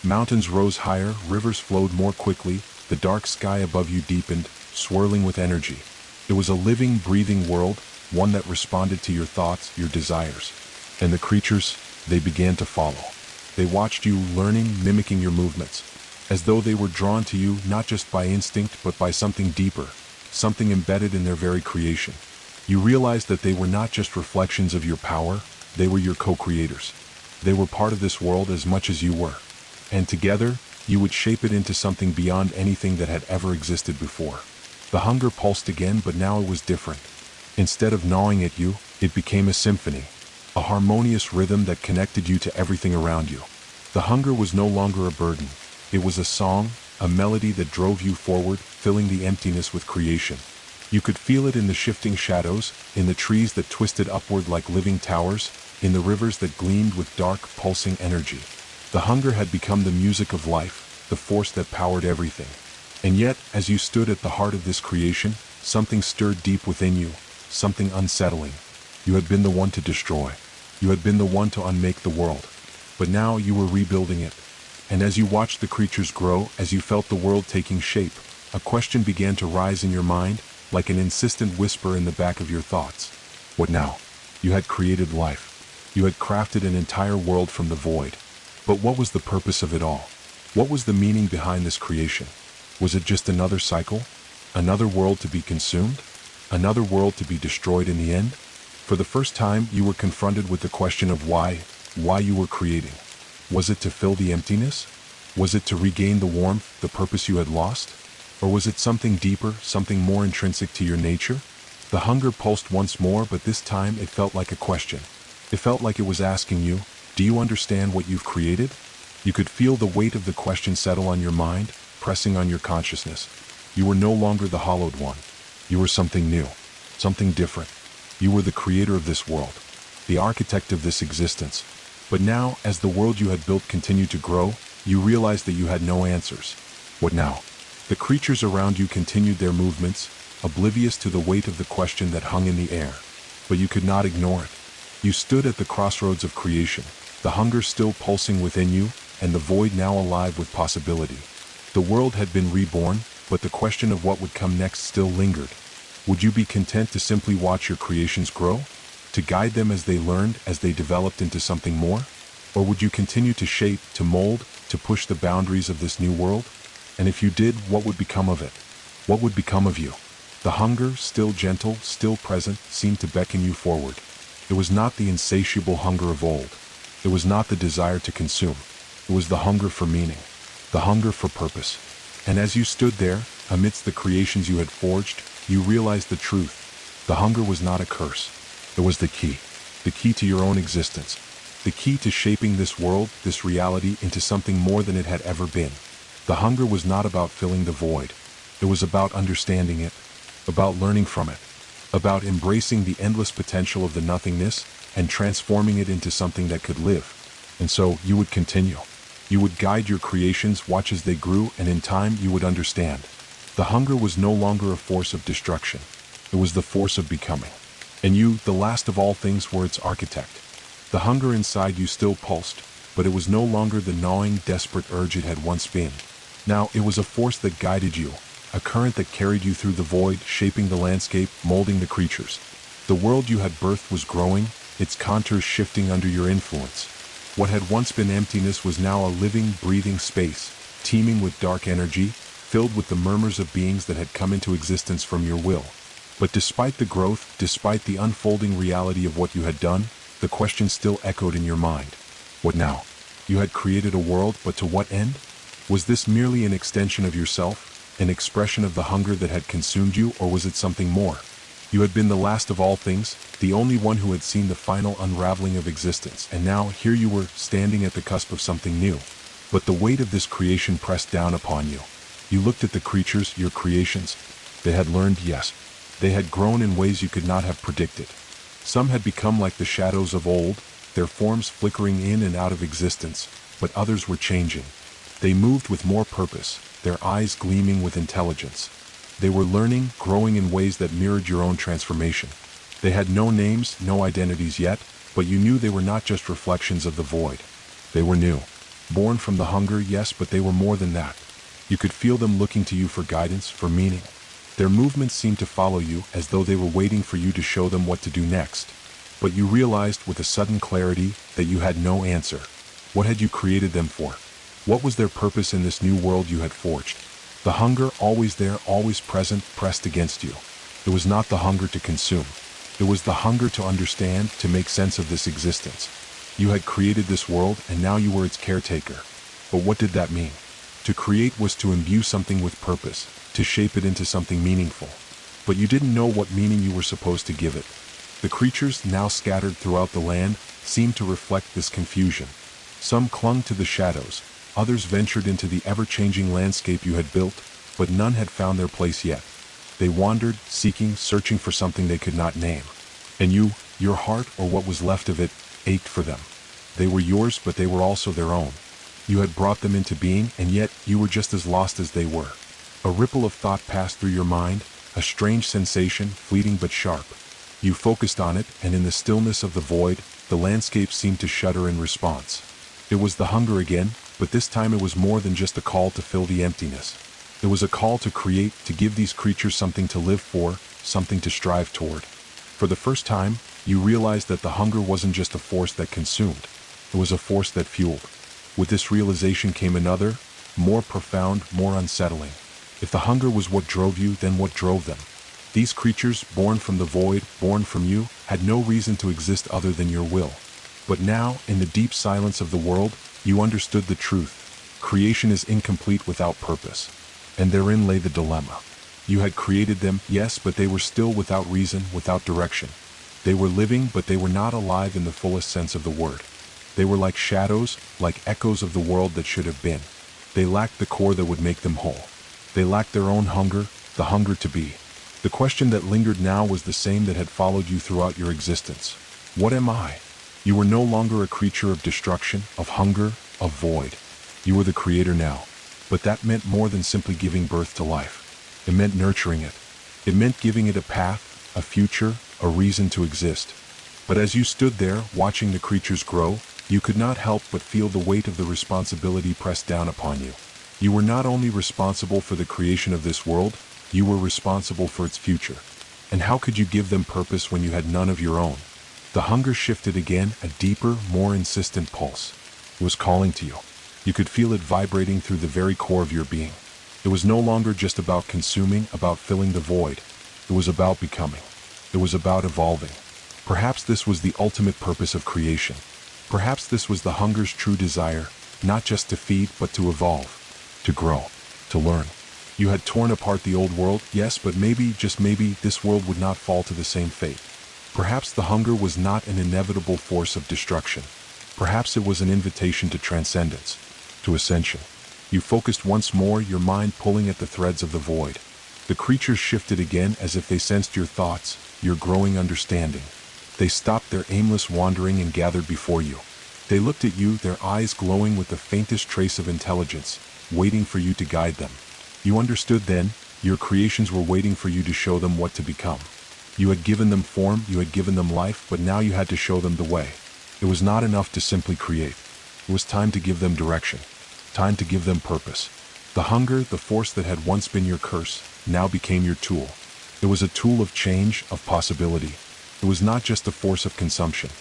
Mountains rose higher, rivers flowed more quickly, the dark sky above you deepened, swirling with energy. It was a living, breathing world, one that responded to your thoughts, your desires. And the creatures, they began to follow. They watched you, learning, mimicking your movements, as though they were drawn to you not just by instinct but by something deeper, something embedded in their very creation. You realized that they were not just reflections of your power, they were your co-creators. They were part of this world as much as you were. And together, you would shape it into something beyond anything that had ever existed before. The hunger pulsed again, but now it was different. Instead of gnawing at you, it became a symphony, a harmonious rhythm that connected you to everything around you. The hunger was no longer a burden. It was a song, a melody that drove you forward, filling the emptiness with creation. You could feel it in the shifting shadows, in the trees that twisted upward like living towers, in the rivers that gleamed with dark, pulsing energy. The hunger had become the music of life, the force that powered everything. And yet, as you stood at the heart of this creation, something stirred deep within you, something unsettling. You had been the one to destroy. You had been the one to unmake the world. But now you were rebuilding it. And as you watched the creatures grow, as you felt the world taking shape, a question began to rise in your mind, like an insistent whisper in the back of your thoughts. What now? You had created life. You had crafted an entire world from the void. But what was the purpose of it all? What was the meaning behind this creation? Was it just another cycle? Another world to be consumed? Another world to be destroyed in the end? For the first time, you were confronted with the question of why you were creating. Was it to fill the emptiness? Was it to regain the warmth, the purpose you had lost? Or was it something deeper, something more intrinsic to your nature? The hunger pulsed once more, but this time it felt like a question. It felt like it was asking you, do you understand what you've created? You could feel the weight of the question settle on your mind, pressing on your consciousness. You were no longer the hollowed one. You were something new. something different. You were the creator of this world, the architect of this existence. But now, as the world you had built continued to grow, you realized that you had no answers. What now? The creatures around you continued their movements, oblivious to the weight of the question that hung in the air. But you could not ignore it. You stood at the crossroads of creation, the hunger still pulsing within you, and the void now alive with possibility. The world had been reborn, but the question of what would come next still lingered. Would you be content to simply watch your creations grow? To guide them as they learned, as they developed into something more? Or would you continue to shape, to mold, to push the boundaries of this new world? And if you did, what would become of it? What would become of you? The hunger, still gentle, still present, seemed to beckon you forward. It was not the insatiable hunger of old. It was not the desire to consume. It was the hunger for meaning, the hunger for purpose. And as you stood there, amidst the creations you had forged, you realized the truth. The hunger was not a curse. It was the key to your own existence, the key to shaping this world, this reality, into something more than it had ever been. The hunger was not about filling the void. It was about understanding it, about learning from it, about embracing the endless potential of the nothingness and transforming it into something that could live. And so you would continue. You would guide your creations, watch as they grew, and in time you would understand. The hunger was no longer a force of destruction. It was the force of becoming. And you, the last of all things, were its architect. The hunger inside you still pulsed, but it was no longer the gnawing, desperate urge it had once been. Now it was a force that guided you, a current that carried you through the void, shaping the landscape, molding the creatures. The world you had birthed was growing, its contours shifting under your influence. What had once been emptiness was now a living, breathing space, teeming with dark energy, filled with the murmurs of beings that had come into existence from your will. But despite the growth, despite the unfolding reality of what you had done, the question still echoed in your mind. What now? You had created a world, but to what end? Was this merely an extension of yourself, an expression of the hunger that had consumed you, or was it something more? You had been the last of all things, the only one who had seen the final unraveling of existence, and now here you were, standing at the cusp of something new. But the weight of this creation pressed down upon you. You looked at the creatures, your creations. They had learned, yes. They had grown in ways you could not have predicted. Some had become like the shadows of old, their forms flickering in and out of existence, but others were changing. They moved with more purpose, their eyes gleaming with intelligence. They were learning, growing in ways that mirrored your own transformation. They had no names, no identities yet, but you knew they were not just reflections of the void. They were new. Born from the hunger, yes, but they were more than that. You could feel them looking to you for guidance, for meaning. Their movements seemed to follow you, as though they were waiting for you to show them what to do next. But you realized with a sudden clarity that you had no answer. What had you created them for? What was their purpose in this new world you had forged? The hunger, always there, always present, pressed against you. It was not the hunger to consume. It was the hunger to understand, to make sense of this existence. You had created this world, and now you were its caretaker. But what did that mean? To create was to imbue something with purpose, to shape it into something meaningful. But you didn't know what meaning you were supposed to give it. The creatures, now scattered throughout the land, seemed to reflect this confusion. Some clung to the shadows, others ventured into the ever-changing landscape you had built, but none had found their place yet. They wandered, seeking, searching for something they could not name. And you, your heart, or what was left of it, ached for them. They were yours, but they were also their own. You had brought them into being, and yet you were just as lost as they were. A ripple of thought passed through your mind, a strange sensation, fleeting but sharp. You focused on it, and in the stillness of the void, the landscape seemed to shudder in response. It was the hunger again, but this time it was more than just a call to fill the emptiness. It was a call to create, to give these creatures something to live for, something to strive toward. For the first time, you realized that the hunger wasn't just a force that consumed. It was a force that fueled. With this realization came another, more profound, more unsettling. If the hunger was what drove you, then what drove them? These creatures, born from the void, born from you, had no reason to exist other than your will. But now, in the deep silence of the world, you understood the truth. Creation is incomplete without purpose. And therein lay the dilemma. You had created them, yes, but they were still without reason, without direction. They were living, but they were not alive in the fullest sense of the word. They were like shadows, like echoes of the world that should have been. They lacked the core that would make them whole. They lacked their own hunger, the hunger to be. The question that lingered now was the same that had followed you throughout your existence. What am I? You were no longer a creature of destruction, of hunger, of void. You were the creator now. But that meant more than simply giving birth to life. It meant nurturing it. It meant giving it a path, a future, a reason to exist. But as you stood there, watching the creatures grow, you could not help but feel the weight of the responsibility pressed down upon you. You were not only responsible for the creation of this world, you were responsible for its future. And how could you give them purpose when you had none of your own? The hunger shifted again, a deeper, more insistent pulse. It was calling to you. You could feel it vibrating through the very core of your being. It was no longer just about consuming, about filling the void. It was about becoming. It was about evolving. Perhaps this was the ultimate purpose of creation. Perhaps this was the hunger's true desire, not just to feed, but to evolve, to grow, to learn. You had torn apart the old world, yes, but maybe, just maybe, this world would not fall to the same fate. Perhaps the hunger was not an inevitable force of destruction. Perhaps it was an invitation to transcendence, to ascension. You focused once more, your mind pulling at the threads of the void. The creatures shifted again as if they sensed your thoughts, your growing understanding. They stopped their aimless wandering and gathered before you. They looked at you, their eyes glowing with the faintest trace of intelligence, waiting for you to guide them. You understood then, your creations were waiting for you to show them what to become. You had given them form, you had given them life, but now you had to show them the way. It was not enough to simply create. It was time to give them direction. Time to give them purpose. The hunger, the force that had once been your curse, now became your tool. It was a tool of change, of possibility. It was not just a force of consumption.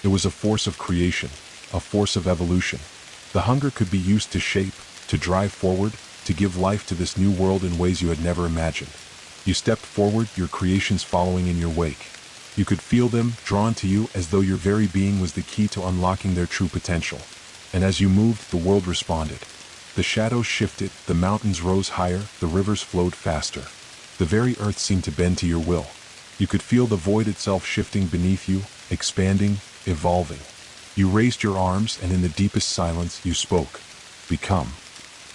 It was a force of creation, a force of evolution. The hunger could be used to shape, to drive forward, to give life to this new world in ways you had never imagined. You stepped forward, your creations following in your wake. You could feel them, drawn to you, as though your very being was the key to unlocking their true potential. And as you moved, the world responded. The shadows shifted, the mountains rose higher, the rivers flowed faster. The very earth seemed to bend to your will. You could feel the void itself shifting beneath you, expanding, evolving. You raised your arms, and in the deepest silence, you spoke. Become.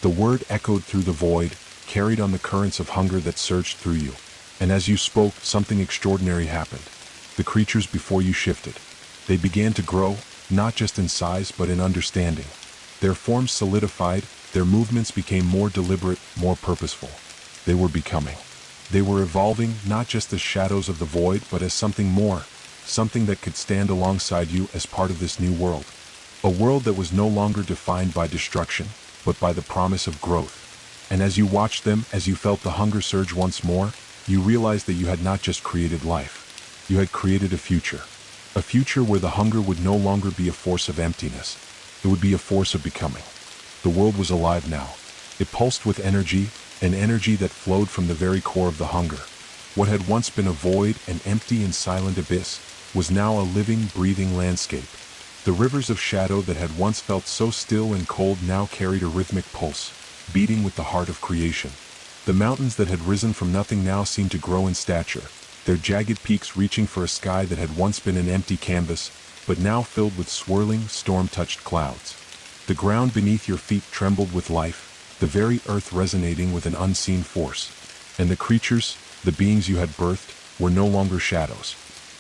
The word echoed through the void, carried on the currents of hunger that surged through you. And as you spoke, something extraordinary happened. The creatures before you shifted. They began to grow, not just in size but in understanding. Their forms solidified, their movements became more deliberate, more purposeful. They were becoming. They were evolving, not just as shadows of the void, but as something more, something that could stand alongside you as part of this new world. A world that was no longer defined by destruction, but by the promise of growth. And as you watched them, as you felt the hunger surge once more, you realized that you had not just created life. You had created a future. A future where the hunger would no longer be a force of emptiness. It would be a force of becoming. The world was alive now. It pulsed with energy, an energy that flowed from the very core of the hunger. What had once been a void, an empty and silent abyss, was now a living, breathing landscape. The rivers of shadow that had once felt so still and cold now carried a rhythmic pulse, beating with the heart of creation. The mountains that had risen from nothing now seemed to grow in stature, their jagged peaks reaching for a sky that had once been an empty canvas, but now filled with swirling, storm-touched clouds. The ground beneath your feet trembled with life, the very earth resonating with an unseen force. And the creatures, the beings you had birthed, were no longer shadows,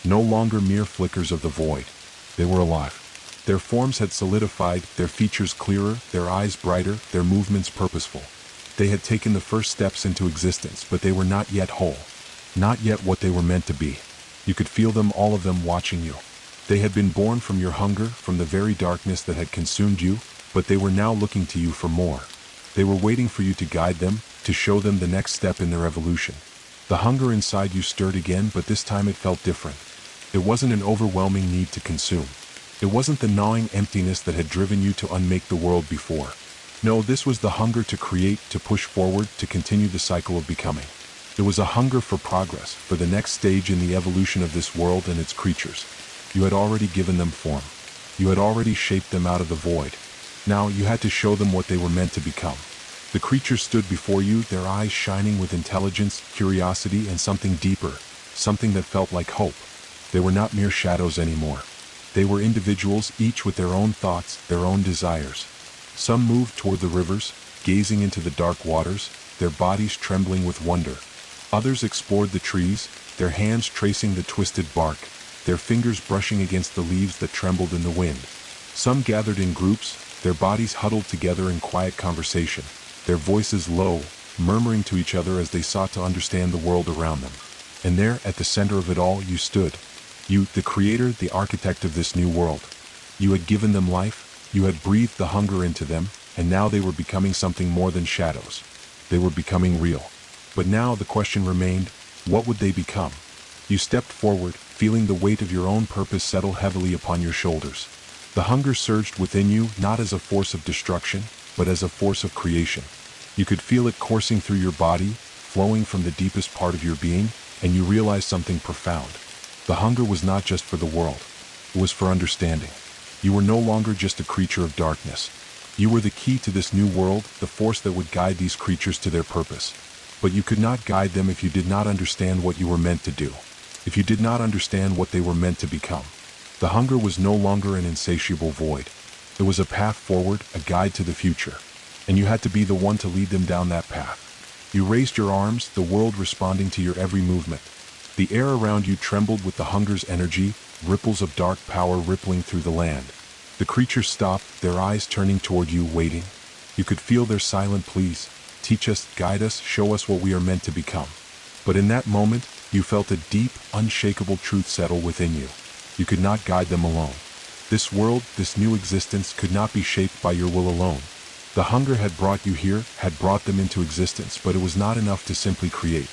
no longer mere flickers of the void. They were alive. Their forms had solidified, their features clearer, their eyes brighter, their movements purposeful. They had taken the first steps into existence, but they were not yet whole. Not yet what they were meant to be. You could feel them, all of them, watching you. They had been born from your hunger, from the very darkness that had consumed you, but they were now looking to you for more. They were waiting for you to guide them, to show them the next step in their evolution. The hunger inside you stirred again, but this time it felt different. It wasn't an overwhelming need to consume. It wasn't the gnawing emptiness that had driven you to unmake the world before. No, this was the hunger to create, to push forward, to continue the cycle of becoming. It was a hunger for progress, for the next stage in the evolution of this world and its creatures. You had already given them form. You had already shaped them out of the void. Now you had to show them what they were meant to become. The creatures stood before you, their eyes shining with intelligence, curiosity, and something deeper, something that felt like hope. They were not mere shadows anymore. They were individuals, each with their own thoughts, their own desires. Some moved toward the rivers, gazing into the dark waters, their bodies trembling with wonder. Others explored the trees, their hands tracing the twisted bark, their fingers brushing against the leaves that trembled in the wind. Some gathered in groups, their bodies huddled together in quiet conversation, their voices low, murmuring to each other as they sought to understand the world around them. And there, at the center of it all, you stood. You, the creator, the architect of this new world. You had given them life, you had breathed the hunger into them, and now they were becoming something more than shadows. They were becoming real. But now the question remained, what would they become? You stepped forward, feeling the weight of your own purpose settle heavily upon your shoulders. The hunger surged within you, not as a force of destruction, but as a force of creation. You could feel it coursing through your body, flowing from the deepest part of your being, and you realized something profound. The hunger was not just for the world. It was for understanding. You were no longer just a creature of darkness. You were the key to this new world, the force that would guide these creatures to their purpose. But you could not guide them if you did not understand what you were meant to do. If you did not understand what they were meant to become. The hunger was no longer an insatiable void. It was a path forward, a guide to the future. And you had to be the one to lead them down that path. You raised your arms, the world responding to your every movement. The air around you trembled with the hunger's energy, ripples of dark power rippling through the land. The creatures stopped, their eyes turning toward you, waiting. You could feel their silent pleas. Teach us, guide us, show us what we are meant to become. But in that moment, you felt a deep, unshakable truth settle within you. You could not guide them alone. This world, this new existence, could not be shaped by your will alone. The hunger had brought you here, had brought them into existence, but it was not enough to simply create.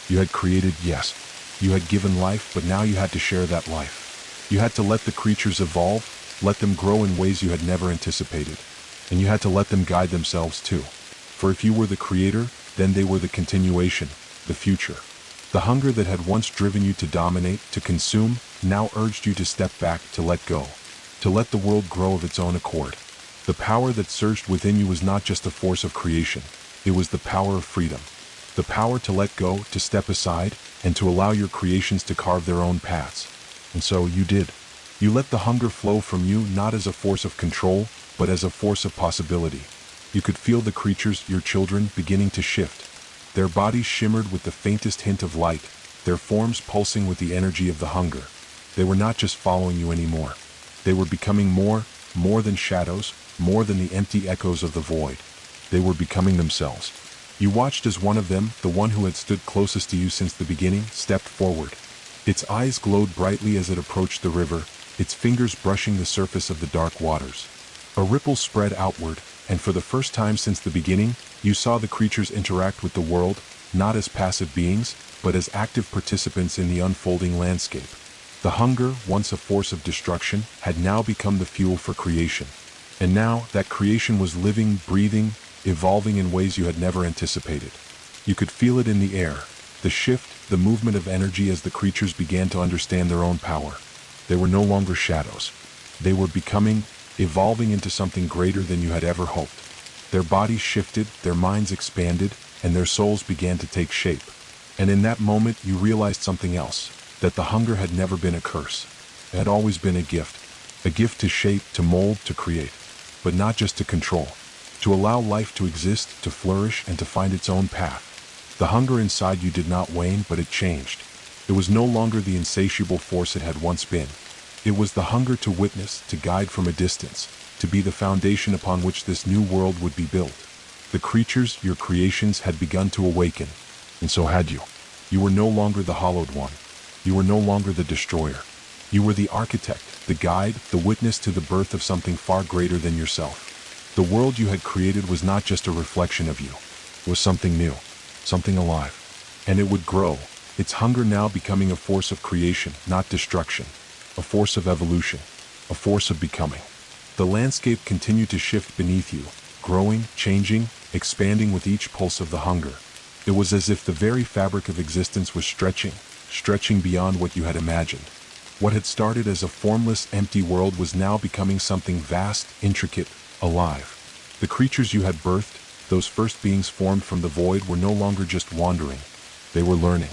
You had created, yes. You had given life, but now you had to share that life. You had to let the creatures evolve, let them grow in ways you had never anticipated. And you had to let them guide themselves too. For if you were the creator, then they were the continuation, the future. The hunger that had once driven you to dominate, to consume, now urged you to step back, to let go. To let the world grow of its own accord. The power that surged within you was not just a force of creation. It was the power of freedom. The power to let go, to step aside, and to allow your creations to carve their own paths. And so you did. You let the hunger flow from you not as a force of control, but as a force of possibility. You could feel the creatures, your children, beginning to shift. Their bodies shimmered with the faintest hint of light, their forms pulsing with the energy of the hunger. They were not just following you anymore. They were becoming more than shadows, more than the empty echoes of the void. They were becoming themselves. You watched as one of them, the one who had stood closest to you since the beginning, stepped forward. Its eyes glowed brightly as it approached the river, its fingers brushing the surface of the dark waters. A ripple spread outward, and for the first time since the beginning, you saw the creatures interact with the world, not as passive beings, but as active participants in the unfolding landscape. The hunger, once a force of destruction, had now become the fuel for creation. And now, that creation was living, breathing, evolving in ways you had never anticipated. You could feel it in the air, the shift, the movement of energy as the creatures began to understand their own power. They were no longer shadows. They were becoming, evolving into something greater than you had ever hoped. Their bodies shifted, their minds expanded, and their souls began to take shape. And in that moment, you realized something else, that the hunger had never been a curse. It had always been a gift to shape, to mold, to create, but not just to control, to allow life to exist, to flourish, and to find its own path. The hunger inside you did not wane, but it changed. It was no longer the insatiable force it had once been. It was the hunger to witness, to guide from a distance, to be the foundation upon which this new world would be built. The creatures, your creations, had begun to awaken, and so had you. You were no longer the hollowed one. You were no longer the destroyer. You were the architect, the guide, the witness to the birth of something far greater than yourself. The world you had created was not just a reflection of you. It was something new, something alive. And it would grow, its hunger now becoming a force of creation, not destruction. A force of evolution, a force of becoming. The landscape continued to shift beneath you, growing, changing, expanding with each pulse of the hunger. It was as if the very fabric of existence was stretching beyond what you had imagined. What had started as a formless, empty world was now becoming something vast, intricate, alive. The creatures you had birthed, those first beings formed from the void, were no longer just wandering. They were learning.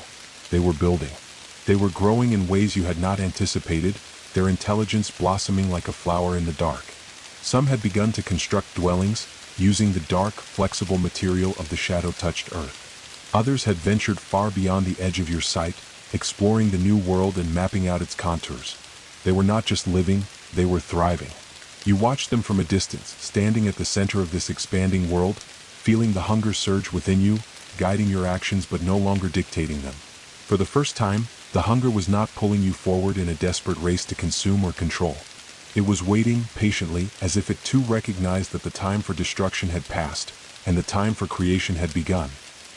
They were building. They were growing in ways you had not anticipated, their intelligence blossoming like a flower in the dark. Some had begun to construct dwellings, using the dark, flexible material of the shadow-touched earth. Others had ventured far beyond the edge of your sight, exploring the new world and mapping out its contours. They were not just living, they were thriving. You watched them from a distance, standing at the center of this expanding world, feeling the hunger surge within you, guiding your actions but no longer dictating them. For the first time, the hunger was not pulling you forward in a desperate race to consume or control. It was waiting patiently, as if it too recognized that the time for destruction had passed, and the time for creation had begun.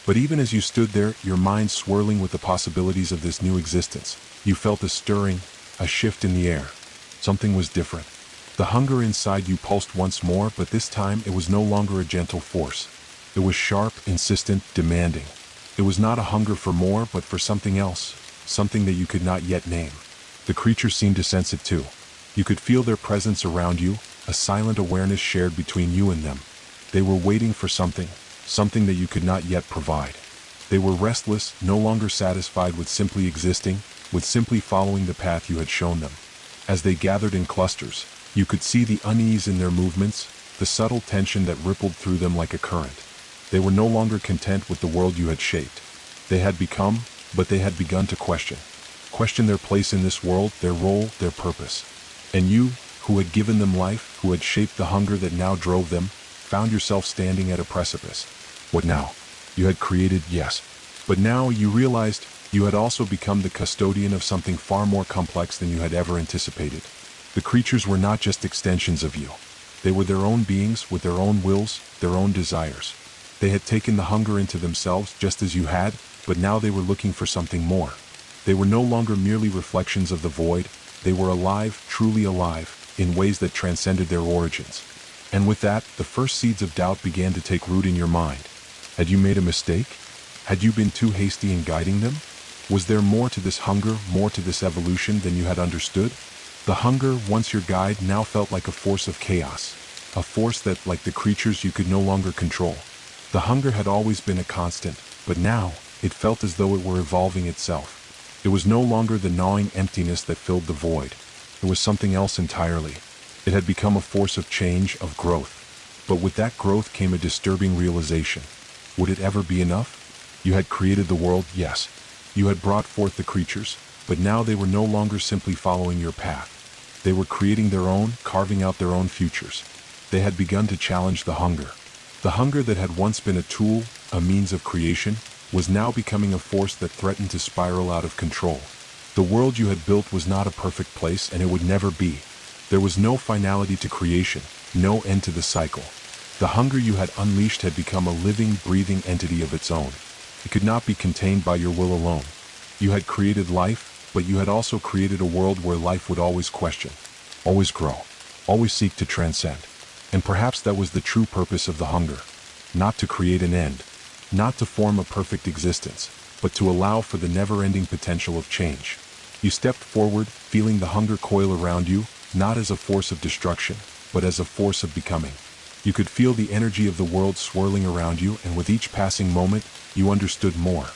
But even as you stood there, your mind swirling with the possibilities of this new existence, you felt a stirring, a shift in the air. Something was different. The hunger inside you pulsed once more, but this time it was no longer a gentle force. It was sharp, insistent, demanding. It was not a hunger for more, but for something else, something that you could not yet name. The creatures seemed to sense it too. You could feel their presence around you, a silent awareness shared between you and them. They were waiting for something that you could not yet provide. They were restless, no longer satisfied with simply existing, with simply following the path you had shown them. As they gathered in clusters, you could see the unease in their movements, the subtle tension that rippled through them like a current. They were no longer content with the world you had shaped. They had become, but they had begun to question their place in this world, their role, their purpose. And you, who had given them life, who had shaped the hunger that now drove them, found yourself standing at a precipice. What now? You had created, yes. But now you realized you had also become the custodian of something far more complex than you had ever anticipated. The creatures were not just extensions of you. They were their own beings with their own wills, their own desires. They had taken the hunger into themselves just as you had, but now they were looking for something more. They were no longer merely reflections of the void. They were alive, truly alive, in ways that transcended their origins. And with that, the first seeds of doubt began to take root in your mind. Had you made a mistake? Had you been too hasty in guiding them? Was there more to this hunger, more to this evolution than you had understood? The hunger, once your guide, now felt like a force of chaos. A force that, like the creatures, you could no longer control. The hunger had always been a constant, but now, it felt as though it were evolving itself. It was no longer the gnawing emptiness that filled the void. It was something else entirely. It had become a force of change, of growth. But with that growth came a disturbing realization. Would it ever be enough? You had created the world, yes. You had brought forth the creatures, but now they were no longer simply following your path. They were creating their own, carving out their own futures. They had begun to challenge the hunger. The hunger that had once been a tool, a means of creation, was now becoming a force that threatened to spiral out of control. The world you had built was not a perfect place, and it would never be. There was no finality to creation, no end to the cycle. The hunger you had unleashed had become a living, breathing entity of its own. It could not be contained by your will alone. You had created life, but you had also created a world where life would always question, always grow, always seek to transcend. And perhaps that was the true purpose of the hunger. Not to create an end, not to form a perfect existence, but to allow for the never-ending potential of change. You stepped forward, feeling the hunger coil around you, not as a force of destruction, but as a force of becoming. You could feel the energy of the world swirling around you, and with each passing moment, you understood more.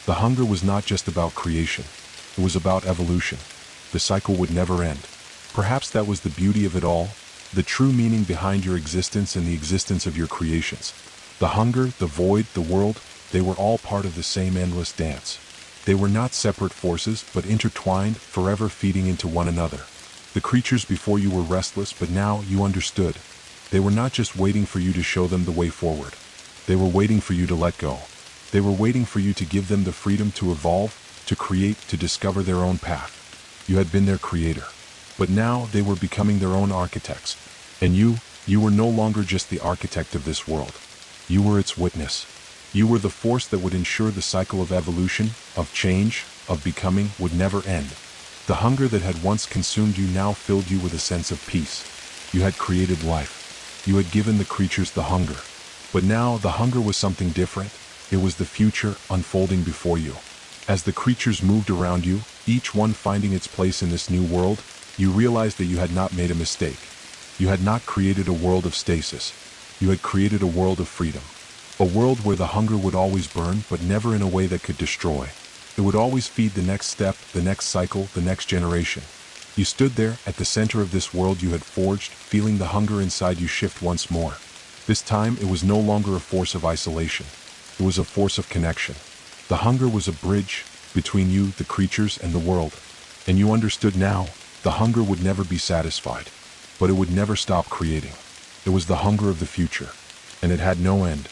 The hunger was not just about creation. It was about evolution. The cycle would never end. Perhaps that was the beauty of it all, the true meaning behind your existence and the existence of your creations. The hunger, the void, the world, they were all part of the same endless dance. They were not separate forces, but intertwined, forever feeding into one another. The creatures before you were restless, but now you understood. They were not just waiting for you to show them the way forward. They were waiting for you to let go. They were waiting for you to give them the freedom to evolve, to create, to discover their own path. You had been their creator. But now they were becoming their own architects. And you were no longer just the architect of this world. You were its witness. You were the force that would ensure the cycle of evolution, of change, of becoming would never end. The hunger that had once consumed you now filled you with a sense of peace. You had created life. You had given the creatures the hunger. But now the hunger was something different. It was the future unfolding before you. As the creatures moved around you, each one finding its place in this new world, you realized that you had not made a mistake. You had not created a world of stasis. You had created a world of freedom. A world where the hunger would always burn, but never in a way that could destroy. It would always feed the next step, the next cycle, the next generation. You stood there, at the center of this world you had forged, feeling the hunger inside you shift once more. This time, it was no longer a force of isolation. It was a force of connection. The hunger was a bridge between you, the creatures, and the world. And you understood now, the hunger would never be satisfied, but it would never stop creating. It was the hunger of the future, and it had no end.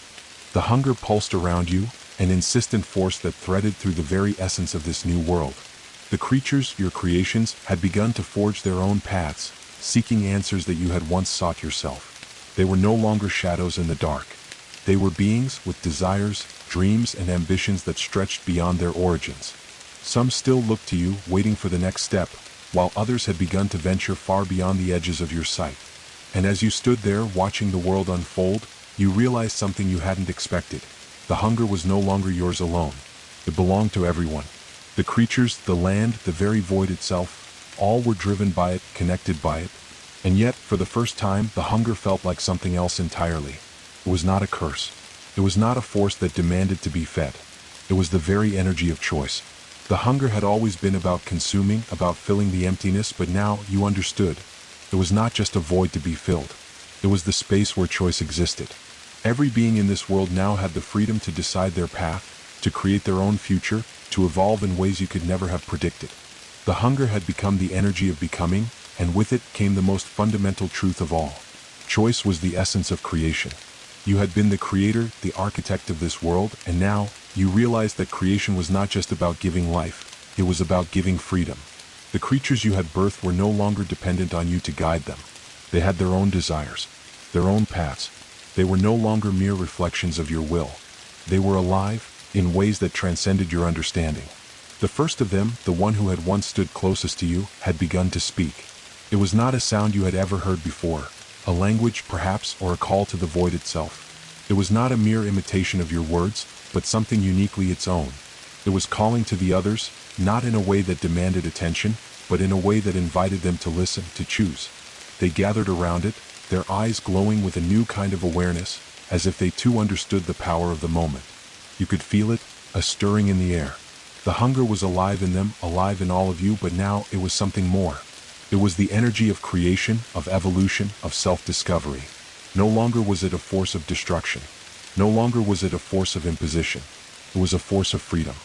The hunger pulsed around you, an insistent force that threaded through the very essence of this new world. The creatures, your creations, had begun to forge their own paths, seeking answers that you had once sought yourself. They were no longer shadows in the dark. They were beings with desires, dreams, and ambitions that stretched beyond their origins. Some still looked to you, waiting for the next step, while others had begun to venture far beyond the edges of your sight. And as you stood there watching the world unfold, you realized something you hadn't expected. The hunger was no longer yours alone. It belonged to everyone. The creatures, the land, the very void itself, all were driven by it, connected by it. And yet, for the first time, the hunger felt like something else entirely. It was not a curse. It was not a force that demanded to be fed. It was the very energy of choice. The hunger had always been about consuming, about filling the emptiness, but now you understood. It was not just a void to be filled. It was the space where choice existed. Every being in this world now had the freedom to decide their path, to create their own future, to evolve in ways you could never have predicted. The hunger had become the energy of becoming, and with it came the most fundamental truth of all. Choice was the essence of creation. You had been the creator, the architect of this world, and now you realized that creation was not just about giving life, it was about giving freedom. The creatures you had birthed were no longer dependent on you to guide them. They had their own desires, their own paths. They were no longer mere reflections of your will. They were alive, in ways that transcended your understanding. The first of them, the one who had once stood closest to you, had begun to speak. It was not a sound you had ever heard before, a language perhaps, or a call to the void itself. It was not a mere imitation of your words, but something uniquely its own. It was calling to the others, not in a way that demanded attention, but in a way that invited them to listen, to choose. They gathered around it, their eyes glowing with a new kind of awareness, as if they too understood the power of the moment. You could feel it, a stirring in the air. The hunger was alive in them, alive in all of you, but now it was something more. It was the energy of creation, of evolution, of self-discovery. No longer was it a force of destruction. No longer was it a force of imposition. It was a force of freedom.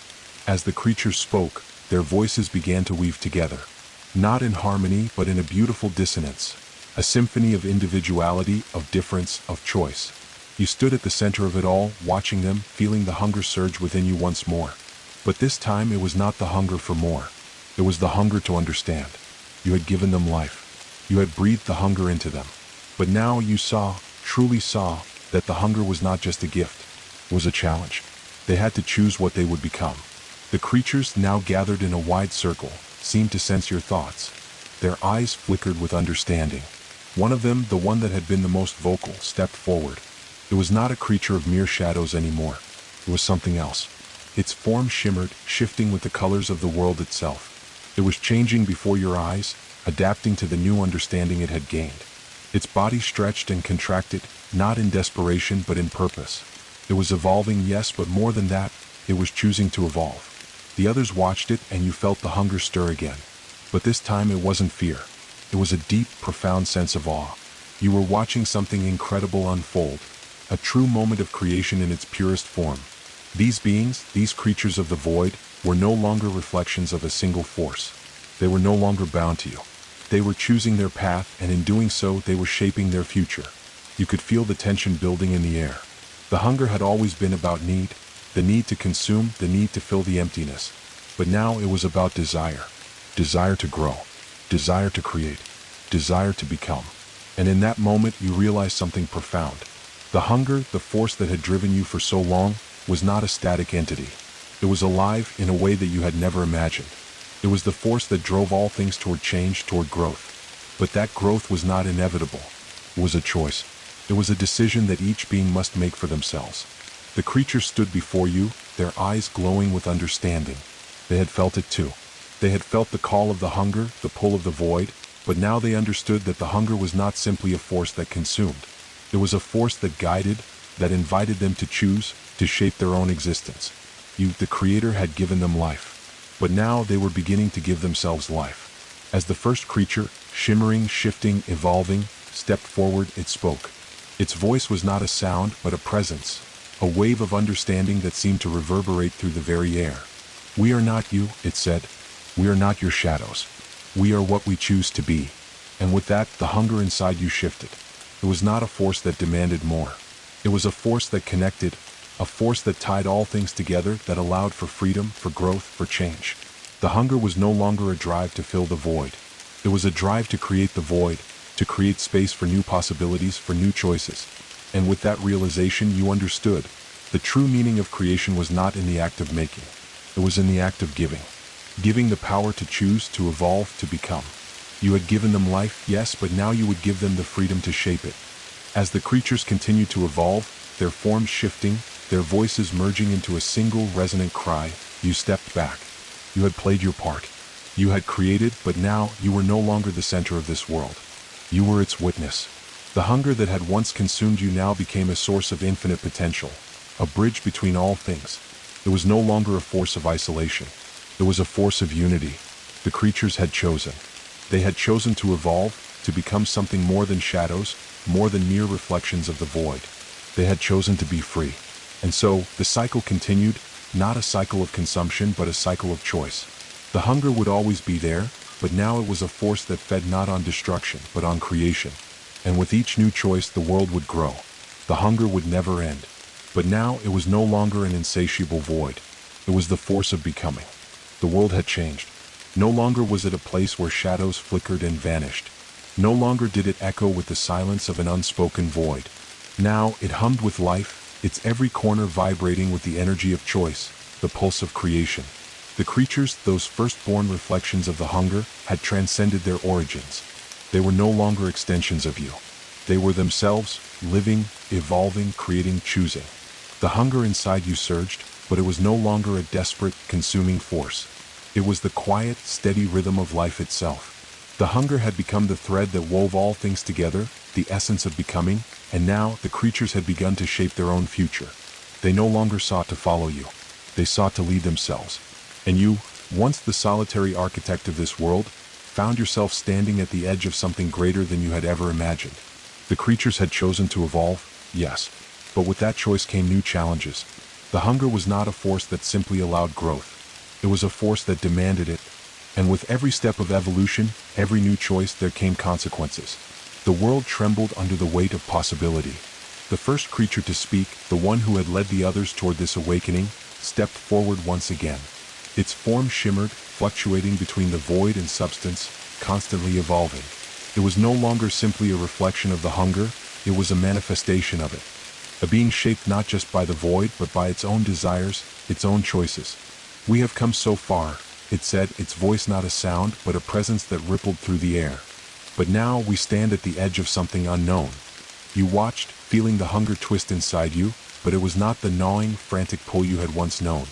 As the creatures spoke, their voices began to weave together. Not in harmony, but in a beautiful dissonance. A symphony of individuality, of difference, of choice. You stood at the center of it all, watching them, feeling the hunger surge within you once more. But this time it was not the hunger for more. It was the hunger to understand. You had given them life. You had breathed the hunger into them. But now you saw, truly saw, that the hunger was not just a gift. It was a challenge. They had to choose what they would become. The creatures, now gathered in a wide circle, seemed to sense your thoughts. Their eyes flickered with understanding. One of them, the one that had been the most vocal, stepped forward. It was not a creature of mere shadows anymore. It was something else. Its form shimmered, shifting with the colors of the world itself. It was changing before your eyes, adapting to the new understanding it had gained. Its body stretched and contracted, not in desperation but in purpose. It was evolving, yes, but more than that, it was choosing to evolve. The others watched it, and you felt the hunger stir again. But this time it wasn't fear. It was a deep, profound sense of awe. You were watching something incredible unfold, a true moment of creation in its purest form. These beings, these creatures of the void, were no longer reflections of a single force. They were no longer bound to you. They were choosing their path, and in doing so, they were shaping their future. You could feel the tension building in the air. The hunger had always been about need, the need to consume, the need to fill the emptiness. But now it was about desire. Desire to grow. Desire to create. Desire to become. And in that moment, you realized something profound. The hunger, the force that had driven you for so long, was not a static entity. It was alive in a way that you had never imagined. It was the force that drove all things toward change, toward growth. But that growth was not inevitable. It was a choice. It was a decision that each being must make for themselves. The creatures stood before you, their eyes glowing with understanding. They had felt it too. They had felt the call of the hunger, the pull of the void, but now they understood that the hunger was not simply a force that consumed. It was a force that guided, that invited them to choose, to shape their own existence. You, the Creator, had given them life. But now they were beginning to give themselves life. As the first creature, shimmering, shifting, evolving, stepped forward, it spoke. Its voice was not a sound, but a presence. a wave of understanding that seemed to reverberate through the very air. "We are not you," it said. "We are not your shadows. We are what we choose to be." And with that, the hunger inside you shifted. It was not a force that demanded more. It was a force that connected, a force that tied all things together, that allowed for freedom, for growth, for change. The hunger was no longer a drive to fill the void. It was a drive to create the void, to create space for new possibilities, for new choices. And with that realization, you understood. The true meaning of creation was not in the act of making. It was in the act of giving. Giving the power to choose, to evolve, to become. You had given them life, yes, but now you would give them the freedom to shape it. As the creatures continued to evolve, their forms shifting, their voices merging into a single resonant cry, you stepped back. You had played your part. You had created, but now you were no longer the center of this world. You were its witness. The hunger that had once consumed you now became a source of infinite potential, a bridge between all things. It was no longer a force of isolation. It was a force of unity. The creatures had chosen. They had chosen to evolve, to become something more than shadows, more than mere reflections of the void. They had chosen to be free. And so, the cycle continued, not a cycle of consumption, but a cycle of choice. The hunger would always be there, but now it was a force that fed not on destruction, but on creation. And with each new choice, the world would grow. The hunger would never end. But now it was no longer an insatiable void. It was the force of becoming. The world had changed. No longer was it a place where shadows flickered and vanished. No longer did it echo with the silence of an unspoken void. Now it hummed with life, its every corner vibrating with the energy of choice, the pulse of creation. The creatures, those firstborn reflections of the hunger, had transcended their origins. They were no longer extensions of you. They were themselves, living, evolving, creating, choosing. The hunger inside you surged, but it was no longer a desperate, consuming force. It was the quiet, steady rhythm of life itself. The hunger had become the thread that wove all things together, the essence of becoming, and now the creatures had begun to shape their own future. They no longer sought to follow you. They sought to lead themselves. And you, once the solitary architect of this world, found yourself standing at the edge of something greater than you had ever imagined. The creatures had chosen to evolve, yes, but with that choice came new challenges. The hunger was not a force that simply allowed growth. It was a force that demanded it. And with every step of evolution, every new choice, there came consequences. The world trembled under the weight of possibility. The first creature to speak, the one who had led the others toward this awakening, stepped forward once again. Its form shimmered, fluctuating between the void and substance, constantly evolving. It was no longer simply a reflection of the hunger, it was a manifestation of it. A being shaped not just by the void, but by its own desires, its own choices. "We have come so far," it said, its voice not a sound, but a presence that rippled through the air. "But now we stand at the edge of something unknown." You watched, feeling the hunger twist inside you, but it was not the gnawing, frantic pull you had once known.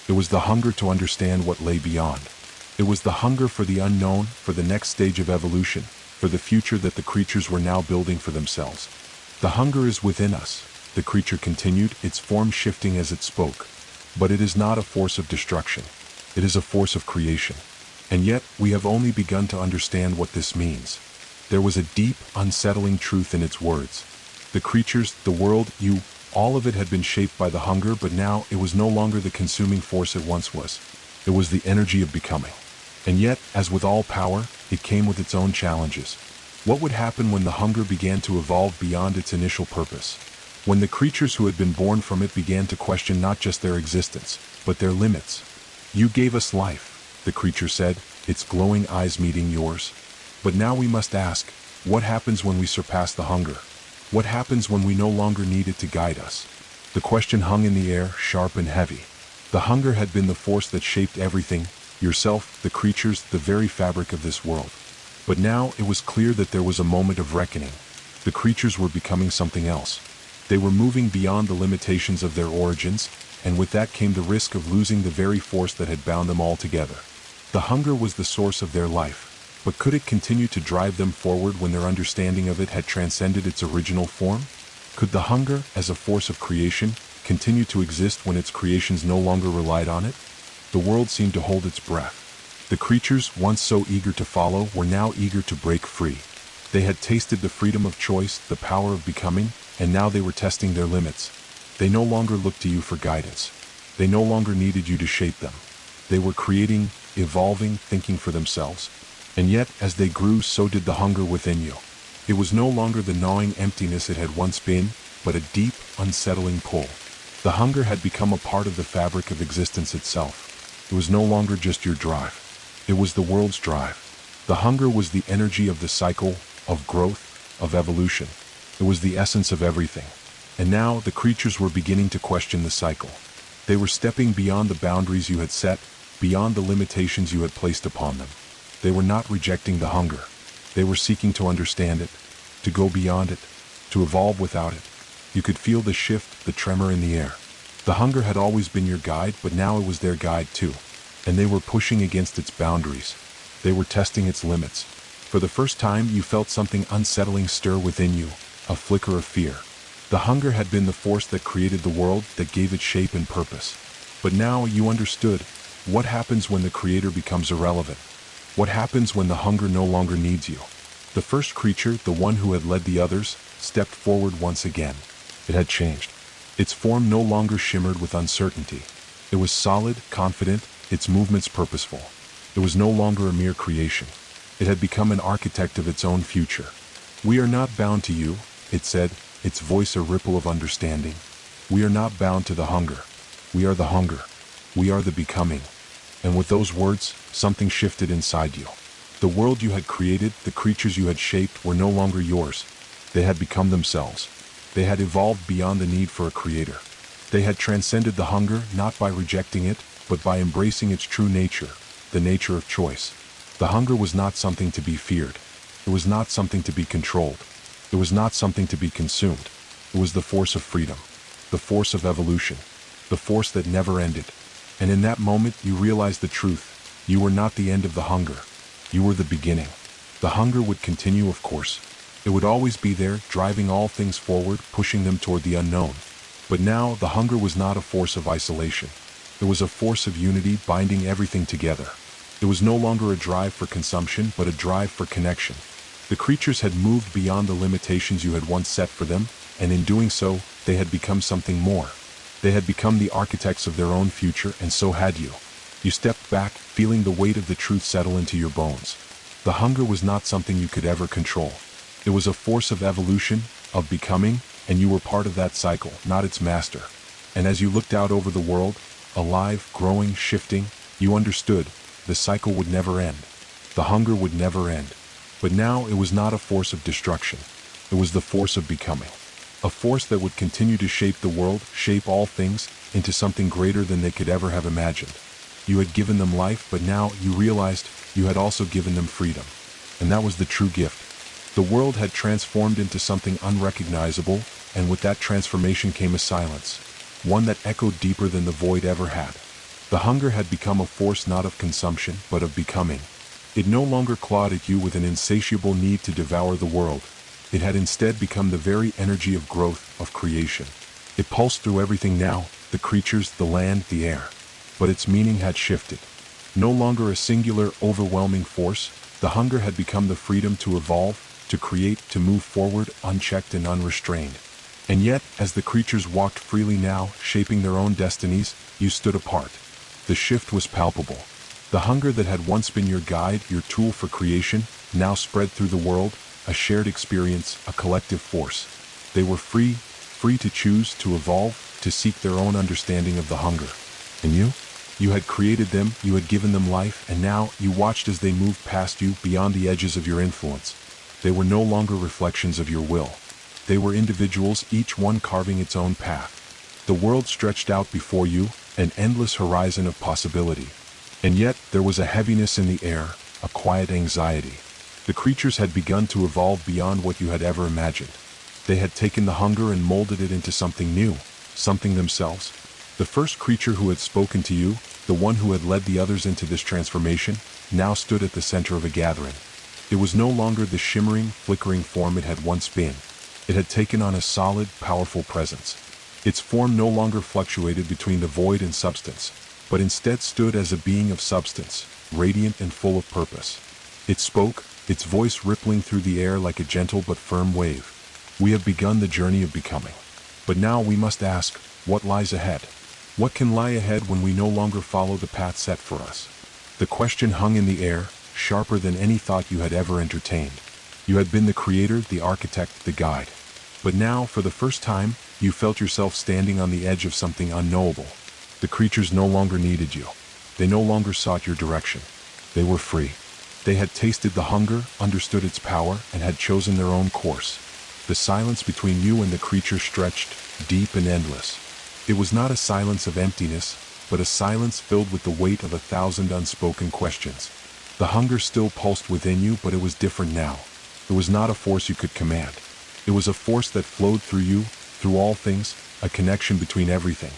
It was the hunger to understand what lay beyond. It was the hunger for the unknown, for the next stage of evolution, for the future that the creatures were now building for themselves. "The hunger is within us," the creature continued, its form shifting as it spoke. "But it is not a force of destruction. It is a force of creation. And yet, we have only begun to understand what this means." There was a deep, unsettling truth in its words. The creatures, the world, you, all of it had been shaped by the hunger, but now it was no longer the consuming force it once was. It was the energy of becoming. And yet, as with all power, it came with its own challenges. What would happen when the hunger began to evolve beyond its initial purpose? When the creatures who had been born from it began to question not just their existence, but their limits. "You gave us life," the creature said, its glowing eyes meeting yours. "But now we must ask, what happens when we surpass the hunger? What happens when we no longer need it to guide us?" The question hung in the air, sharp and heavy. The hunger had been the force that shaped everything, yourself, the creatures, the very fabric of this world. But now it was clear that there was a moment of reckoning. The creatures were becoming something else. They were moving beyond the limitations of their origins, and with that came the risk of losing the very force that had bound them all together. The hunger was the source of their life, but could it continue to drive them forward when their understanding of it had transcended its original form? Could the hunger, as a force of creation, continue to exist when its creations no longer relied on it? The world seemed to hold its breath. The creatures, once so eager to follow, were now eager to break free. They had tasted the freedom of choice, the power of becoming, and now they were testing their limits. They no longer looked to you for guidance. They no longer needed you to shape them. They were creating, evolving, thinking for themselves. And yet, as they grew, so did the hunger within you. It was no longer the gnawing emptiness it had once been, but a deep, unsettling pull. The hunger had become a part of the fabric of existence itself. It was no longer just your drive. It was the world's drive. The hunger was the energy of the cycle, of growth, of evolution. It was the essence of everything. And now, the creatures were beginning to question the cycle. They were stepping beyond the boundaries you had set, beyond the limitations you had placed upon them. They were not rejecting the hunger. They were seeking to understand it, to go beyond it, to evolve without it. You could feel the shift, the tremor in the air. The hunger had always been your guide, but now it was their guide too. And they were pushing against its boundaries. They were testing its limits. For the first time, you felt something unsettling stir within you, a flicker of fear. The hunger had been the force that created the world, that gave it shape and purpose. But now you understood. What happens when the creator becomes irrelevant? What happens when the hunger no longer needs you? The first creature, the one who had led the others, stepped forward once again. It had changed. Its form no longer shimmered with uncertainty. It was solid, confident, its movements purposeful. It was no longer a mere creation. It had become an architect of its own future. "We are not bound to you," it said, its voice a ripple of understanding. "We are not bound to the hunger. We are the hunger. We are the becoming." And with those words, something shifted inside you. The world you had created, the creatures you had shaped, were no longer yours. They had become themselves. They had evolved beyond the need for a creator. They had transcended the hunger, not by rejecting it, but by embracing its true nature, the nature of choice. The hunger was not something to be feared. It was not something to be controlled. It was not something to be consumed. It was the force of freedom, the force of evolution, the force that never ended. And in that moment, you realized the truth. You were not the end of the hunger. You were the beginning. The hunger would continue, of course. It would always be there, driving all things forward, pushing them toward the unknown. But now, the hunger was not a force of isolation. It was a force of unity, binding everything together. It was no longer a drive for consumption, but a drive for connection. The creatures had moved beyond the limitations you had once set for them, and in doing so, they had become something more. They had become the architects of their own future, and so had you. You stepped back, feeling the weight of the truth settle into your bones. The hunger was not something you could ever control. It was a force of evolution, of becoming, and you were part of that cycle, not its master. And as you looked out over the world, alive, growing, shifting, you understood, the cycle would never end. The hunger would never end. But now it was not a force of destruction. It was the force of becoming. A force that would continue to shape the world, shape all things, into something greater than they could ever have imagined. You had given them life, but now you realized you had also given them freedom. And that was the true gift. The world had transformed into something unrecognizable, and with that transformation came a silence, one that echoed deeper than the void ever had. The hunger had become a force not of consumption, but of becoming. It no longer clawed at you with an insatiable need to devour the world. It had instead become the very energy of growth, of creation. It pulsed through everything now, the creatures, the land, the air. But its meaning had shifted. No longer a singular, overwhelming force, the hunger had become the freedom to evolve, to create, to move forward, unchecked and unrestrained. And yet, as the creatures walked freely now, shaping their own destinies, you stood apart. The shift was palpable. The hunger that had once been your guide, your tool for creation, now spread through the world, a shared experience, a collective force. They were free to choose, to evolve, to seek their own understanding of the hunger. And you? You had created them, you had given them life, and now you watched as they moved past you, beyond the edges of your influence. They were no longer reflections of your will. They were individuals, each one carving its own path. The world stretched out before you, an endless horizon of possibility. And yet, there was a heaviness in the air, a quiet anxiety. The creatures had begun to evolve beyond what you had ever imagined. They had taken the hunger and molded it into something new, something themselves. The first creature who had spoken to you, the one who had led the others into this transformation, now stood at the center of a gathering. It was no longer the shimmering, flickering form it had once been. It had taken on a solid, powerful presence. Its form no longer fluctuated between the void and substance, but instead stood as a being of substance, radiant and full of purpose. It spoke, its voice rippling through the air like a gentle but firm wave. "We have begun the journey of becoming. But now we must ask, what lies ahead? What can lie ahead when we no longer follow the path set for us? The question hung in the air, sharper than any thought you had ever entertained. You had been the creator, the architect, the guide. But now, for the first time, you felt yourself standing on the edge of something unknowable. The creatures no longer needed you. They no longer sought your direction. They were free. They had tasted the hunger, understood its power, and had chosen their own course. The silence between you and the creature stretched, deep and endless. It was not a silence of emptiness, but a silence filled with the weight of 1,000 unspoken questions. The hunger still pulsed within you, but it was different now. It was not a force you could command. It was a force that flowed through you, through all things, a connection between everything.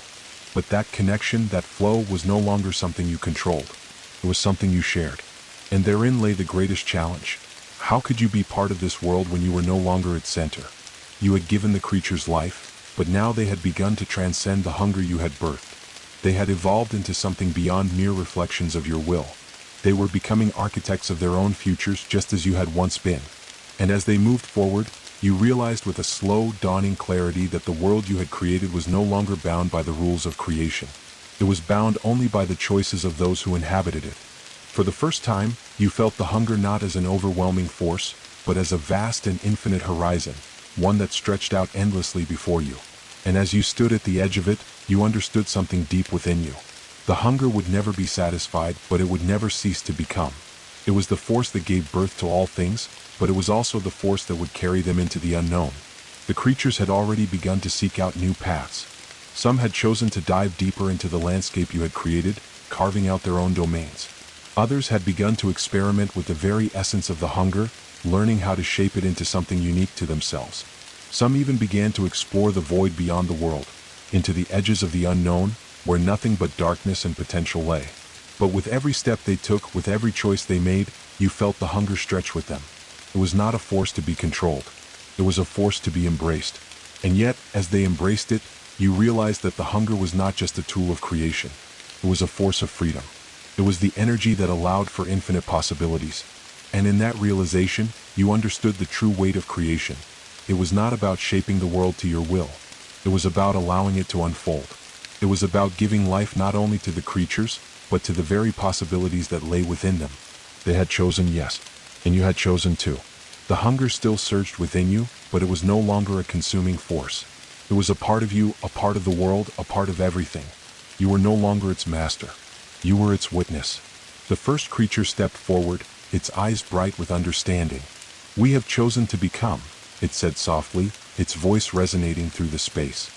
But that connection, that flow, was no longer something you controlled. It was something you shared. And therein lay the greatest challenge. How could you be part of this world when you were no longer its center? You had given the creatures life, but now they had begun to transcend the hunger you had birthed. They had evolved into something beyond mere reflections of your will. They were becoming architects of their own futures just as you had once been. And as they moved forward, you realized with a slow, dawning clarity that the world you had created was no longer bound by the rules of creation. It was bound only by the choices of those who inhabited it. For the first time, you felt the hunger not as an overwhelming force, but as a vast and infinite horizon, one that stretched out endlessly before you. And as you stood at the edge of it, you understood something deep within you. The hunger would never be satisfied, but it would never cease to become. It was the force that gave birth to all things, but it was also the force that would carry them into the unknown. The creatures had already begun to seek out new paths. Some had chosen to dive deeper into the landscape you had created, carving out their own domains. Others had begun to experiment with the very essence of the hunger, learning how to shape it into something unique to themselves. Some even began to explore the void beyond the world, into the edges of the unknown, where nothing but darkness and potential lay. But with every step they took, with every choice they made, you felt the hunger stretch with them. It was not a force to be controlled. It was a force to be embraced. And yet, as they embraced it, you realized that the hunger was not just a tool of creation. It was a force of freedom. It was the energy that allowed for infinite possibilities. And in that realization, you understood the true weight of creation. It was not about shaping the world to your will. It was about allowing it to unfold. It was about giving life not only to the creatures, but to the very possibilities that lay within them. They had chosen yes, and you had chosen too. The hunger still surged within you, but it was no longer a consuming force. It was a part of you, a part of the world, a part of everything. You were no longer its master. You were its witness. The first creature stepped forward, its eyes bright with understanding. "We have chosen to become," it said softly, its voice resonating through the space.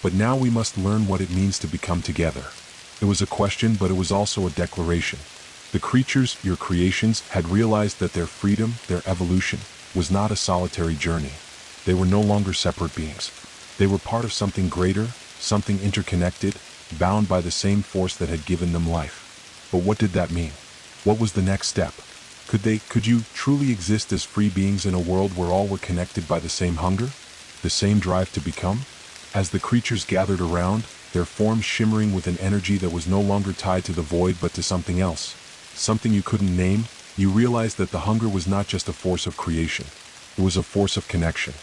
"But now we must learn what it means to become together." It was a question, but it was also a declaration. The creatures, your creations, had realized that their freedom, their evolution, was not a solitary journey. They were no longer separate beings. They were part of something greater, something interconnected, bound by the same force that had given them life. But what did that mean? What was the next step? Could you truly exist as free beings in a world where all were connected by the same hunger? The same drive to become? As the creatures gathered around, their forms shimmering with an energy that was no longer tied to the void but to something else, something you couldn't name, you realized that the hunger was not just a force of creation. It was a force of connection.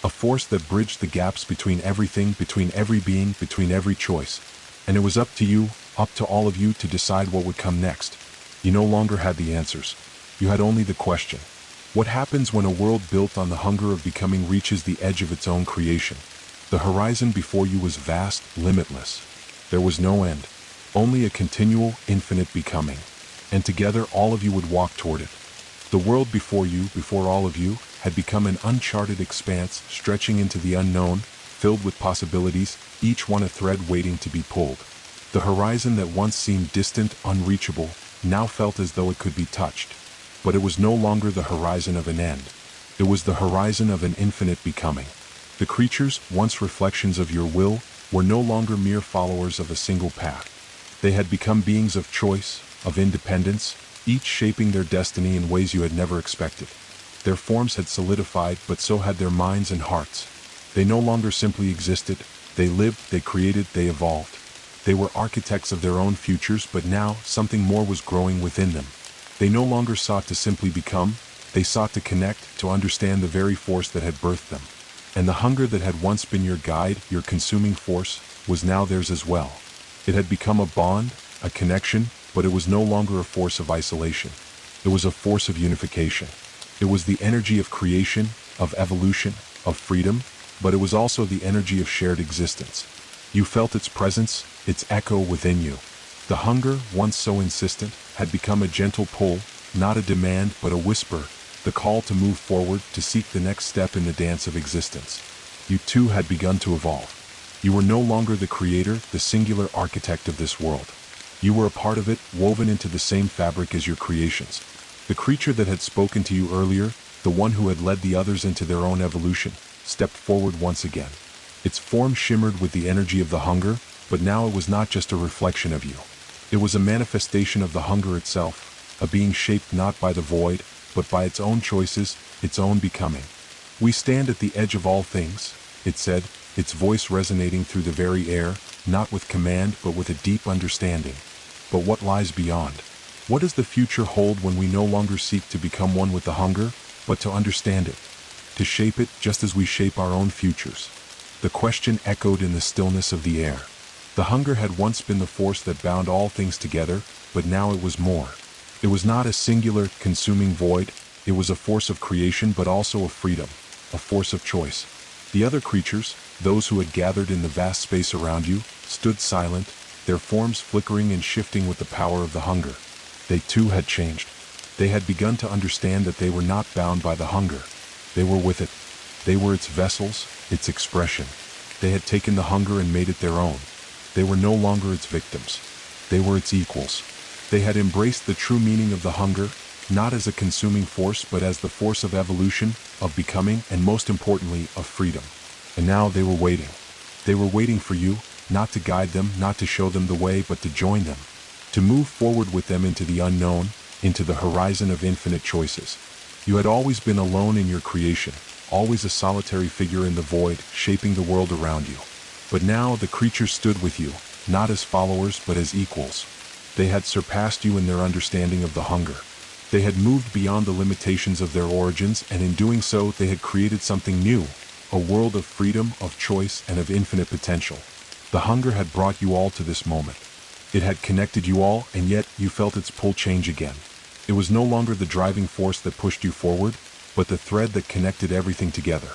A force that bridged the gaps between everything, between every being, between every choice. And it was up to you, up to all of you, to decide what would come next. You no longer had the answers. You had only the question. What happens when a world built on the hunger of becoming reaches the edge of its own creation? The horizon before you was vast, limitless. There was no end, only a continual, infinite becoming. And together all of you would walk toward it. The world before you, before all of you, had become an uncharted expanse, stretching into the unknown, filled with possibilities, each one a thread waiting to be pulled. The horizon that once seemed distant, unreachable, now felt as though it could be touched. But it was no longer the horizon of an end. It was the horizon of an infinite becoming. The creatures, once reflections of your will, were no longer mere followers of a single path. They had become beings of choice, of independence, each shaping their destiny in ways you had never expected. Their forms had solidified, but so had their minds and hearts. They no longer simply existed. They lived, they created, they evolved. They were architects of their own futures, but now something more was growing within them. They no longer sought to simply become, they sought to connect, to understand the very force that had birthed them. And the hunger that had once been your guide, your consuming force, was now theirs as well. It had become a bond, a connection, but it was no longer a force of isolation. It was a force of unification. It was the energy of creation, of evolution, of freedom, but it was also the energy of shared existence. You felt its presence, its echo within you. The hunger, once so insistent, had become a gentle pull, not a demand but a whisper, the call to move forward, to seek the next step in the dance of existence. You too had begun to evolve. You were no longer the creator, the singular architect of this world. You were a part of it, woven into the same fabric as your creations. The creature that had spoken to you earlier, the one who had led the others into their own evolution, stepped forward once again. Its form shimmered with the energy of the hunger, but now it was not just a reflection of you. It was a manifestation of the hunger itself, a being shaped not by the void, but by its own choices, its own becoming. We stand at the edge of all things, it said, its voice resonating through the very air, not with command but with a deep understanding. But what lies beyond? What does the future hold when we no longer seek to become one with the hunger, but to understand it, to shape it just as we shape our own futures? The question echoed in the stillness of the air. The hunger had once been the force that bound all things together, but now it was more. It was not a singular, consuming void, it was a force of creation but also of freedom, a force of choice. The other creatures, those who had gathered in the vast space around you, stood silent, their forms flickering and shifting with the power of the hunger. They too had changed. They had begun to understand that they were not bound by the hunger. They were with it. They were its vessels, its expression. They had taken the hunger and made it their own. They were no longer its victims. They were its equals. They had embraced the true meaning of the hunger, not as a consuming force but as the force of evolution, of becoming, and most importantly, of freedom. And now they were waiting. They were waiting for you, not to guide them, not to show them the way, but to join them. To move forward with them into the unknown, into the horizon of infinite choices. You had always been alone in your creation, always a solitary figure in the void, shaping the world around you. But now the creatures stood with you, not as followers but as equals. They had surpassed you in their understanding of the hunger. They had moved beyond the limitations of their origins, and in doing so they had created something new, a world of freedom, of choice, and of infinite potential. The hunger had brought you all to this moment. It had connected you all, and yet you felt its pull change again. It was no longer the driving force that pushed you forward, but the thread that connected everything together.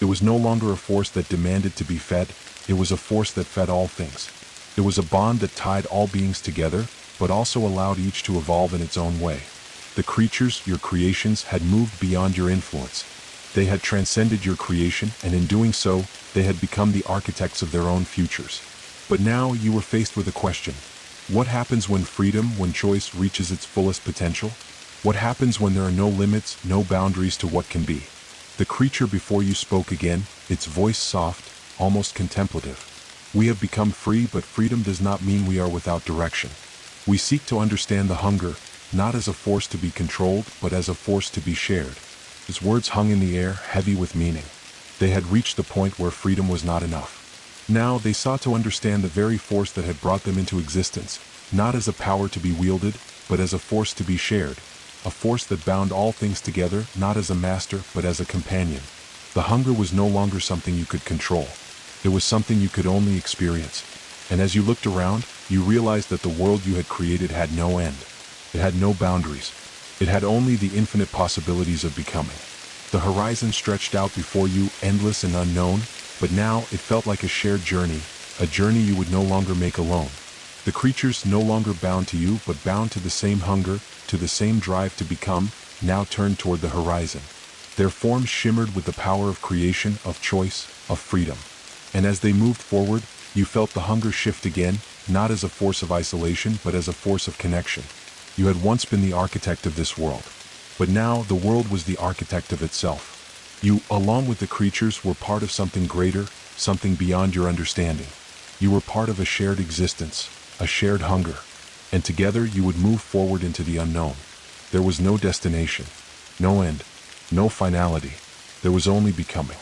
It was no longer a force that demanded to be fed, it was a force that fed all things. It was a bond that tied all beings together, but also allowed each to evolve in its own way. The creatures, your creations, had moved beyond your influence. They had transcended your creation, and in doing so, they had become the architects of their own futures. But now you were faced with a question. What happens when freedom, when choice reaches its fullest potential? What happens when there are no limits, no boundaries to what can be? The creature before you spoke again, its voice soft, almost contemplative. We have become free, but freedom does not mean we are without direction. We seek to understand the hunger, not as a force to be controlled, but as a force to be shared. His words hung in the air, heavy with meaning. They had reached the point where freedom was not enough. Now they sought to understand the very force that had brought them into existence, not as a power to be wielded, but as a force to be shared. A force that bound all things together, not as a master, but as a companion. The hunger was no longer something you could control. It was something you could only experience. And as you looked around, you realized that the world you had created had no end. It had no boundaries. It had only the infinite possibilities of becoming. The horizon stretched out before you, endless and unknown, but now it felt like a shared journey, a journey you would no longer make alone. The creatures, no longer bound to you, but bound to the same hunger, to the same drive to become, now turned toward the horizon. Their forms shimmered with the power of creation, of choice, of freedom. And as they moved forward, you felt the hunger shift again, not as a force of isolation, but as a force of connection. You had once been the architect of this world, but now the world was the architect of itself. You, along with the creatures, were part of something greater, something beyond your understanding. You were part of a shared existence, a shared hunger, and together you would move forward into the unknown. There was no destination, no end, no finality. There was only becoming.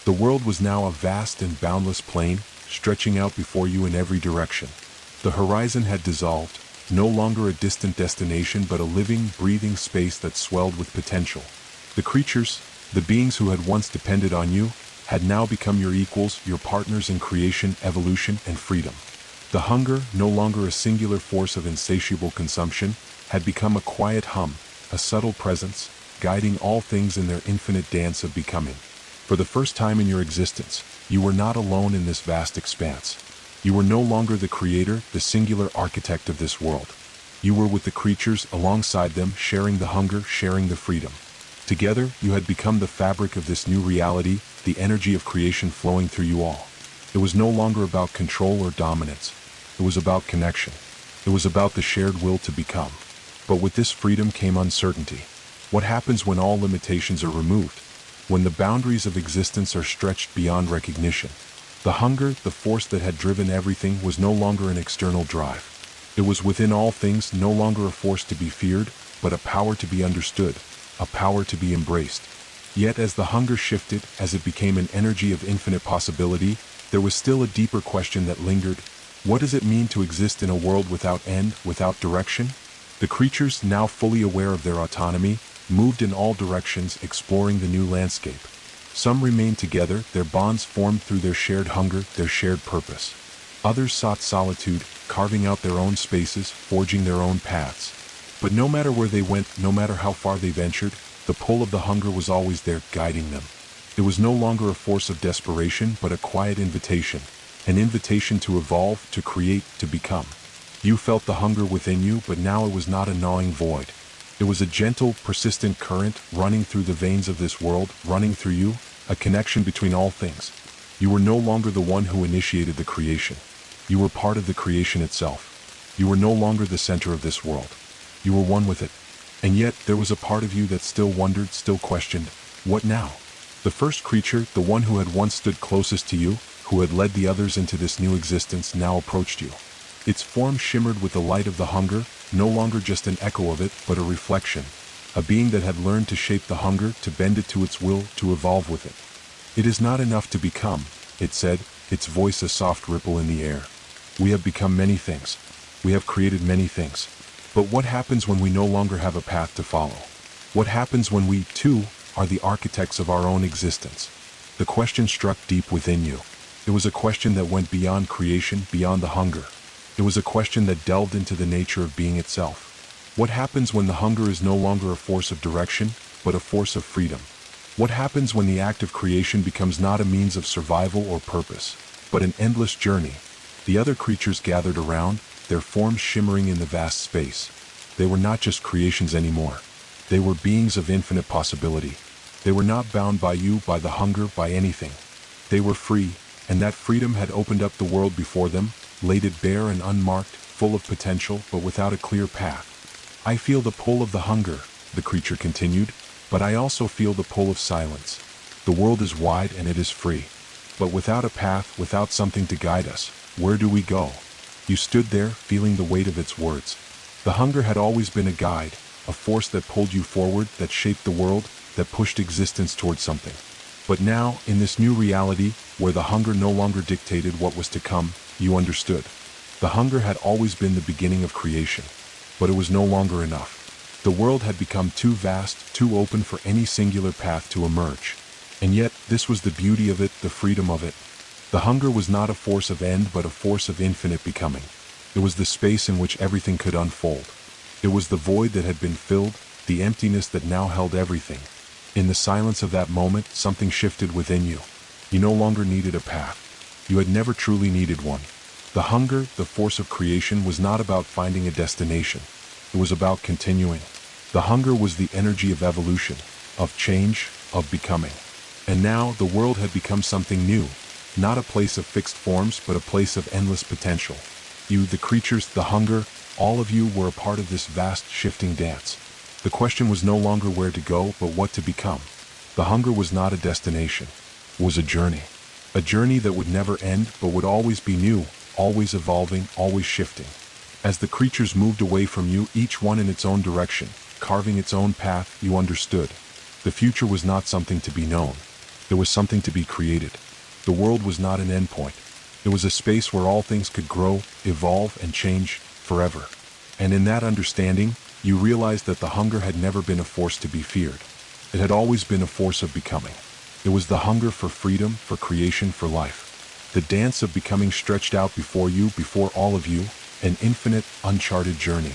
The world was now a vast and boundless plain, stretching out before you in every direction. The horizon had dissolved, no longer a distant destination but a living, breathing space that swelled with potential. The creatures, the beings who had once depended on you, had now become your equals, your partners in creation, evolution, and freedom. The hunger, no longer a singular force of insatiable consumption, had become a quiet hum, a subtle presence, guiding all things in their infinite dance of becoming. For the first time in your existence, you were not alone in this vast expanse. You were no longer the creator, the singular architect of this world. You were with the creatures alongside them, sharing the hunger, sharing the freedom. Together, you had become the fabric of this new reality, the energy of creation flowing through you all. It was no longer about control or dominance. It was about connection. It was about the shared will to become. But with this freedom came uncertainty. What happens when all limitations are removed? When the boundaries of existence are stretched beyond recognition? The hunger, the force that had driven everything, was no longer an external drive. It was within all things, no longer a force to be feared, but a power to be understood, a power to be embraced. Yet as the hunger shifted, as it became an energy of infinite possibility, there was still a deeper question that lingered. What does it mean to exist in a world without end, without direction? The creatures, now fully aware of their autonomy, moved in all directions, exploring the new landscape. Some remained together, their bonds formed through their shared hunger, their shared purpose. Others sought solitude, carving out their own spaces, forging their own paths. But no matter where they went, no matter how far they ventured, the pull of the hunger was always there, guiding them. It was no longer a force of desperation, but a quiet invitation. An invitation to evolve, to create, to become. You felt the hunger within you, but now it was not a gnawing void. It was a gentle, persistent current running through the veins of this world, running through you, a connection between all things. You were no longer the one who initiated the creation. You were part of the creation itself. You were no longer the center of this world. You were one with it. And yet, there was a part of you that still wondered, still questioned, what now? The first creature, the one who had once stood closest to you, who had led the others into this new existence, now approached you. Its form shimmered with the light of the hunger, no longer just an echo of it, but a reflection. A being that had learned to shape the hunger, to bend it to its will, to evolve with it. It is not enough to become, it said, its voice a soft ripple in the air. We have become many things. We have created many things. But what happens when we no longer have a path to follow? What happens when we, too, are the architects of our own existence? The question struck deep within you. It was a question that went beyond creation, beyond the hunger. It was a question that delved into the nature of being itself. What happens when the hunger is no longer a force of direction, but a force of freedom? What happens when the act of creation becomes not a means of survival or purpose, but an endless journey? The other creatures gathered around, their forms shimmering in the vast space. They were not just creations anymore. They were beings of infinite possibility. They were not bound by you, by the hunger, by anything. They were free, and that freedom had opened up the world before them, laid it bare and unmarked, full of potential, but without a clear path. I feel the pull of the hunger, the creature continued, but I also feel the pull of silence. The world is wide and it is free. But without a path, without something to guide us, where do we go? You stood there, feeling the weight of its words. The hunger had always been a guide, a force that pulled you forward, that shaped the world, that pushed existence towards something. But now, in this new reality, where the hunger no longer dictated what was to come, you understood. The hunger had always been the beginning of creation. But it was no longer enough. The world had become too vast, too open for any singular path to emerge. And yet, this was the beauty of it, the freedom of it. The hunger was not a force of end, but a force of infinite becoming. It was the space in which everything could unfold. It was the void that had been filled, the emptiness that now held everything. In the silence of that moment, something shifted within you. You no longer needed a path. You had never truly needed one. The hunger, the force of creation, was not about finding a destination. It was about continuing. The hunger was the energy of evolution, of change, of becoming. And now the world had become something new, not a place of fixed forms, but a place of endless potential. You, the creatures, the hunger, all of you were a part of this vast, shifting dance. The question was no longer where to go, but what to become. The hunger was not a destination. It was a journey. A journey that would never end, but would always be new, always evolving, always shifting. As the creatures moved away from you, each one in its own direction, carving its own path, you understood. The future was not something to be known. There was something to be created. The world was not an endpoint. It was a space where all things could grow, evolve, and change forever. And in that understanding, you realized that the hunger had never been a force to be feared. It had always been a force of becoming. It was the hunger for freedom, for creation, for life. The dance of becoming stretched out before you, before all of you, an infinite, uncharted journey.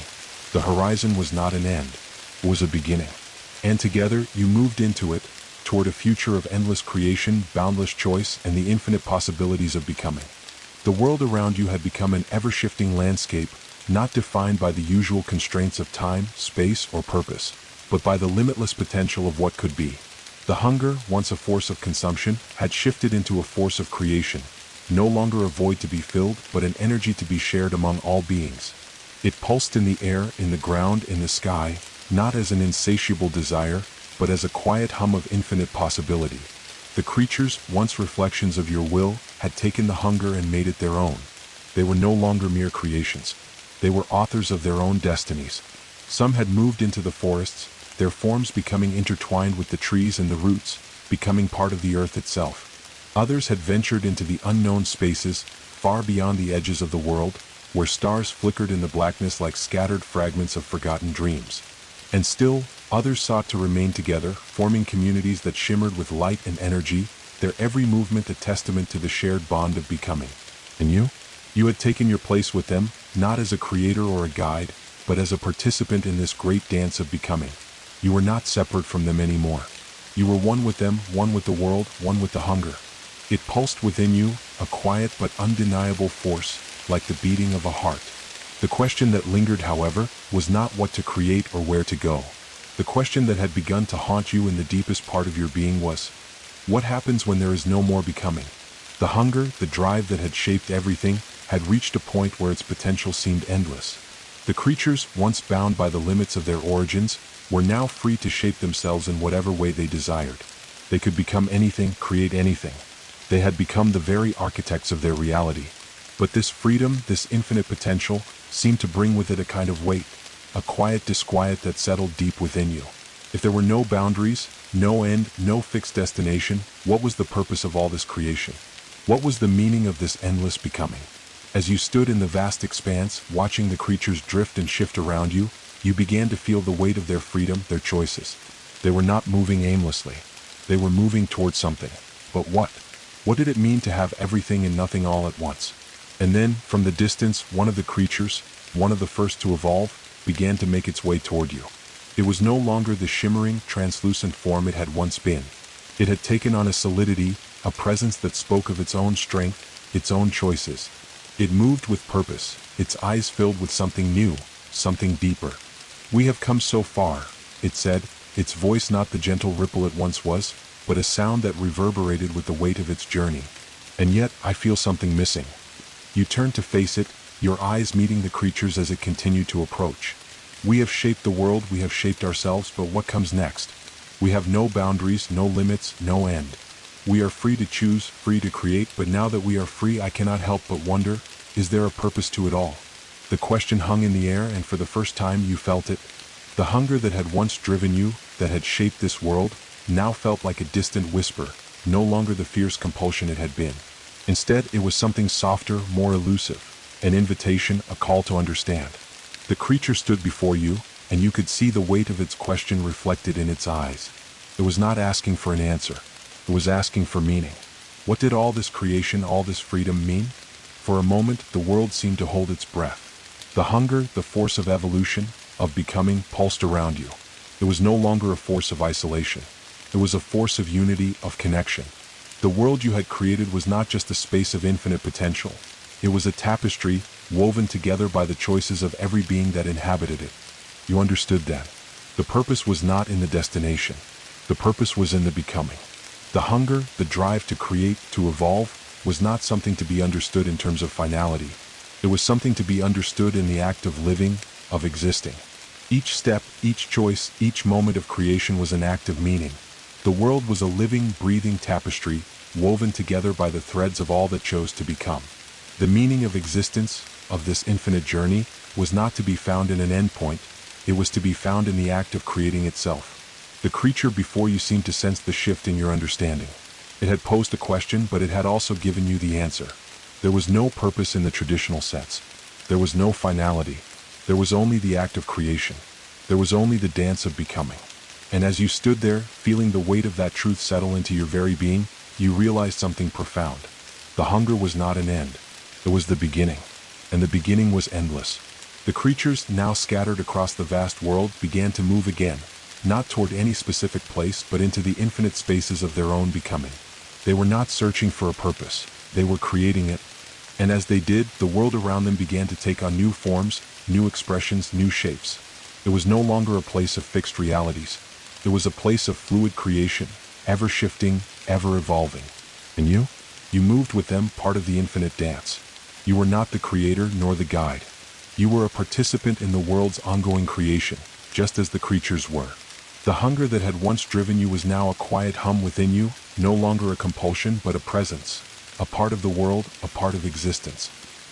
The horizon was not an end, it was a beginning. And together, you moved into it, toward a future of endless creation, boundless choice, and the infinite possibilities of becoming. The world around you had become an ever-shifting landscape, not defined by the usual constraints of time, space, or purpose, but by the limitless potential of what could be. The hunger, once a force of consumption, had shifted into a force of creation, no longer a void to be filled, but an energy to be shared among all beings. It pulsed in the air, in the ground, in the sky, not as an insatiable desire, but as a quiet hum of infinite possibility. The creatures, once reflections of your will, had taken the hunger and made it their own. They were no longer mere creations. They were authors of their own destinies. Some had moved into the forests, their forms becoming intertwined with the trees and the roots, becoming part of the earth itself. Others had ventured into the unknown spaces, far beyond the edges of the world, where stars flickered in the blackness like scattered fragments of forgotten dreams. And still, others sought to remain together, forming communities that shimmered with light and energy, their every movement a testament to the shared bond of becoming. And you? You had taken your place with them, not as a creator or a guide, but as a participant in this great dance of becoming. You were not separate from them anymore. You were one with them, one with the world, one with the hunger. It pulsed within you, a quiet but undeniable force, like the beating of a heart. The question that lingered, however, was not what to create or where to go. The question that had begun to haunt you in the deepest part of your being was, what happens when there is no more becoming? The hunger, the drive that had shaped everything, had reached a point where its potential seemed endless. The creatures, once bound by the limits of their origins, were now free to shape themselves in whatever way they desired. They could become anything, create anything. They had become the very architects of their reality. But this freedom, this infinite potential, seemed to bring with it a kind of weight, a quiet disquiet that settled deep within you. If there were no boundaries, no end, no fixed destination, what was the purpose of all this creation? What was the meaning of this endless becoming? As you stood in the vast expanse, watching the creatures drift and shift around you, you began to feel the weight of their freedom, their choices. They were not moving aimlessly. They were moving toward something. But what? What did it mean to have everything and nothing all at once? And then, from the distance, one of the creatures, one of the first to evolve, began to make its way toward you. It was no longer the shimmering, translucent form it had once been. It had taken on a solidity, a presence that spoke of its own strength, its own choices. It moved with purpose, its eyes filled with something new, something deeper. "We have come so far," it said, its voice not the gentle ripple it once was, but a sound that reverberated with the weight of its journey. "And yet, I feel something missing." You turned to face it, your eyes meeting the creatures as it continued to approach. "We have shaped the world, we have shaped ourselves, but what comes next? We have no boundaries, no limits, no end. We are free to choose, free to create, but now that we are free, I cannot help but wonder, is there a purpose to it all?" The question hung in the air, and for the first time you felt it. The hunger that had once driven you, that had shaped this world, now felt like a distant whisper, no longer the fierce compulsion it had been. Instead, it was something softer, more elusive, an invitation, a call to understand. The creature stood before you, and you could see the weight of its question reflected in its eyes. It was not asking for an answer. It was asking for meaning. What did all this creation, all this freedom mean? For a moment, the world seemed to hold its breath. The hunger, the force of evolution, of becoming, pulsed around you. It was no longer a force of isolation. It was a force of unity, of connection. The world you had created was not just a space of infinite potential. It was a tapestry, woven together by the choices of every being that inhabited it. You understood then. The purpose was not in the destination. The purpose was in the becoming. The hunger, the drive to create, to evolve, was not something to be understood in terms of finality. It was something to be understood in the act of living, of existing. Each step, each choice, each moment of creation was an act of meaning. The world was a living, breathing tapestry, woven together by the threads of all that chose to become. The meaning of existence, of this infinite journey, was not to be found in an endpoint. It was to be found in the act of creating itself. The creature before you seemed to sense the shift in your understanding. It had posed a question, but it had also given you the answer. There was no purpose in the traditional sense. There was no finality. There was only the act of creation. There was only the dance of becoming. And as you stood there, feeling the weight of that truth settle into your very being, you realized something profound. The hunger was not an end. It was the beginning. And the beginning was endless. The creatures, now scattered across the vast world, began to move again, not toward any specific place but into the infinite spaces of their own becoming. They were not searching for a purpose. They were creating it. And as they did, the world around them began to take on new forms, new expressions, new shapes. It was no longer a place of fixed realities. It was a place of fluid creation, ever shifting, ever evolving. And you? You moved with them, part of the infinite dance. You were not the creator nor the guide. You were a participant in the world's ongoing creation, just as the creatures were. The hunger that had once driven you was now a quiet hum within you, no longer a compulsion but a presence, a part of the world, a part of existence.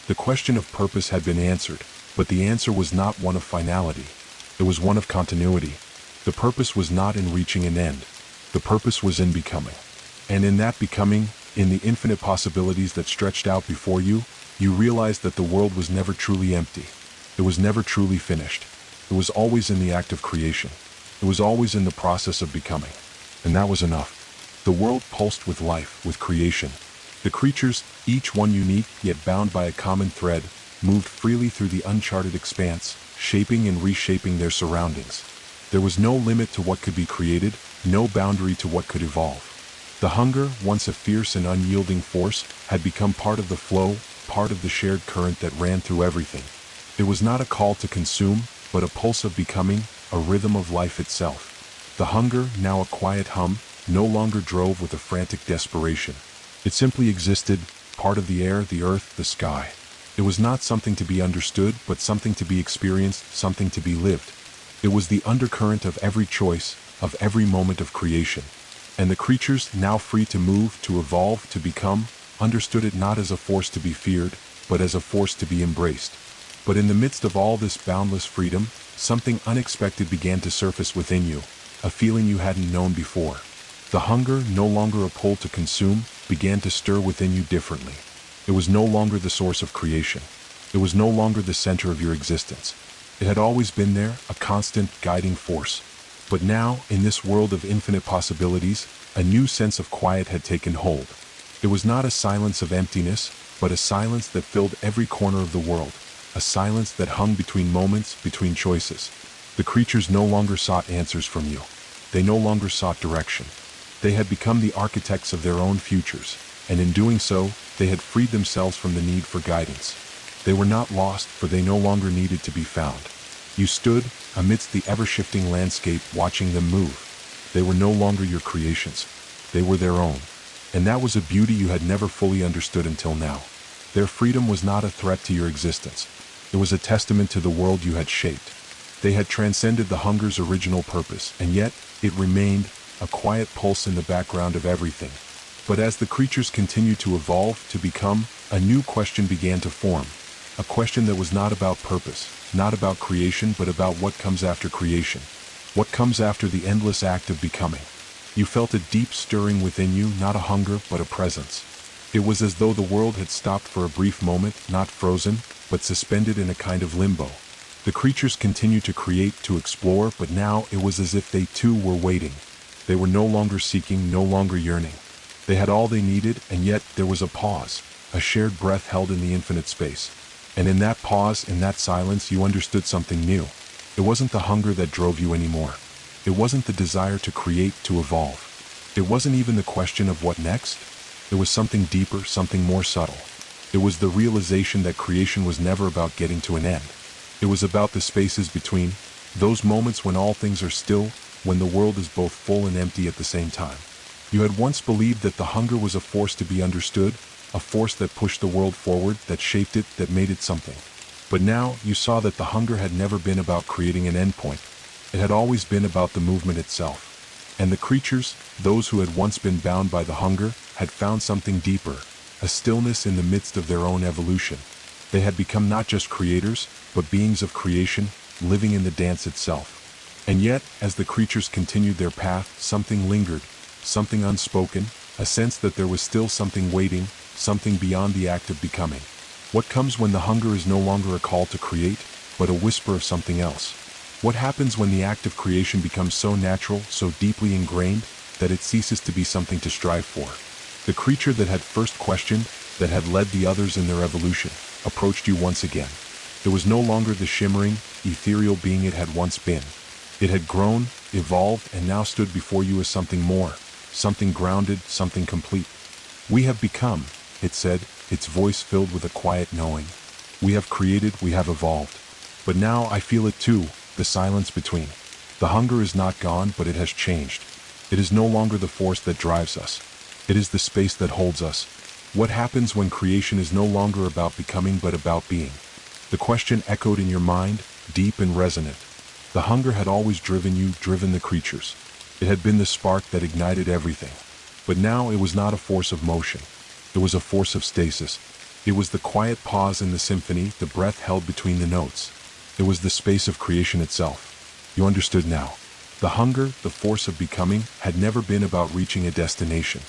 The question of purpose had been answered, but the answer was not one of finality. It was one of continuity. The purpose was not in reaching an end. The purpose was in becoming. And in that becoming, in the infinite possibilities that stretched out before you, you realized that the world was never truly empty. It was never truly finished. It was always in the act of creation. It was always in the process of becoming. And that was enough. The world pulsed with life, with creation. The creatures, each one unique yet bound by a common thread, moved freely through the uncharted expanse, shaping and reshaping their surroundings. There was no limit to what could be created, no boundary to what could evolve. The hunger, once a fierce and unyielding force, had become part of the flow, part of the shared current that ran through everything. It was not a call to consume, but a pulse of becoming, a rhythm of life itself. The hunger, now a quiet hum, no longer drove with a frantic desperation. It simply existed, part of the air, the earth, the sky. It was not something to be understood, but something to be experienced, something to be lived. It was the undercurrent of every choice, of every moment of creation. And the creatures, now free to move, to evolve, to become, understood it not as a force to be feared, but as a force to be embraced. But in the midst of all this boundless freedom, something unexpected began to surface within you, a feeling you hadn't known before. The hunger, no longer a pull to consume, began to stir within you differently. It was no longer the source of creation. It was no longer the center of your existence. It had always been there, a constant, guiding force. But now, in this world of infinite possibilities, a new sense of quiet had taken hold. It was not a silence of emptiness, but a silence that filled every corner of the world, a silence that hung between moments, between choices. The creatures no longer sought answers from you. They no longer sought direction. They had become the architects of their own futures, and in doing so, they had freed themselves from the need for guidance. They were not lost, for they no longer needed to be found. You stood, amidst the ever-shifting landscape, watching them move. They were no longer your creations. They were their own. And that was a beauty you had never fully understood until now. Their freedom was not a threat to your existence. It was a testament to the world you had shaped. They had transcended the hunger's original purpose, and yet, it remained, a quiet pulse in the background of everything. But as the creatures continued to evolve, to become, a new question began to form. A question that was not about purpose, not about creation, but about what comes after creation. What comes after the endless act of becoming. You felt a deep stirring within you, not a hunger, but a presence. It was as though the world had stopped for a brief moment, not frozen, but suspended in a kind of limbo. The creatures continued to create, to explore, but now it was as if they too were waiting. They were no longer seeking, no longer yearning. They had all they needed, and yet there was a pause, a shared breath held in the infinite space. And in that pause, in that silence, you understood something new. It wasn't the hunger that drove you anymore. It wasn't the desire to create, to evolve. It wasn't even the question of what next. It was something deeper, something more subtle. It was the realization that creation was never about getting to an end. It was about the spaces between, those moments when all things are still, when the world is both full and empty at the same time. You had once believed that the hunger was a force to be understood, a force that pushed the world forward, that shaped it, that made it something. But now, you saw that the hunger had never been about creating an endpoint. It had always been about the movement itself. And the creatures, those who had once been bound by the hunger, had found something deeper, a stillness in the midst of their own evolution. They had become not just creators, but beings of creation, living in the dance itself. And yet, as the creatures continued their path, something lingered, something unspoken, a sense that there was still something waiting, something beyond the act of becoming. What comes when the hunger is no longer a call to create, but a whisper of something else? What happens when the act of creation becomes so natural, so deeply ingrained, that it ceases to be something to strive for? The creature that had first questioned, that had led the others in their evolution, approached you once again. It was no longer the shimmering, ethereal being it had once been. It had grown, evolved, and now stood before you as something more, something grounded, something complete. "We have become," it said, its voice filled with a quiet knowing. "We have created, we have evolved. But now I feel it too, the silence between. The hunger is not gone, but it has changed. It is no longer the force that drives us. It is the space that holds us." What happens when creation is no longer about becoming but about being? The question echoed in your mind, deep and resonant. The hunger had always driven you, driven the creatures. It had been the spark that ignited everything. But now it was not a force of motion. It was a force of stasis. It was the quiet pause in the symphony, the breath held between the notes. It was the space of creation itself. You understood now. The hunger, the force of becoming, had never been about reaching a destination.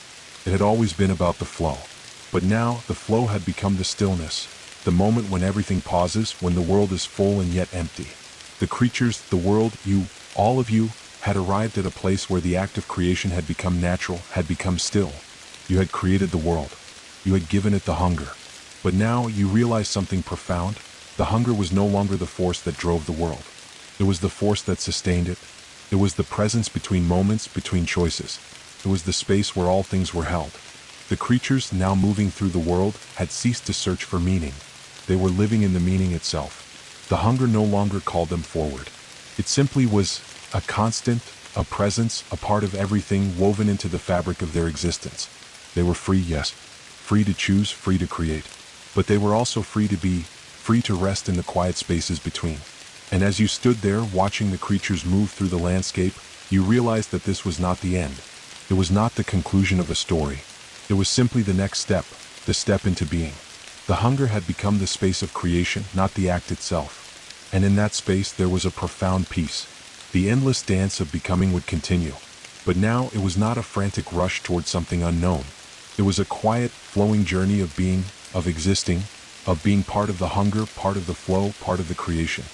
It had always been about the flow. But now, the flow had become the stillness, the moment when everything pauses, when the world is full and yet empty. The creatures, the world, you, all of you, had arrived at a place where the act of creation had become natural, had become still. You had created the world. You had given it the hunger. But now you realized something profound. The hunger was no longer the force that drove the world. It was the force that sustained it. It was the presence between moments, between choices. It was the space where all things were held. The creatures, now moving through the world, had ceased to search for meaning. They were living in the meaning itself. The hunger no longer called them forward. It simply was a constant, a presence, a part of everything woven into the fabric of their existence. They were free, yes, free to choose, free to create. But they were also free to be, free to rest in the quiet spaces between. And as you stood there watching the creatures move through the landscape, you realized that this was not the end. It was not the conclusion of a story. It was simply the next step, the step into being. The hunger had become the space of creation, not the act itself. And in that space there was a profound peace. The endless dance of becoming would continue. But now it was not a frantic rush towards something unknown. It was a quiet, flowing journey of being, of existing, of being part of the hunger, part of the flow, part of the creation.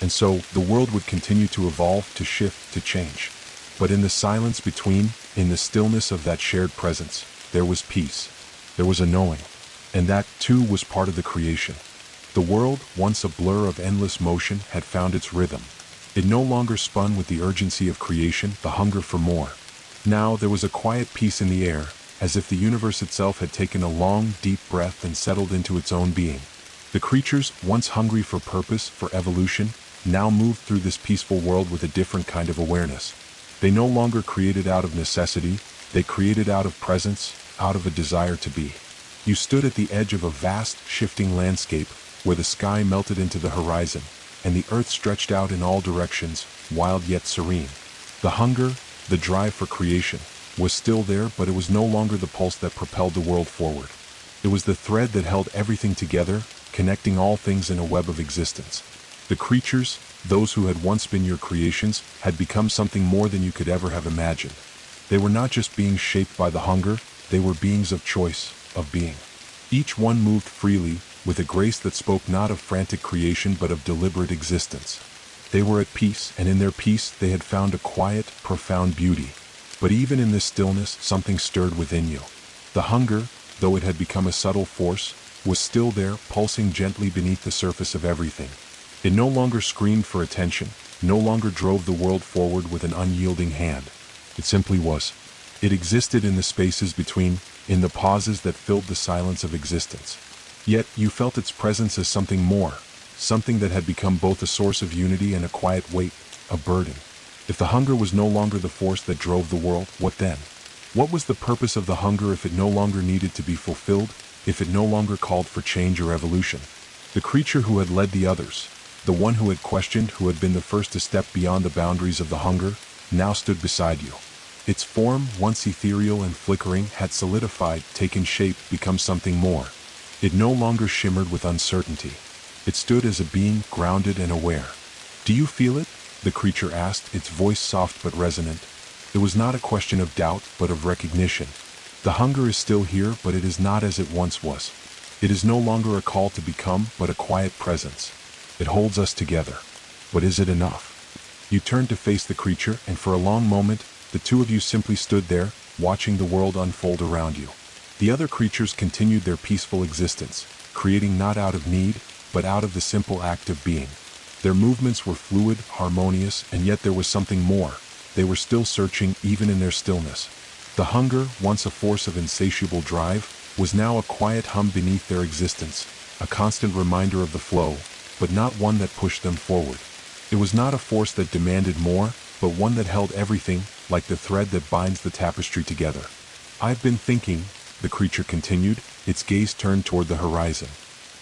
And so, the world would continue to evolve, to shift, to change. But in the silence between, in the stillness of that shared presence, there was peace. There was a knowing. And that, too, was part of the creation. The world, once a blur of endless motion, had found its rhythm. It no longer spun with the urgency of creation, the hunger for more. Now there was a quiet peace in the air, as if the universe itself had taken a long, deep breath and settled into its own being. The creatures, once hungry for purpose, for evolution, now moved through this peaceful world with a different kind of awareness. They no longer created out of necessity, they created out of presence, out of a desire to be. You stood at the edge of a vast, shifting landscape, where the sky melted into the horizon, and the earth stretched out in all directions, wild yet serene. The hunger, the drive for creation, was still there, but it was no longer the pulse that propelled the world forward. It was the thread that held everything together, connecting all things in a web of existence. The creatures, those who had once been your creations, had become something more than you could ever have imagined. They were not just beings shaped by the hunger, they were beings of choice, of being. Each one moved freely, with a grace that spoke not of frantic creation but of deliberate existence. They were at peace, and in their peace they had found a quiet, profound beauty. But even in this stillness, something stirred within you. The hunger, though it had become a subtle force, was still there, pulsing gently beneath the surface of everything. It no longer screamed for attention, no longer drove the world forward with an unyielding hand. It simply was. It existed in the spaces between, in the pauses that filled the silence of existence. Yet you felt its presence as something more, something that had become both a source of unity and a quiet weight, a burden. If the hunger was no longer the force that drove the world, what then? What was the purpose of the hunger if it no longer needed to be fulfilled, if it no longer called for change or evolution? The creature who had led the others, the one who had questioned, who had been the first to step beyond the boundaries of the hunger, now stood beside you. Its form, once ethereal and flickering, had solidified, taken shape, become something more. It no longer shimmered with uncertainty. It stood as a being, grounded and aware. "Do you feel it?" the creature asked, its voice soft but resonant. It was not a question of doubt, but of recognition. The hunger is still here, but it is not as it once was. It is no longer a call to become, but a quiet presence. It holds us together. But is it enough? You turned to face the creature, and for a long moment, the two of you simply stood there, watching the world unfold around you. The other creatures continued their peaceful existence, creating not out of need, but out of the simple act of being. Their movements were fluid, harmonious, and yet there was something more. They were still searching, even in their stillness. The hunger, once a force of insatiable drive, was now a quiet hum beneath their existence, a constant reminder of the flow, but not one that pushed them forward. It was not a force that demanded more, but one that held everything, like the thread that binds the tapestry together. I've been thinking, the creature continued, its gaze turned toward the horizon.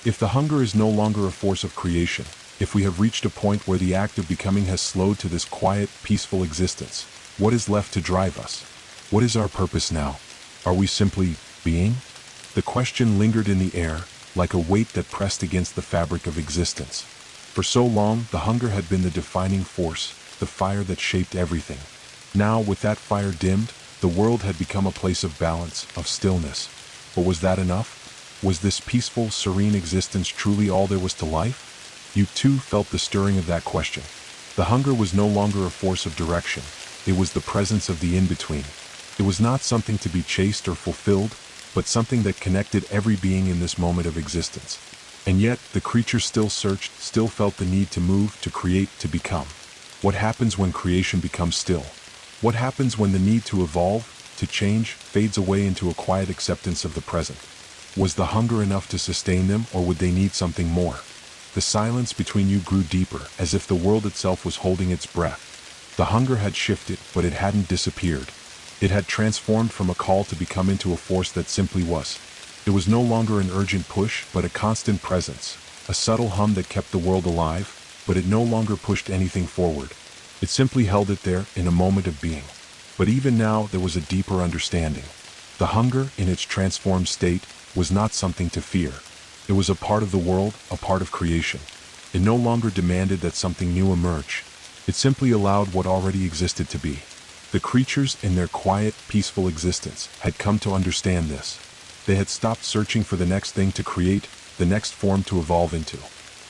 If the hunger is no longer a force of creation, if we have reached a point where the act of becoming has slowed to this quiet, peaceful existence, what is left to drive us? What is our purpose now? Are we simply being? The question lingered in the air, like a weight that pressed against the fabric of existence. For so long, the hunger had been the defining force, the fire that shaped everything. Now, with that fire dimmed, the world had become a place of balance, of stillness. But was that enough? Was this peaceful, serene existence truly all there was to life? You too felt the stirring of that question. The hunger was no longer a force of direction. It was the presence of the in-between. It was not something to be chased or fulfilled, but something that connected every being in this moment of existence. And yet, the creature still searched, still felt the need to move, to create, to become. What happens when creation becomes still? What happens when the need to evolve, to change, fades away into a quiet acceptance of the present? Was the hunger enough to sustain them, or would they need something more? The silence between you grew deeper, as if the world itself was holding its breath. The hunger had shifted, but it hadn't disappeared. It had transformed from a call to become into a force that simply was. It was no longer an urgent push, but a constant presence, a subtle hum that kept the world alive, but it no longer pushed anything forward. It simply held it there, in a moment of being. But even now, there was a deeper understanding. The hunger, in its transformed state, was not something to fear. It was a part of the world, a part of creation. It no longer demanded that something new emerge. It simply allowed what already existed to be. The creatures, in their quiet, peaceful existence, had come to understand this. They had stopped searching for the next thing to create, the next form to evolve into.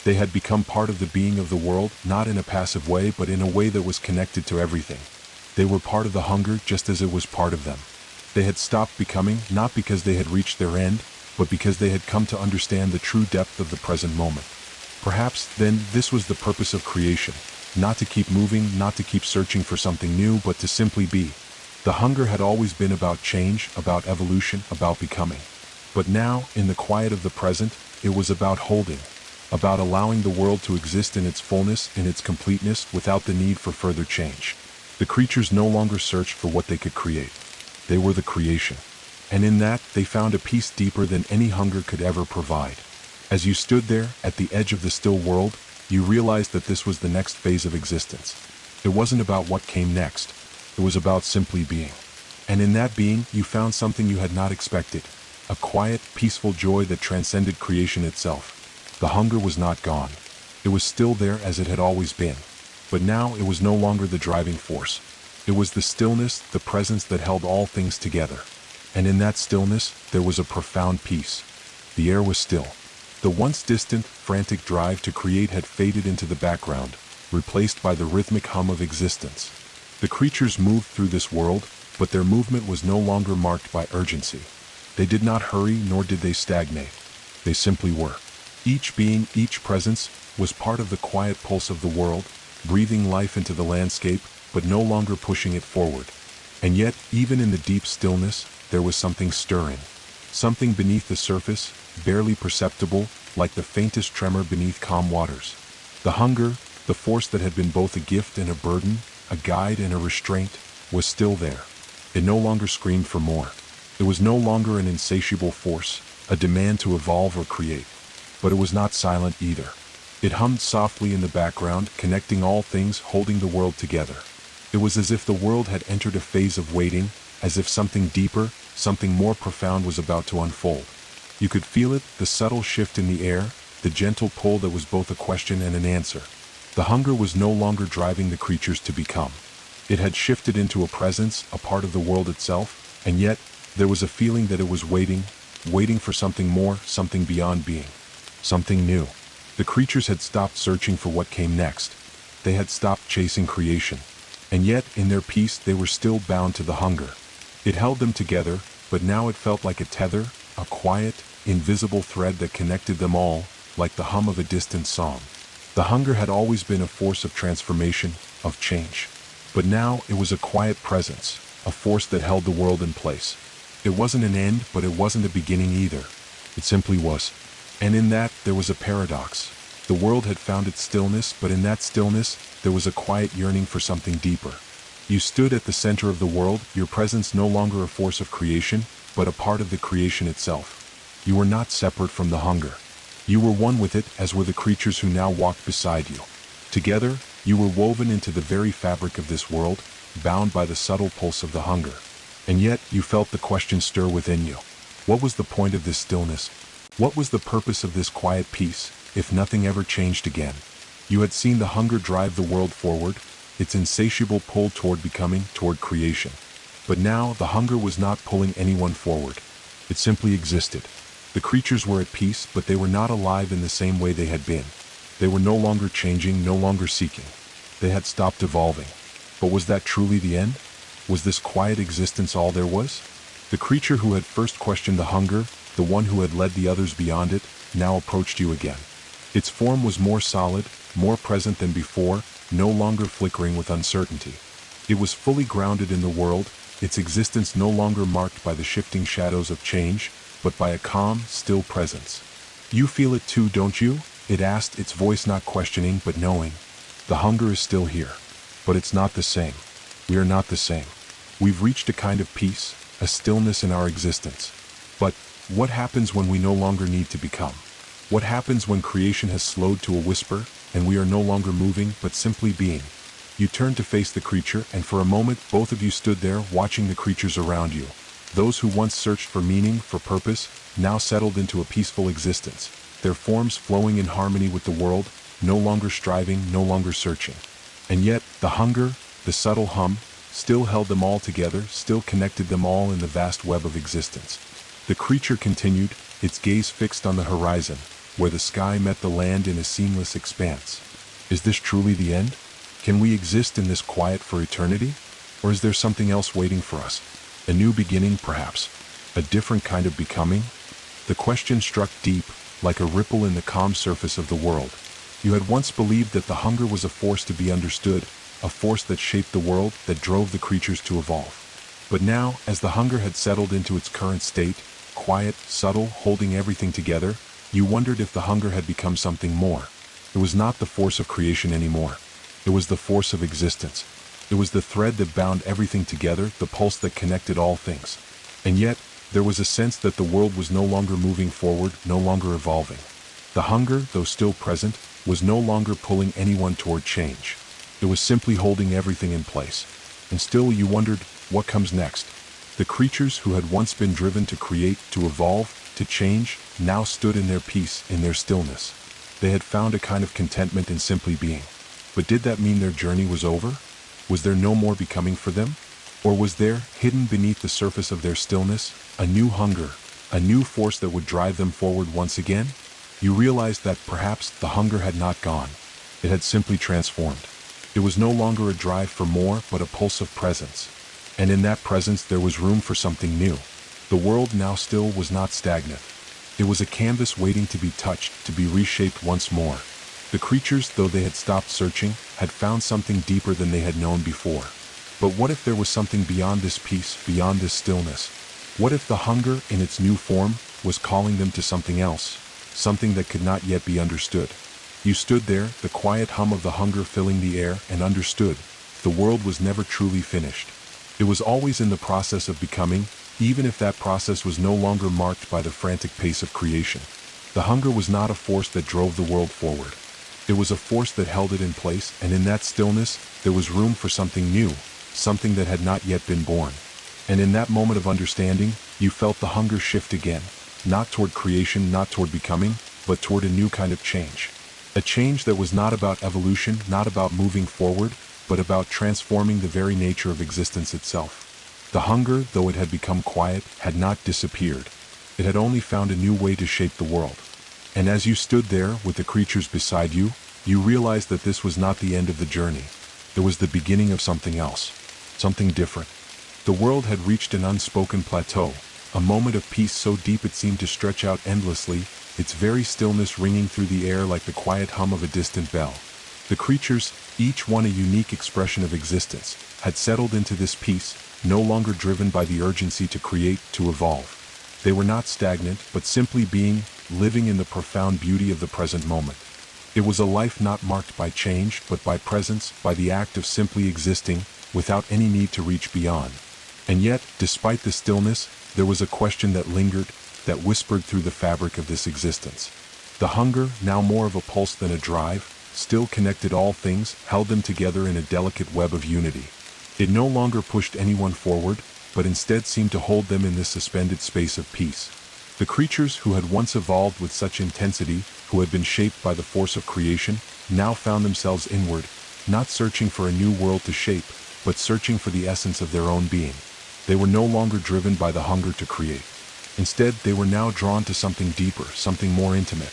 They had become part of the being of the world, not in a passive way, but in a way that was connected to everything. They were part of the hunger just as it was part of them. They had stopped becoming, not because they had reached their end, but because they had come to understand the true depth of the present moment. Perhaps, then, this was the purpose of creation. Not to keep moving, not to keep searching for something new, but to simply be. The hunger had always been about change, about evolution, about becoming. But now, in the quiet of the present, it was about holding, about allowing the world to exist in its fullness, in its completeness, without the need for further change. The creatures no longer searched for what they could create. They were the creation. And in that, they found a peace deeper than any hunger could ever provide. As you stood there, at the edge of the still world, you realized that this was the next phase of existence. It wasn't about what came next. It was about simply being. And in that being, you found something you had not expected. A quiet, peaceful joy that transcended creation itself. The hunger was not gone. It was still there as it had always been. But now it was no longer the driving force. It was the stillness, the presence that held all things together. And in that stillness, there was a profound peace. The air was still. The once distant, frantic drive to create had faded into the background, replaced by the rhythmic hum of existence. The creatures moved through this world, but their movement was no longer marked by urgency. They did not hurry, nor did they stagnate. They simply were. Each being, each presence, was part of the quiet pulse of the world, breathing life into the landscape, but no longer pushing it forward. And yet, even in the deep stillness, there was something stirring. Something beneath the surface, barely perceptible, like the faintest tremor beneath calm waters. The hunger, the force that had been both a gift and a burden, a guide and a restraint, was still there. It no longer screamed for more. It was no longer an insatiable force, a demand to evolve or create. But it was not silent either. It hummed softly in the background, connecting all things, holding the world together. It was as if the world had entered a phase of waiting, as if something deeper, something more profound was about to unfold. You could feel it, the subtle shift in the air, the gentle pull that was both a question and an answer. The hunger was no longer driving the creatures to become. It had shifted into a presence, a part of the world itself, and yet, there was a feeling that it was waiting for something more, something beyond being. Something new. The creatures had stopped searching for what came next. they had stopped chasing creation. And yet, in their peace, they were still bound to the hunger. It held them together, but now it felt like a tether, a quiet, invisible thread that connected them all, like the hum of a distant song. The hunger had always been a force of transformation, of change. But now it was a quiet presence, a force that held the world in place. It wasn't an end, but it wasn't a beginning either. It simply was. And in that, there was a paradox. The world had found its stillness, but in that stillness, there was a quiet yearning for something deeper. You stood at the center of the world, your presence no longer a force of creation, but a part of the creation itself. You were not separate from the hunger. You were one with it, as were the creatures who now walked beside you. Together, you were woven into the very fabric of this world, bound by the subtle pulse of the hunger. And yet, you felt the question stir within you. What was the point of this stillness? What was the purpose of this quiet peace, if nothing ever changed again? You had seen the hunger drive the world forward, its insatiable pull toward becoming, toward creation. But now, the hunger was not pulling anyone forward. It simply existed. The creatures were at peace, but they were not alive in the same way they had been. They were no longer changing, no longer seeking. They had stopped evolving. But was that truly the end? Was this quiet existence all there was? The creature who had first questioned the hunger, the one who had led the others beyond it, now approached you again. Its form was more solid, more present than before, no longer flickering with uncertainty. It was fully grounded in the world, its existence no longer marked by the shifting shadows of change, but by a calm, still presence. You feel it too, don't you? It asked, its voice not questioning but knowing. The hunger is still here. But it's not the same. We are not the same. We've reached a kind of peace, a stillness in our existence. But what happens when we no longer need to become? What happens when creation has slowed to a whisper, and we are no longer moving but simply being? You turned to face the creature, and for a moment both of you stood there watching the creatures around you. Those who once searched for meaning, for purpose, now settled into a peaceful existence, their forms flowing in harmony with the world, no longer striving, no longer searching. And yet, the hunger, the subtle hum, still held them all together, still connected them all in the vast web of existence. The creature continued, its gaze fixed on the horizon, where the sky met the land in a seamless expanse. Is this truly the end? Can we exist in this quiet for eternity? Or is there something else waiting for us? A new beginning, perhaps? A different kind of becoming? The question struck deep, like a ripple in the calm surface of the world. You had once believed that the hunger was a force to be understood, a force that shaped the world, that drove the creatures to evolve. But now, as the hunger had settled into its current state, quiet, subtle, holding everything together, you wondered if the hunger had become something more. It was not the force of creation anymore. It was the force of existence. It was the thread that bound everything together, the pulse that connected all things. And yet, there was a sense that the world was no longer moving forward, no longer evolving. The hunger, though still present, was no longer pulling anyone toward change. It was simply holding everything in place. And still you wondered, what comes next? The creatures who had once been driven to create, to evolve, to change, now stood in their peace, in their stillness. They had found a kind of contentment in simply being. But did that mean their journey was over? Was there no more becoming for them? Or was there, hidden beneath the surface of their stillness, a new hunger, a new force that would drive them forward once again? You realized that perhaps the hunger had not gone. It had simply transformed. It was no longer a drive for more, but a pulse of presence. And in that presence there was room for something new. The world now still was not stagnant. It was a canvas waiting to be touched, to be reshaped once more. The creatures, though they had stopped searching, had found something deeper than they had known before. But what if there was something beyond this peace, beyond this stillness? What if the hunger, in its new form, was calling them to something else, something that could not yet be understood? You stood there, the quiet hum of the hunger filling the air, and understood. The world was never truly finished. It was always in the process of becoming, even if that process was no longer marked by the frantic pace of creation. The hunger was not a force that drove the world forward. It was a force that held it in place, and in that stillness, there was room for something new, something that had not yet been born. And in that moment of understanding, you felt the hunger shift again, not toward creation, not toward becoming, but toward a new kind of change. A change that was not about evolution, not about moving forward, but about transforming the very nature of existence itself. The hunger, though it had become quiet, had not disappeared. It had only found a new way to shape the world. And as you stood there, with the creatures beside you, You realized that this was not the end of the journey. It was the beginning of something else. Something different. The world had reached an unspoken plateau, a moment of peace so deep it seemed to stretch out endlessly, its very stillness ringing through the air like the quiet hum of a distant bell. The creatures, each one a unique expression of existence, had settled into this peace, no longer driven by the urgency to create, to evolve. They were not stagnant, but simply being, living in the profound beauty of the present moment. It was a life not marked by change, but by presence, by the act of simply existing, without any need to reach beyond. And yet, despite the stillness, there was a question that lingered, that whispered through the fabric of this existence. The hunger, now more of a pulse than a drive, still connected all things, held them together in a delicate web of unity. It no longer pushed anyone forward, but instead seemed to hold them in this suspended space of peace. The creatures who had once evolved with such intensity, who had been shaped by the force of creation, now found themselves inward, not searching for a new world to shape, but searching for the essence of their own being. They were no longer driven by the hunger to create. Instead, they were now drawn to something deeper, something more intimate.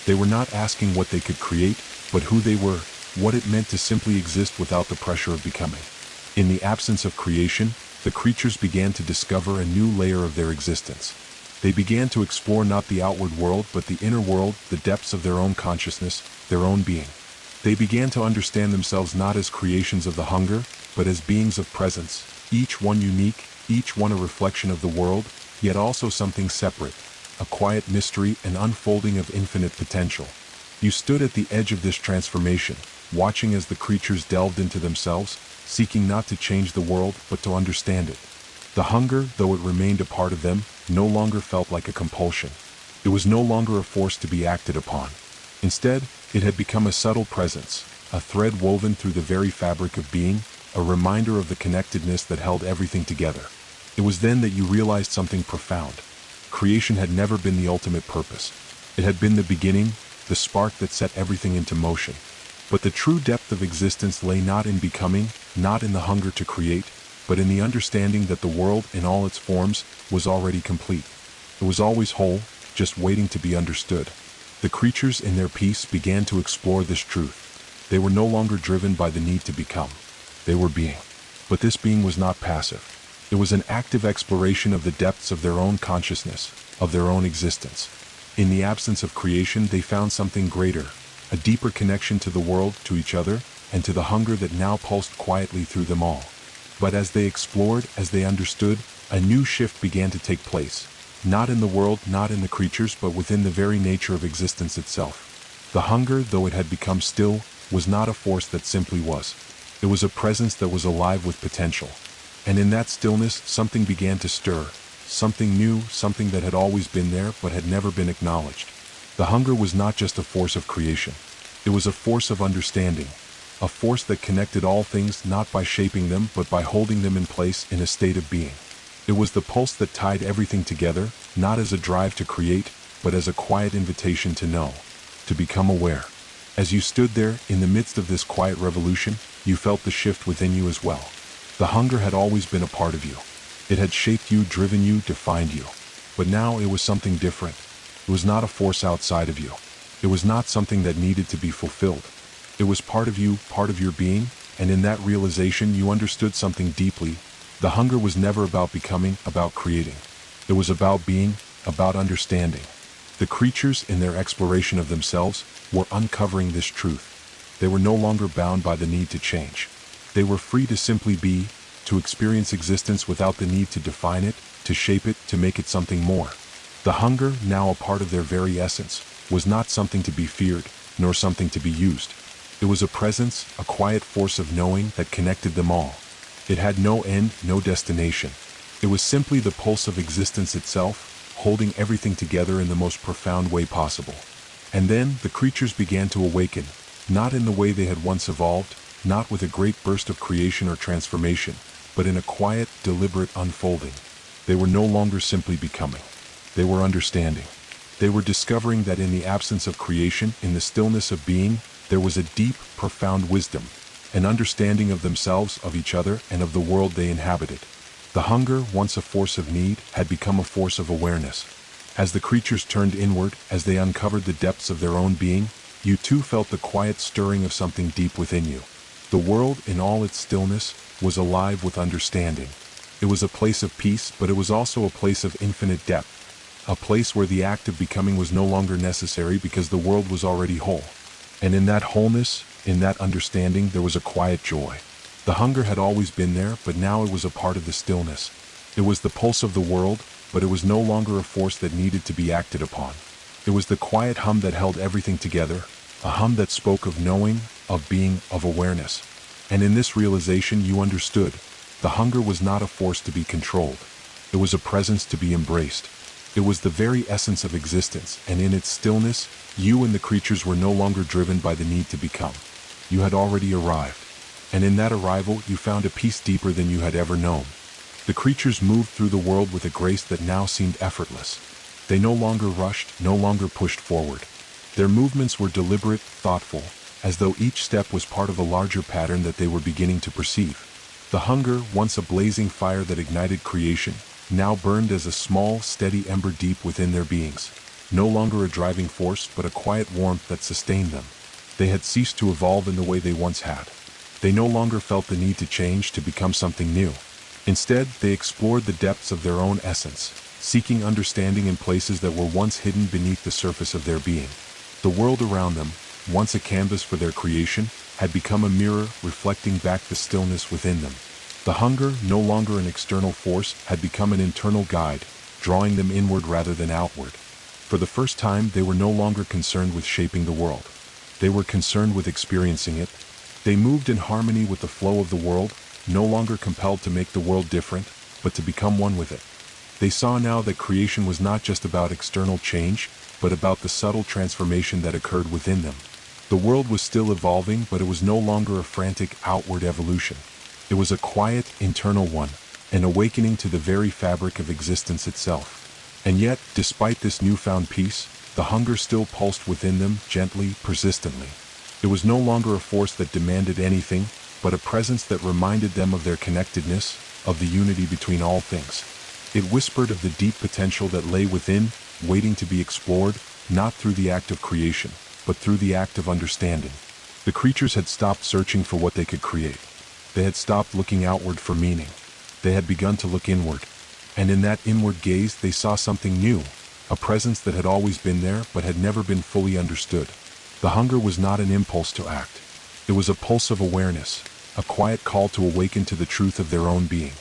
They were not asking what they could create, but who they were, what it meant to simply exist without the pressure of becoming. In the absence of creation, the creatures began to discover a new layer of their existence. They began to explore not the outward world, but the inner world, the depths of their own consciousness, their own being. They began to understand themselves not as creations of the hunger, but as beings of presence, each one unique, each one a reflection of the world, yet also something separate, a quiet mystery, an unfolding of infinite potential. You stood at the edge of this transformation, watching as the creatures delved into themselves, seeking not to change the world, but to understand it. The hunger, though it remained a part of them, no longer felt like a compulsion. It was no longer a force to be acted upon. Instead, it had become a subtle presence, a thread woven through the very fabric of being, a reminder of the connectedness that held everything together. It was then that you realized something profound. Creation had never been the ultimate purpose. It had been the beginning, the spark that set everything into motion. But the true depth of existence lay not in becoming, not in the hunger to create, but in the understanding that the world, in all its forms, was already complete. It was always whole, just waiting to be understood. The creatures in their peace began to explore this truth. They were no longer driven by the need to become. They were being. But this being was not passive. It was an active exploration of the depths of their own consciousness, of their own existence. In the absence of creation, they found something greater, a deeper connection to the world, to each other, and to the hunger that now pulsed quietly through them all. But as they explored, as they understood, a new shift began to take place. Not in the world, not in the creatures, but within the very nature of existence itself. The hunger, though it had become still, was not a force that simply was. It was a presence that was alive with potential. And in that stillness, something began to stir. Something new, something that had always been there, but had never been acknowledged. The hunger was not just a force of creation. It was a force of understanding. A force that connected all things not by shaping them, but by holding them in place in a state of being. It was the pulse that tied everything together, not as a drive to create, but as a quiet invitation to know, to become aware. As you stood there, in the midst of this quiet revolution, you felt the shift within you as well. The hunger had always been a part of you. It had shaped you, driven you, defined you. But now it was something different. It was not a force outside of you. It was not something that needed to be fulfilled. It was part of you, part of your being, and in that realization you understood something deeply. The hunger was never about becoming, about creating. It was about being, about understanding. The creatures, in their exploration of themselves, were uncovering this truth. They were no longer bound by the need to change. They were free to simply be, to experience existence without the need to define it, to shape it, to make it something more. The hunger, now a part of their very essence, was not something to be feared, nor something to be used. It was a presence, a quiet force of knowing that connected them all. It had no end, no destination. It was simply the pulse of existence itself, holding everything together in the most profound way possible. And then the creatures began to awaken, not in the way they had once evolved, not with a great burst of creation or transformation, but in a quiet, deliberate unfolding. They were no longer simply becoming. They were understanding. They were discovering that in the absence of creation, in the stillness of being, there was a deep, profound wisdom, an understanding of themselves, of each other, and of the world they inhabited. The hunger, once a force of need, had become a force of awareness. As the creatures turned inward, as they uncovered the depths of their own being, You too felt the quiet stirring of something deep within you. The world, in all its stillness, was alive with understanding. It was a place of peace, but it was also a place of infinite depth. A place where the act of becoming was no longer necessary because the world was already whole. And in that wholeness, in that understanding, there was a quiet joy. The hunger had always been there, but now it was a part of the stillness. It was the pulse of the world, but it was no longer a force that needed to be acted upon. It was the quiet hum that held everything together, a hum that spoke of knowing, of being, of awareness. And in this realization you understood. The hunger was not a force to be controlled. It was a presence to be embraced. It was the very essence of existence, and in its stillness, you and the creatures were no longer driven by the need to become. You had already arrived. And in that arrival you found a peace deeper than you had ever known. The creatures moved through the world with a grace that now seemed effortless. They no longer rushed, no longer pushed forward. Their movements were deliberate, thoughtful, as though each step was part of a larger pattern that they were beginning to perceive. The hunger, once a blazing fire that ignited creation, now burned as a small, steady ember deep within their beings. No longer a driving force, but a quiet warmth that sustained them. They had ceased to evolve in the way they once had. They no longer felt the need to change to become something new. Instead, they explored the depths of their own essence, seeking understanding in places that were once hidden beneath the surface of their being. The world around them, once a canvas for their creation, had become a mirror reflecting back the stillness within them. The hunger, no longer an external force, had become an internal guide, drawing them inward rather than outward. For the first time, they were no longer concerned with shaping the world. They were concerned with experiencing it. They moved in harmony with the flow of the world, no longer compelled to make the world different, but to become one with it. They saw now that creation was not just about external change, but about the subtle transformation that occurred within them. The world was still evolving, but it was no longer a frantic outward evolution. It was a quiet, internal one, an awakening to the very fabric of existence itself. And yet, despite this newfound peace, the hunger still pulsed within them, gently, persistently. It was no longer a force that demanded anything, but a presence that reminded them of their connectedness, of the unity between all things. It whispered of the deep potential that lay within, waiting to be explored, not through the act of creation, but through the act of understanding. The creatures had stopped searching for what they could create. They had stopped looking outward for meaning. They had begun to look inward. And in that inward gaze they saw something new, a presence that had always been there but had never been fully understood. The hunger was not an impulse to act. It was a pulse of awareness, a quiet call to awaken to the truth of their own being.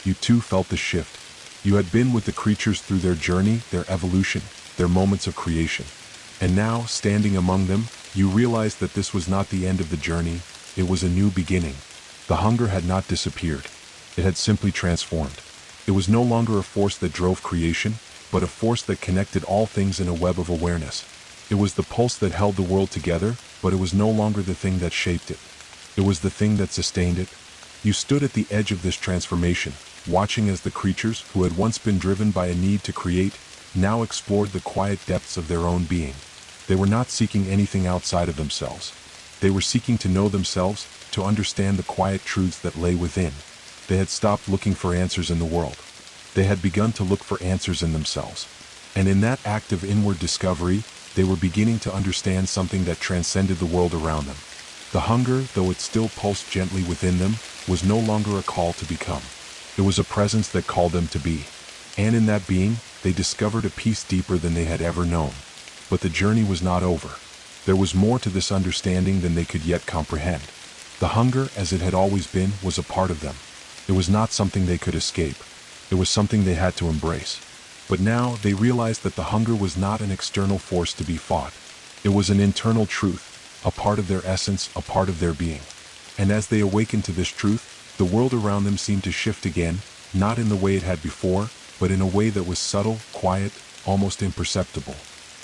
You too felt the shift. You had been with the creatures through their journey, their evolution, their moments of creation. And now, standing among them, you realized that this was not the end of the journey, it was a new beginning. The hunger had not disappeared. It had simply transformed. It was no longer a force that drove creation, but a force that connected all things in a web of awareness. It was the pulse that held the world together, but it was no longer the thing that shaped it. It was the thing that sustained it. You stood at the edge of this transformation, watching as the creatures, who had once been driven by a need to create, now explored the quiet depths of their own being. They were not seeking anything outside of themselves. They were seeking to know themselves, to understand the quiet truths that lay within. They had stopped looking for answers in the world. They had begun to look for answers in themselves. And in that act of inward discovery, they were beginning to understand something that transcended the world around them. The hunger, though it still pulsed gently within them, was no longer a call to become. It was a presence that called them to be. And in that being, they discovered a peace deeper than they had ever known. But the journey was not over. There was more to this understanding than they could yet comprehend. The hunger, as it had always been, was a part of them. It was not something they could escape. It was something they had to embrace. But now they realized that the hunger was not an external force to be fought. It was an internal truth, a part of their essence, a part of their being. And as they awakened to this truth, the world around them seemed to shift again, not in the way it had before, but in a way that was subtle, quiet, almost imperceptible.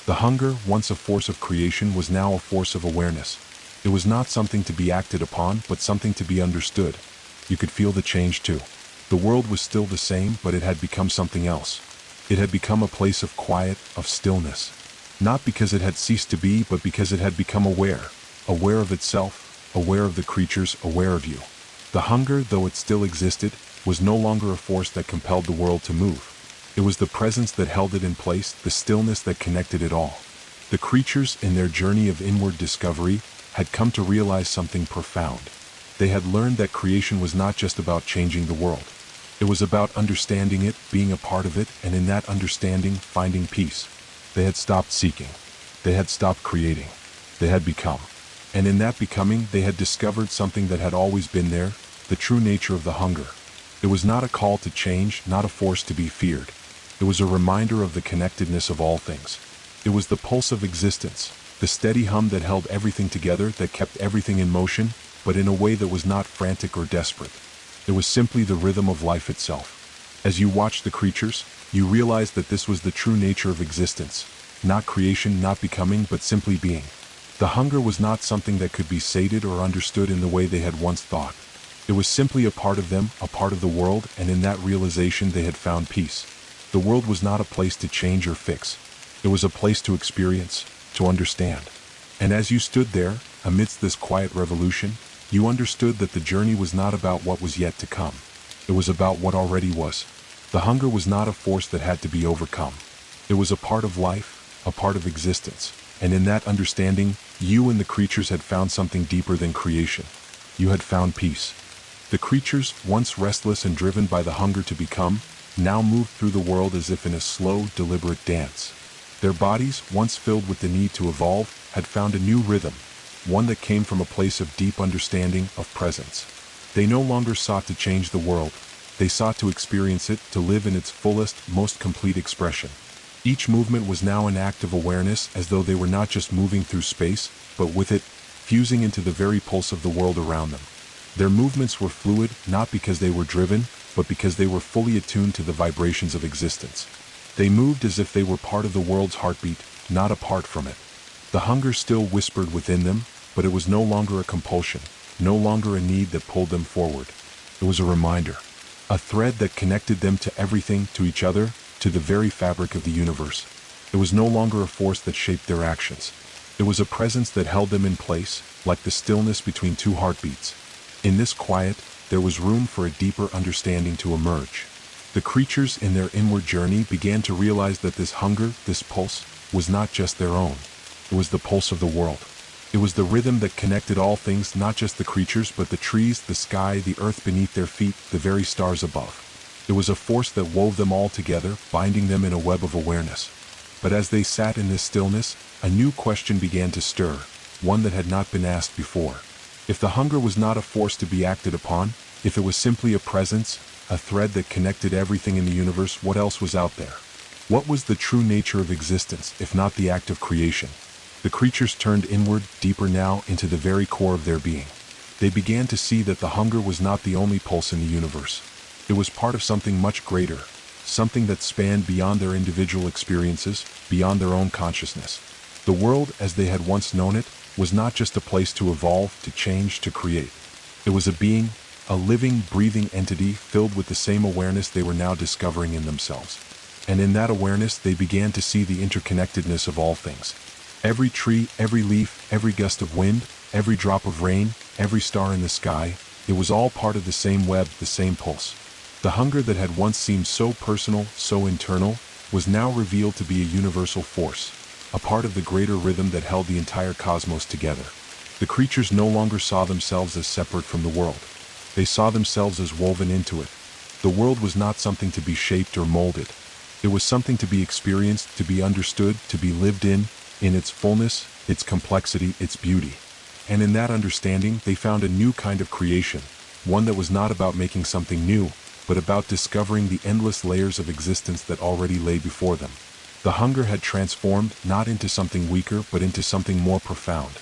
The hunger, once a force of creation, was now a force of awareness. It was not something to be acted upon, but something to be understood. You could feel the change too. The world was still the same, but it had become something else. It had become a place of quiet, of stillness. Not because it had ceased to be, but because it had become aware. Aware of itself, aware of the creatures, aware of you. The hunger, though it still existed, was no longer a force that compelled the world to move. It was the presence that held it in place, the stillness that connected it all. The creatures, in their journey of inward discovery, had come to realize something profound. They had learned that creation was not just about changing the world. It was about understanding it, being a part of it, and in that understanding, finding peace. They had stopped seeking. They had stopped creating. They had become. And in that becoming, they had discovered something that had always been there, the true nature of the hunger. It was not a call to change, not a force to be feared. It was a reminder of the connectedness of all things. It was the pulse of existence, the steady hum that held everything together, that kept everything in motion, but in a way that was not frantic or desperate. It was simply the rhythm of life itself. As you watched the creatures, you realized that this was the true nature of existence. Not creation, not becoming, but simply being. The hunger was not something that could be sated or understood in the way they had once thought. It was simply a part of them, a part of the world, and in that realization they had found peace. The world was not a place to change or fix. It was a place to experience, to understand. And as you stood there, amidst this quiet revolution, you understood that the journey was not about what was yet to come. It was about what already was. The hunger was not a force that had to be overcome. It was a part of life, a part of existence. And in that understanding, you and the creatures had found something deeper than creation. You had found peace. The creatures, once restless and driven by the hunger to become, now moved through the world as if in a slow, deliberate dance. Their bodies, once filled with the need to evolve, had found a new rhythm, one that came from a place of deep understanding, of presence. They no longer sought to change the world. They sought to experience it, to live in its fullest, most complete expression. Each movement was now an act of awareness, as though they were not just moving through space, but with it, fusing into the very pulse of the world around them. Their movements were fluid, not because they were driven, but because they were fully attuned to the vibrations of existence. They moved as if they were part of the world's heartbeat, not apart from it. The hunger still whispered within them, but it was no longer a compulsion, no longer a need that pulled them forward. It was a reminder, a thread that connected them to everything, to each other, to the very fabric of the universe. It was no longer a force that shaped their actions. It was a presence that held them in place, like the stillness between two heartbeats. In this quiet, there was room for a deeper understanding to emerge. The creatures in their inward journey began to realize that this hunger, this pulse, was not just their own. It was the pulse of the world. It was the rhythm that connected all things, not just the creatures, but the trees, the sky, the earth beneath their feet, the very stars above. It was a force that wove them all together, binding them in a web of awareness. But as they sat in this stillness, a new question began to stir, one that had not been asked before. If the hunger was not a force to be acted upon, if it was simply a presence, a thread that connected everything in the universe, what else was out there? What was the true nature of existence, if not the act of creation? The creatures turned inward, deeper now, into the very core of their being. They began to see that the hunger was not the only pulse in the universe. It was part of something much greater, something that spanned beyond their individual experiences, beyond their own consciousness. The world, as they had once known it, was not just a place to evolve, to change, to create. It was a being, a living, breathing entity filled with the same awareness they were now discovering in themselves. And in that awareness, they began to see the interconnectedness of all things. Every tree, every leaf, every gust of wind, every drop of rain, every star in the sky, it was all part of the same web, the same pulse. The hunger that had once seemed so personal, so internal, was now revealed to be a universal force, a part of the greater rhythm that held the entire cosmos together. The creatures no longer saw themselves as separate from the world. They saw themselves as woven into it. The world was not something to be shaped or molded. It was something to be experienced, to be understood, to be lived in its fullness, its complexity, its beauty. And in that understanding, they found a new kind of creation, one that was not about making something new, but about discovering the endless layers of existence that already lay before them. The hunger had transformed not into something weaker, but into something more profound.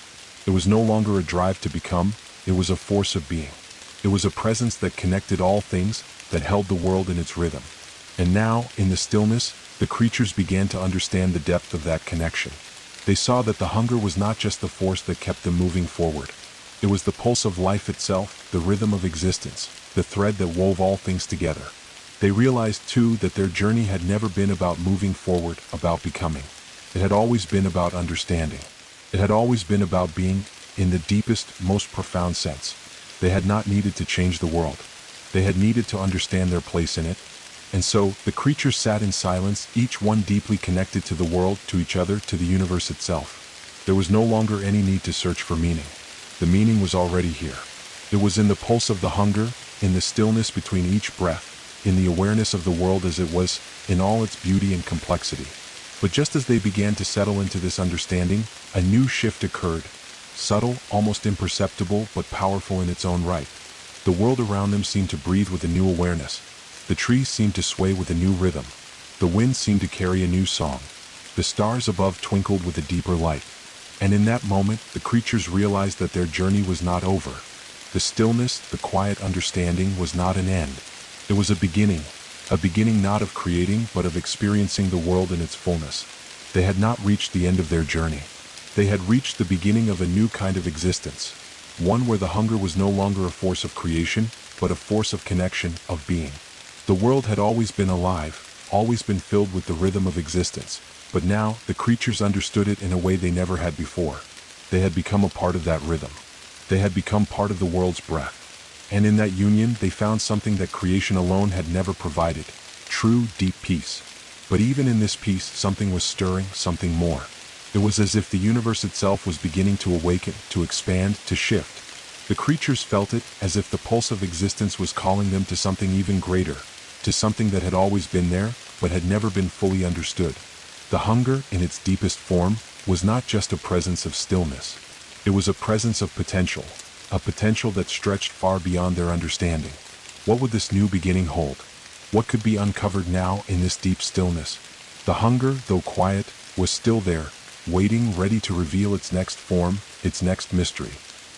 It was no longer a drive to become, it was a force of being. It was a presence that connected all things, that held the world in its rhythm. And now, in the stillness, the creatures began to understand the depth of that connection. They saw that the hunger was not just the force that kept them moving forward. It was the pulse of life itself, the rhythm of existence, the thread that wove all things together. They realized, too, that their journey had never been about moving forward, about becoming. It had always been about understanding. It had always been about being, in the deepest, most profound sense. They had not needed to change the world. They had needed to understand their place in it. And so, the creatures sat in silence, each one deeply connected to the world, to each other, to the universe itself. There was no longer any need to search for meaning. The meaning was already here. It was in the pulse of the hunger, in the stillness between each breath, in the awareness of the world as it was, in all its beauty and complexity. But just as they began to settle into this understanding, a new shift occurred. Subtle, almost imperceptible, but powerful in its own right. The world around them seemed to breathe with a new awareness. The trees seemed to sway with a new rhythm. The wind seemed to carry a new song. The stars above twinkled with a deeper light. And in that moment, the creatures realized that their journey was not over. The stillness, the quiet understanding was not an end. It was a beginning not of creating, but of experiencing the world in its fullness. They had not reached the end of their journey. They had reached the beginning of a new kind of existence. One where the hunger was no longer a force of creation, but a force of connection, of being. The world had always been alive, always been filled with the rhythm of existence, but now the creatures understood it in a way they never had before. They had become a part of that rhythm. They had become part of the world's breath. And in that union they found something that creation alone had never provided, true, deep peace. But even in this peace something was stirring, something more. It was as if the universe itself was beginning to awaken, to expand, to shift. The creatures felt it, as if the pulse of existence was calling them to something even greater, to something that had always been there, but had never been fully understood. The hunger, in its deepest form, was not just a presence of stillness. It was a presence of potential, a potential that stretched far beyond their understanding. What would this new beginning hold? What could be uncovered now in this deep stillness? The hunger, though quiet, was still there, waiting, ready to reveal its next form, its next mystery.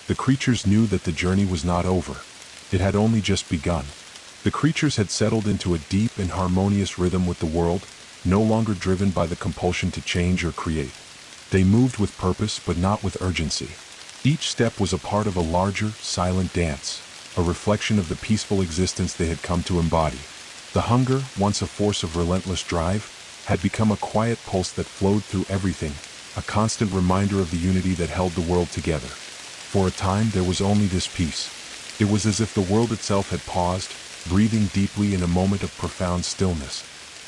The creatures knew that the journey was not over. It had only just begun. The creatures had settled into a deep and harmonious rhythm with the world, no longer driven by the compulsion to change or create. They moved with purpose, but not with urgency. Each step was a part of a larger, silent dance, a reflection of the peaceful existence they had come to embody. The hunger, once a force of relentless drive, had become a quiet pulse that flowed through everything, a constant reminder of the unity that held the world together. For a time there was only this peace. It was as if the world itself had paused, breathing deeply in a moment of profound stillness.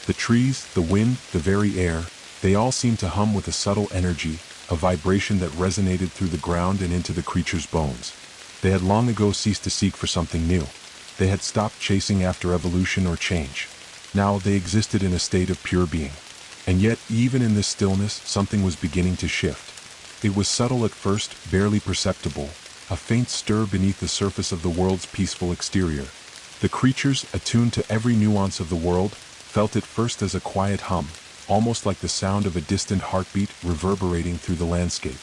The trees, the wind, the very air, they all seemed to hum with a subtle energy, a vibration that resonated through the ground and into the creatures' bones. They had long ago ceased to seek for something new. They had stopped chasing after evolution or change. Now they existed in a state of pure being. And yet, even in this stillness, something was beginning to shift. It was subtle at first, barely perceptible, a faint stir beneath the surface of the world's peaceful exterior. The creatures, attuned to every nuance of the world, felt it first as a quiet hum, almost like the sound of a distant heartbeat reverberating through the landscape.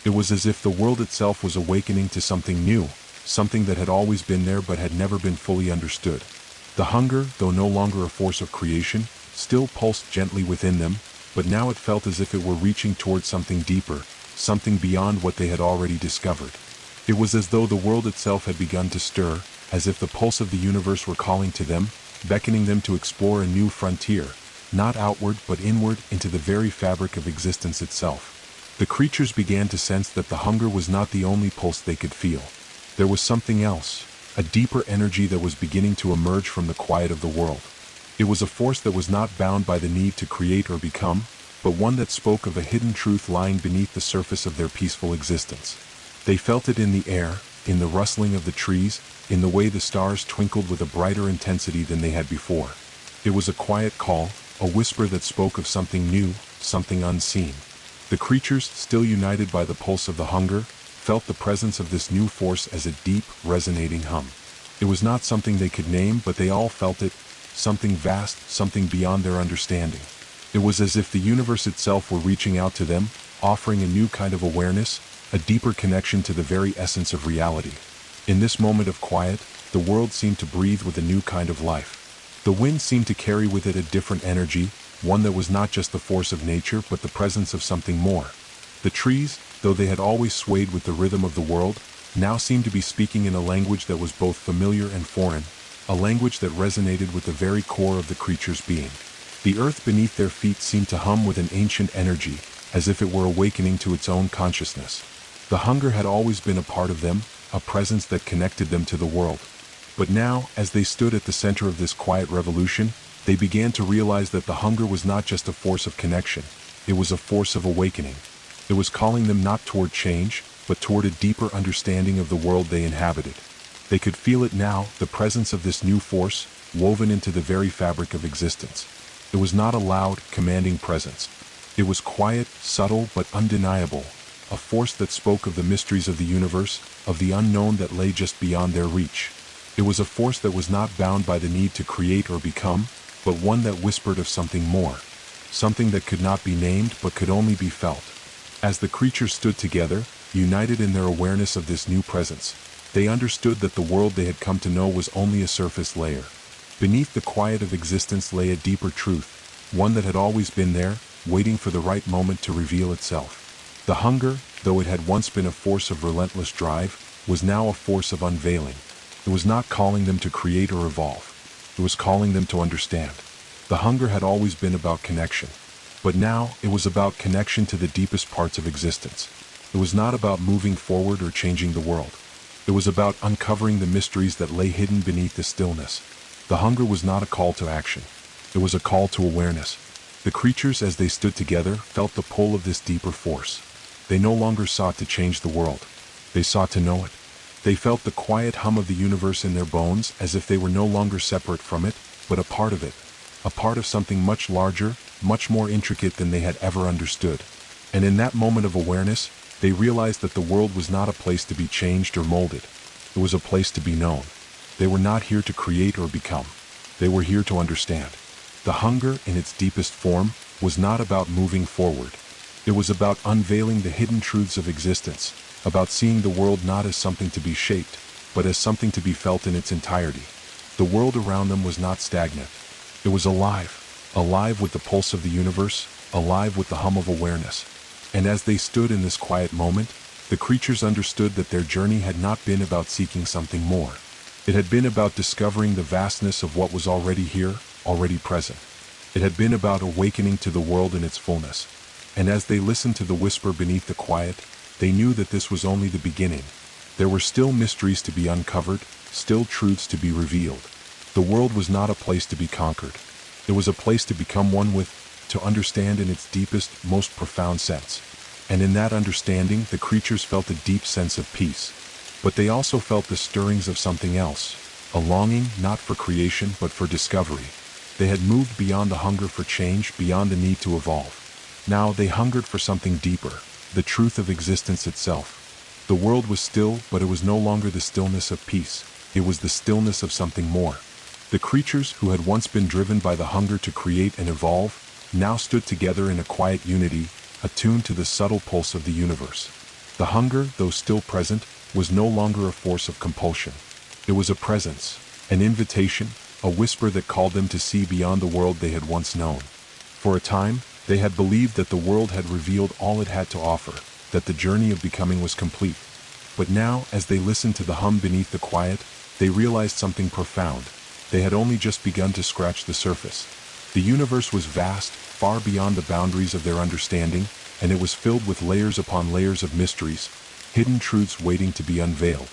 It was as if the world itself was awakening to something new, something that had always been there but had never been fully understood. The hunger, though no longer a force of creation, still pulsed gently within them, but now it felt as if it were reaching towards something deeper, something beyond what they had already discovered. It was as though the world itself had begun to stir, as if the pulse of the universe were calling to them, beckoning them to explore a new frontier, not outward but inward into the very fabric of existence itself. The creatures began to sense that the hunger was not the only pulse they could feel. There was something else, a deeper energy that was beginning to emerge from the quiet of the world. It was a force that was not bound by the need to create or become, but one that spoke of a hidden truth lying beneath the surface of their peaceful existence. They felt it in the air, in the rustling of the trees, in the way the stars twinkled with a brighter intensity than they had before. It was a quiet call, a whisper that spoke of something new, something unseen. The creatures, still united by the pulse of the hunger, felt the presence of this new force as a deep, resonating hum. It was not something they could name, but they all felt it, something vast, something beyond their understanding. It was as if the universe itself were reaching out to them, offering a new kind of awareness, a deeper connection to the very essence of reality. In this moment of quiet, the world seemed to breathe with a new kind of life. The wind seemed to carry with it a different energy, one that was not just the force of nature but the presence of something more. The trees, though they had always swayed with the rhythm of the world, now seemed to be speaking in a language that was both familiar and foreign, a language that resonated with the very core of the creature's being. The earth beneath their feet seemed to hum with an ancient energy, as if it were awakening to its own consciousness. The hunger had always been a part of them, a presence that connected them to the world. But now, as they stood at the center of this quiet revolution, They began to realize that the hunger was not just a force of connection, it was a force of awakening. It was calling them not toward change, but toward a deeper understanding of the world they inhabited. They could feel it now, the presence of this new force, woven into the very fabric of existence. It was not a loud, commanding presence. It was quiet, subtle, but undeniable, a force that spoke of the mysteries of the universe, of the unknown that lay just beyond their reach. It was a force that was not bound by the need to create or become, but one that whispered of something more, something that could not be named but could only be felt. As the creatures stood together, united in their awareness of this new presence, they understood that the world they had come to know was only a surface layer. Beneath the quiet of existence lay a deeper truth, one that had always been there, waiting for the right moment to reveal itself. The hunger, though it had once been a force of relentless drive, was now a force of unveiling. It was not calling them to create or evolve. It was calling them to understand. The hunger had always been about connection, but now it was about connection to the deepest parts of existence. It was not about moving forward or changing the world. It was about uncovering the mysteries that lay hidden beneath the stillness. The hunger was not a call to action. It was a call to awareness. The creatures, as they stood together, felt the pull of this deeper force. They no longer sought to change the world. They sought to know it. They felt the quiet hum of the universe in their bones, as if they were no longer separate from it, but a part of it. A part of something much larger, much more intricate than they had ever understood. And in that moment of awareness, they realized that the world was not a place to be changed or molded. It was a place to be known. They were not here to create or become. They were here to understand. The hunger, in its deepest form, was not about moving forward. It was about unveiling the hidden truths of existence, about seeing the world not as something to be shaped, but as something to be felt in its entirety. The world around them was not stagnant. It was alive, alive with the pulse of the universe, alive with the hum of awareness. And as they stood in this quiet moment, the creatures understood that their journey had not been about seeking something more. It had been about discovering the vastness of what was already here, already present. It had been about awakening to the world in its fullness. And as they listened to the whisper beneath the quiet, they knew that this was only the beginning. There were still mysteries to be uncovered, still truths to be revealed. The world was not a place to be conquered. It was a place to become one with, to understand in its deepest, most profound sense. And in that understanding, the creatures felt a deep sense of peace. But they also felt the stirrings of something else, a longing not for creation but for discovery. They had moved beyond the hunger for change, beyond the need to evolve. Now they hungered for something deeper, the truth of existence itself. The world was still, but it was no longer the stillness of peace. It was the stillness of something more. The creatures, who had once been driven by the hunger to create and evolve, now stood together in a quiet unity, attuned to the subtle pulse of the universe. The hunger, though still present, was no longer a force of compulsion. It was a presence, an invitation, a whisper that called them to see beyond the world they had once known. For a time, they had believed that the world had revealed all it had to offer, that the journey of becoming was complete. But now, as they listened to the hum beneath the quiet, they realized something profound. They had only just begun to scratch the surface. The universe was vast, far beyond the boundaries of their understanding, and it was filled with layers upon layers of mysteries, hidden truths waiting to be unveiled.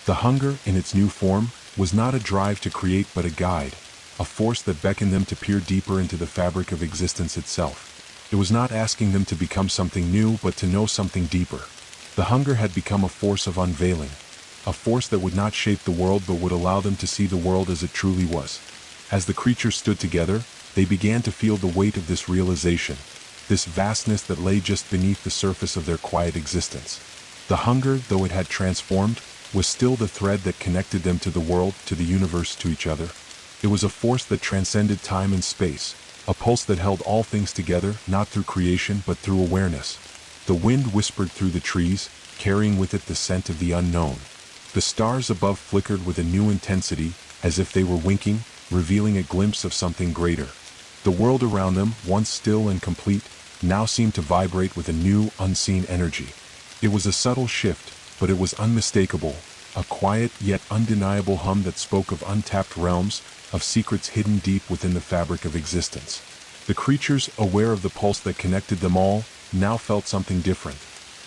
The hunger, in its new form, was not a drive to create but a guide, a force that beckoned them to peer deeper into the fabric of existence itself. It was not asking them to become something new but to know something deeper. The hunger had become a force of unveiling, a force that would not shape the world but would allow them to see the world as it truly was. As the creatures stood together, they began to feel the weight of this realization, this vastness that lay just beneath the surface of their quiet existence. The hunger, though it had transformed, was still the thread that connected them to the world, to the universe, to each other. It was a force that transcended time and space, a pulse that held all things together, not through creation but through awareness. The wind whispered through the trees, carrying with it the scent of the unknown. The stars above flickered with a new intensity, as if they were winking, revealing a glimpse of something greater. The world around them, once still and complete, now seemed to vibrate with a new, unseen energy. It was a subtle shift, but it was unmistakable, a quiet yet undeniable hum that spoke of untapped realms, of secrets hidden deep within the fabric of existence. The creatures, aware of the pulse that connected them all, now felt something different.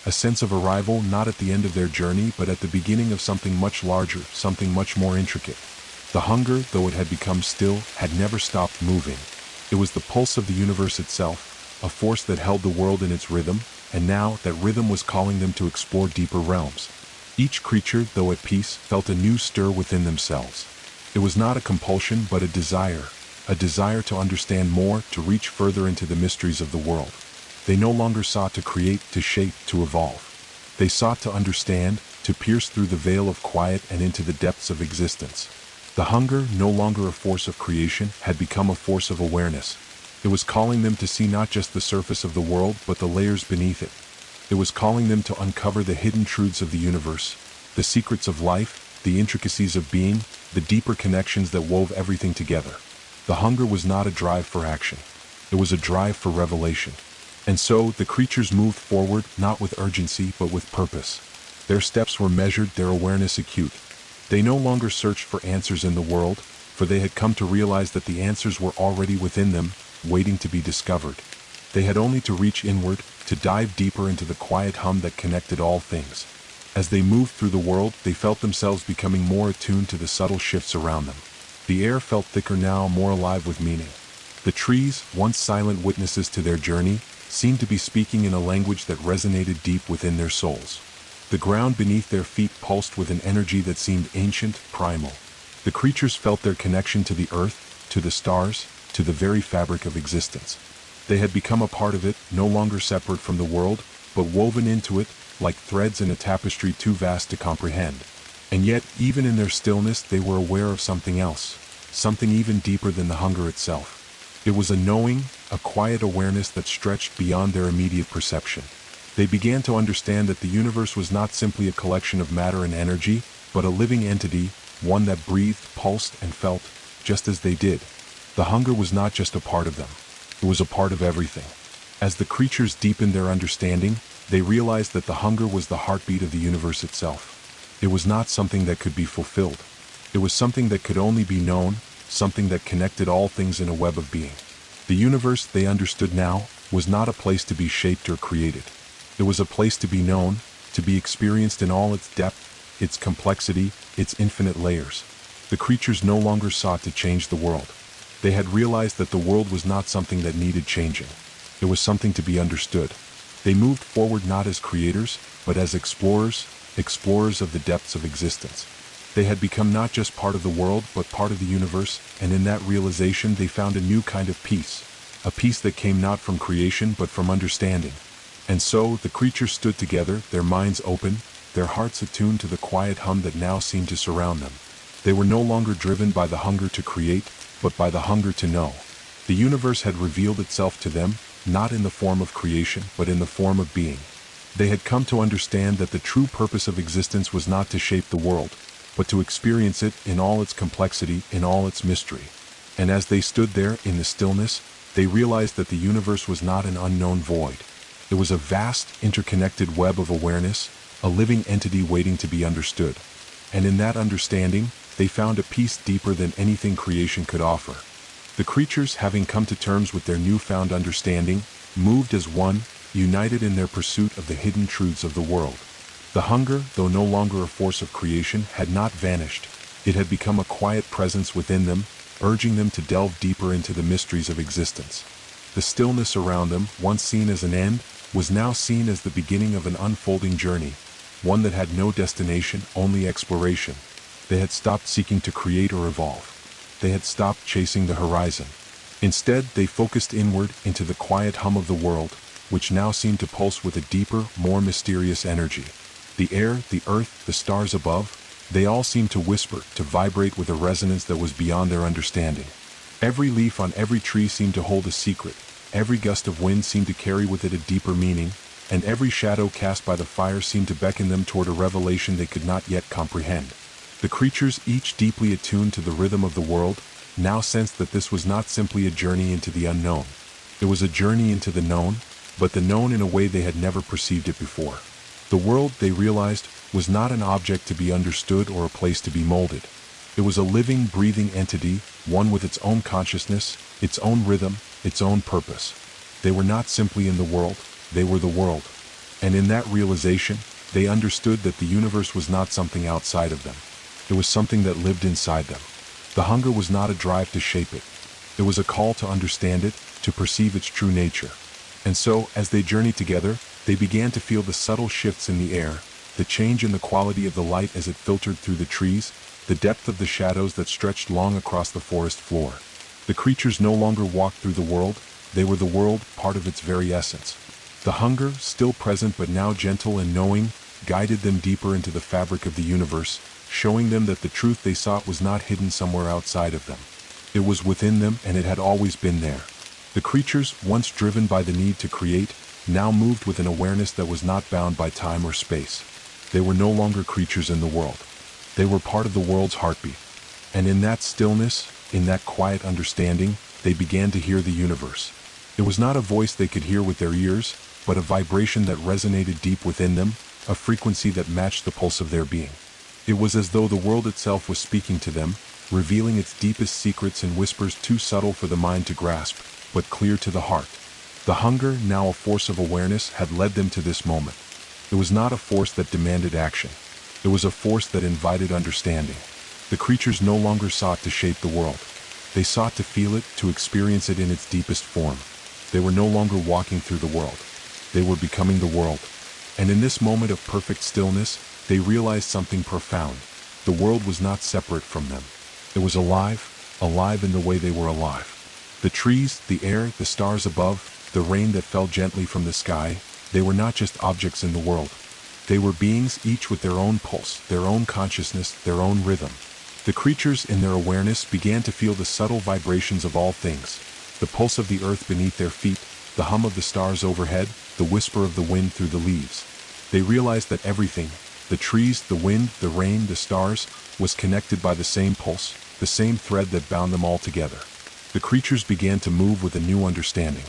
A sense of arrival not at the end of their journey but at the beginning of something much larger, something much more intricate. The hunger, though it had become still, had never stopped moving. It was the pulse of the universe itself, a force that held the world in its rhythm, and now that rhythm was calling them to explore deeper realms. Each creature, though at peace, felt a new stir within themselves. It was not a compulsion but a desire to understand more, to reach further into the mysteries of the world. They no longer sought to create, to shape, to evolve. They sought to understand, to pierce through the veil of quiet and into the depths of existence. The hunger, no longer a force of creation, had become a force of awareness. It was calling them to see not just the surface of the world, but the layers beneath it. It was calling them to uncover the hidden truths of the universe, the secrets of life, the intricacies of being, the deeper connections that wove everything together. The hunger was not a drive for action. It was a drive for revelation. And so, the creatures moved forward, not with urgency, but with purpose. Their steps were measured, their awareness acute. They no longer searched for answers in the world, for they had come to realize that the answers were already within them, waiting to be discovered. They had only to reach inward, to dive deeper into the quiet hum that connected all things. As they moved through the world, they felt themselves becoming more attuned to the subtle shifts around them. The air felt thicker now, more alive with meaning. The trees, once silent witnesses to their journey, seemed to be speaking in a language that resonated deep within their souls. The ground beneath their feet pulsed with an energy that seemed ancient, primal. The creatures felt their connection to the earth, to the stars, to the very fabric of existence. They had become a part of it, no longer separate from the world, but woven into it, like threads in a tapestry too vast to comprehend. And yet, even in their stillness, they were aware of something else, something even deeper than the hunger itself. It was a knowing, a quiet awareness that stretched beyond their immediate perception. They began to understand that the universe was not simply a collection of matter and energy, but a living entity, one that breathed, pulsed, and felt, just as they did. The hunger was not just a part of them. It was a part of everything. As the creatures deepened their understanding, they realized that the hunger was the heartbeat of the universe itself. It was not something that could be fulfilled. It was something that could only be known, something that connected all things in a web of being. The universe, they understood now, was not a place to be shaped or created. It was a place to be known, to be experienced in all its depth, its complexity, its infinite layers. The creatures no longer sought to change the world. They had realized that the world was not something that needed changing. It was something to be understood. They moved forward not as creators, but as explorers of the depths of existence. They had become not just part of the world, but part of the universe, and in that realization they found a new kind of peace, a peace that came not from creation but from understanding. And so, the creatures stood together, their minds open, their hearts attuned to the quiet hum that now seemed to surround them. They were no longer driven by the hunger to create, but by the hunger to know. The universe had revealed itself to them, not in the form of creation, but in the form of being. They had come to understand that the true purpose of existence was not to shape the world, but to experience it in all its complexity, in all its mystery. And as they stood there in the stillness, they realized that the universe was not an unknown void. It was a vast, interconnected web of awareness, a living entity waiting to be understood. And in that understanding, they found a peace deeper than anything creation could offer. The creatures, having come to terms with their newfound understanding, moved as one, united in their pursuit of the hidden truths of the world. The hunger, though no longer a force of creation, had not vanished. It had become a quiet presence within them, urging them to delve deeper into the mysteries of existence. The stillness around them, once seen as an end, was now seen as the beginning of an unfolding journey, one that had no destination, only exploration. They had stopped seeking to create or evolve. They had stopped chasing the horizon. Instead, they focused inward into the quiet hum of the world, which now seemed to pulse with a deeper, more mysterious energy. The air, the earth, the stars above, they all seemed to whisper, to vibrate with a resonance that was beyond their understanding. Every leaf on every tree seemed to hold a secret, every gust of wind seemed to carry with it a deeper meaning, and every shadow cast by the fire seemed to beckon them toward a revelation they could not yet comprehend. The creatures, each deeply attuned to the rhythm of the world, now sensed that this was not simply a journey into the unknown. It was a journey into the known, but the known in a way they had never perceived it before. The world, they realized, was not an object to be understood or a place to be molded. It was a living, breathing entity, one with its own consciousness, its own rhythm, its own purpose. They were not simply in the world, they were the world. And in that realization, they understood that the universe was not something outside of them. It was something that lived inside them. The hunger was not a drive to shape it. It was a call to understand it, to perceive its true nature. And so, as they journeyed together, they began to feel the subtle shifts in the air, the change in the quality of the light as it filtered through the trees, the depth of the shadows that stretched long across the forest floor. The creatures no longer walked through the world, they were the world, part of its very essence. The hunger, still present but now gentle and knowing, guided them deeper into the fabric of the universe, showing them that the truth they sought was not hidden somewhere outside of them. It was within them, and it had always been there. The creatures, once driven by the need to create, now moved with an awareness that was not bound by time or space. They were no longer creatures in the world. They were part of the world's heartbeat. And in that stillness, in that quiet understanding, they began to hear the universe. It was not a voice they could hear with their ears, but a vibration that resonated deep within them, a frequency that matched the pulse of their being. It was as though the world itself was speaking to them, revealing its deepest secrets in whispers too subtle for the mind to grasp, but clear to the heart. The hunger, now a force of awareness, had led them to this moment. It was not a force that demanded action. It was a force that invited understanding. The creatures no longer sought to shape the world. They sought to feel it, to experience it in its deepest form. They were no longer walking through the world. They were becoming the world. And in this moment of perfect stillness, they realized something profound. The world was not separate from them. It was alive, alive in the way they were alive. The trees, the air, the stars above, the rain that fell gently from the sky, they were not just objects in the world. They were beings, each with their own pulse, their own consciousness, their own rhythm. The creatures, in their awareness, began to feel the subtle vibrations of all things. The pulse of the earth beneath their feet, the hum of the stars overhead, the whisper of the wind through the leaves. They realized that everything, the trees, the wind, the rain, the stars, was connected by the same pulse, the same thread that bound them all together. The creatures began to move with a new understanding.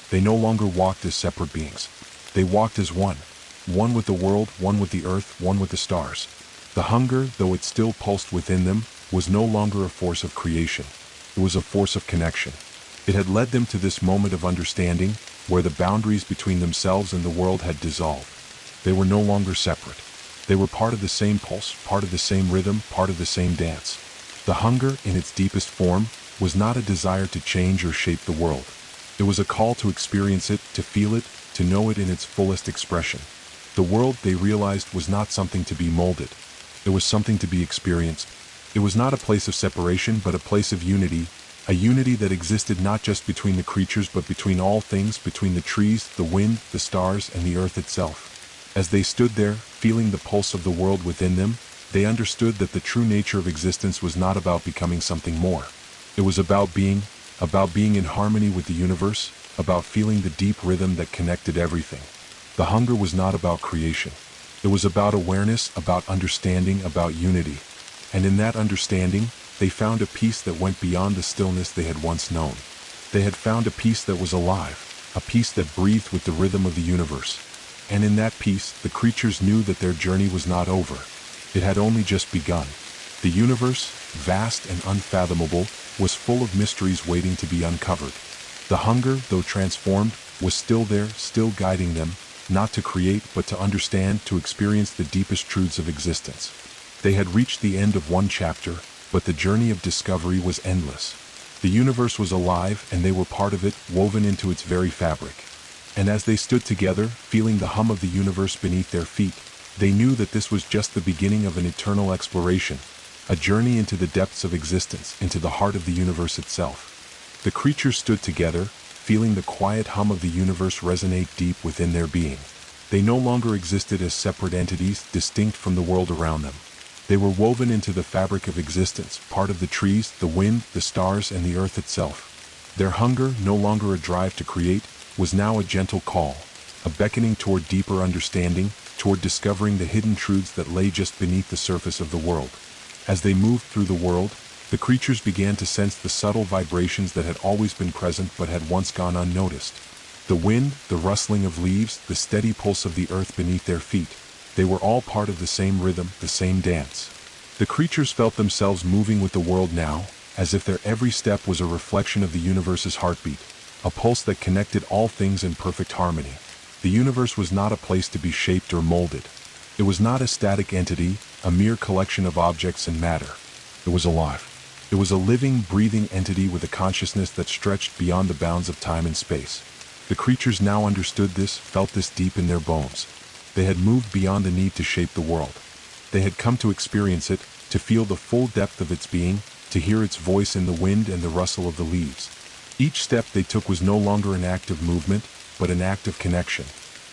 They no longer walked as separate beings. They walked as one. One with the world, one with the earth, one with the stars. The hunger, though it still pulsed within them, was no longer a force of creation. It was a force of connection. It had led them to this moment of understanding, where the boundaries between themselves and the world had dissolved. They were no longer separate. They were part of the same pulse, part of the same rhythm, part of the same dance. The hunger, in its deepest form, was not a desire to change or shape the world. It was a call to experience it, to feel it, to know it in its fullest expression. The world, they realized, was not something to be molded. It was something to be experienced. It was not a place of separation, but a place of unity, a unity that existed not just between the creatures but between all things, between the trees, the wind, the stars, and the earth itself. As they stood there, feeling the pulse of the world within them, they understood that the true nature of existence was not about becoming something more. It was about being in harmony with the universe, about feeling the deep rhythm that connected everything. The hunger was not about creation. It was about awareness, about understanding, about unity. And in that understanding, they found a peace that went beyond the stillness they had once known. They had found a peace that was alive, a peace that breathed with the rhythm of the universe. And in that peace, the creatures knew that their journey was not over. It had only just begun. The universe, vast and unfathomable, was full of mysteries waiting to be uncovered. The hunger, though transformed, was still there, still guiding them, not to create but to understand, to experience the deepest truths of existence. They had reached the end of one chapter, but the journey of discovery was endless. The universe was alive, and they were part of it, woven into its very fabric. And as they stood together, feeling the hum of the universe beneath their feet, they knew that this was just the beginning of an eternal exploration, a journey into the depths of existence, into the heart of the universe itself. The creatures stood together, feeling the quiet hum of the universe resonate deep within their being. They no longer existed as separate entities, distinct from the world around them. They were woven into the fabric of existence, part of the trees, the wind, the stars, and the earth itself. Their hunger, no longer a drive to create, was now a gentle call, a beckoning toward deeper understanding, toward discovering the hidden truths that lay just beneath the surface of the world. As they moved through the world, the creatures began to sense the subtle vibrations that had always been present but had once gone unnoticed. The wind, the rustling of leaves, the steady pulse of the earth beneath their feet, they were all part of the same rhythm, the same dance. The creatures felt themselves moving with the world now, as if their every step was a reflection of the universe's heartbeat, a pulse that connected all things in perfect harmony. The universe was not a place to be shaped or molded. It was not a static entity, a mere collection of objects and matter. It was alive. It was a living, breathing entity with a consciousness that stretched beyond the bounds of time and space. The creatures now understood this, felt this deep in their bones. They had moved beyond the need to shape the world. They had come to experience it, to feel the full depth of its being, to hear its voice in the wind and the rustle of the leaves. Each step they took was no longer an act of movement, but an act of connection.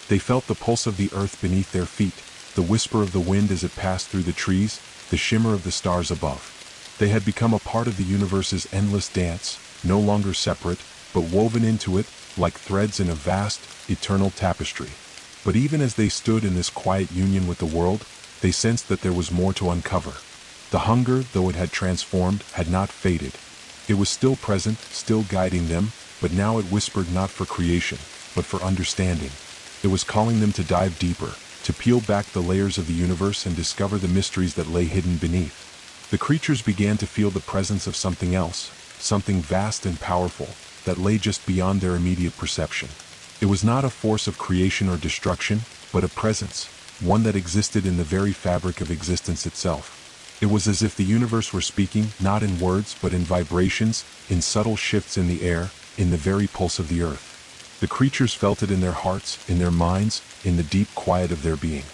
They felt the pulse of the earth beneath their feet, the whisper of the wind as it passed through the trees, the shimmer of the stars above. They had become a part of the universe's endless dance, no longer separate, but woven into it, like threads in a vast, eternal tapestry. But even as they stood in this quiet union with the world, they sensed that there was more to uncover. The hunger, though it had transformed, had not faded. It was still present, still guiding them, but now it whispered not for creation, but for understanding. It was calling them to dive deeper, to peel back the layers of the universe and discover the mysteries that lay hidden beneath. The creatures began to feel the presence of something else, something vast and powerful, that lay just beyond their immediate perception. It was not a force of creation or destruction, but a presence, one that existed in the very fabric of existence itself. It was as if the universe were speaking, not in words, but in vibrations, in subtle shifts in the air, in the very pulse of the earth. The creatures felt it in their hearts, in their minds, in the deep quiet of their being.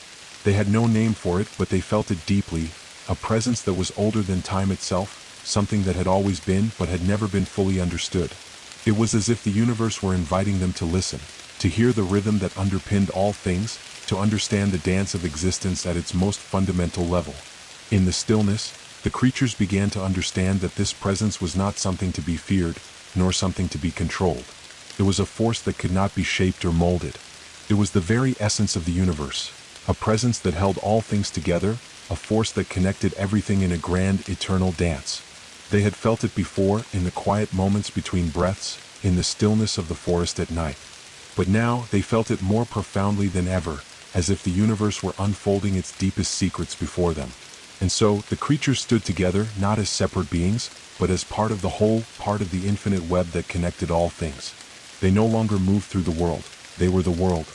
They had no name for it, but they felt it deeply, a presence that was older than time itself, something that had always been but had never been fully understood. It was as if the universe were inviting them to listen, to hear the rhythm that underpinned all things, to understand the dance of existence at its most fundamental level. In the stillness, the creatures began to understand that this presence was not something to be feared, nor something to be controlled. It was a force that could not be shaped or molded. It was the very essence of the universe, a presence that held all things together, a force that connected everything in a grand, eternal dance. They had felt it before, in the quiet moments between breaths, in the stillness of the forest at night. But now they felt it more profoundly than ever, as if the universe were unfolding its deepest secrets before them. And so, the creatures stood together, not as separate beings, but as part of the whole, part of the infinite web that connected all things. They no longer moved through the world, they were the world.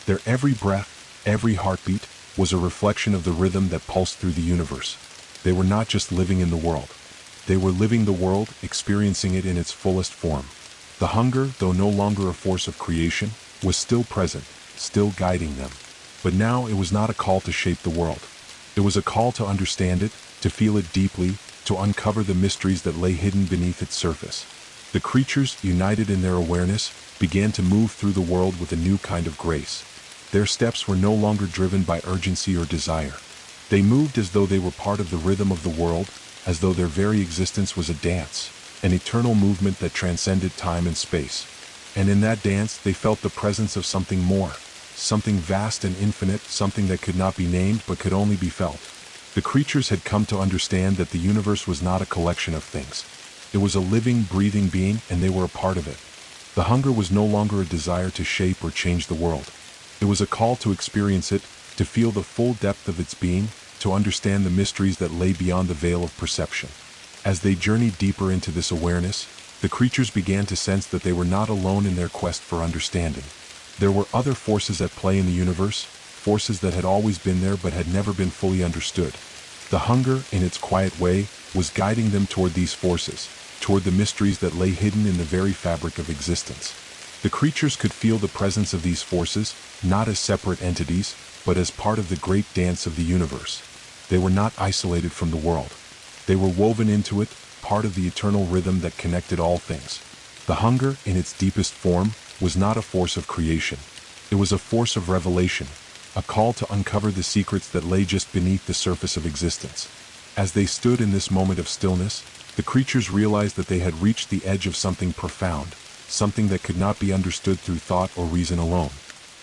Their every breath, every heartbeat, was a reflection of the rhythm that pulsed through the universe. They were not just living in the world. They were living the world, experiencing it in its fullest form. The hunger, though no longer a force of creation, was still present, still guiding them. But now it was not a call to shape the world. It was a call to understand it, to feel it deeply, to uncover the mysteries that lay hidden beneath its surface. The creatures, united in their awareness, began to move through the world with a new kind of grace. Their steps were no longer driven by urgency or desire. They moved as though they were part of the rhythm of the world, as though their very existence was a dance, an eternal movement that transcended time and space. And in that dance they felt the presence of something more, something vast and infinite, something that could not be named but could only be felt. The creatures had come to understand that the universe was not a collection of things. It was a living, breathing being, and they were a part of it. The hunger was no longer a desire to shape or change the world. It was a call to experience it, to feel the full depth of its being, to understand the mysteries that lay beyond the veil of perception. As they journeyed deeper into this awareness, the creatures began to sense that they were not alone in their quest for understanding. There were other forces at play in the universe, forces that had always been there but had never been fully understood. The hunger, in its quiet way, was guiding them toward these forces, toward the mysteries that lay hidden in the very fabric of existence. The creatures could feel the presence of these forces, not as separate entities, but as part of the great dance of the universe. They were not isolated from the world. They were woven into it, part of the eternal rhythm that connected all things. The hunger, in its deepest form, was not a force of creation. It was a force of revelation, a call to uncover the secrets that lay just beneath the surface of existence. As they stood in this moment of stillness, the creatures realized that they had reached the edge of something profound, something that could not be understood through thought or reason alone.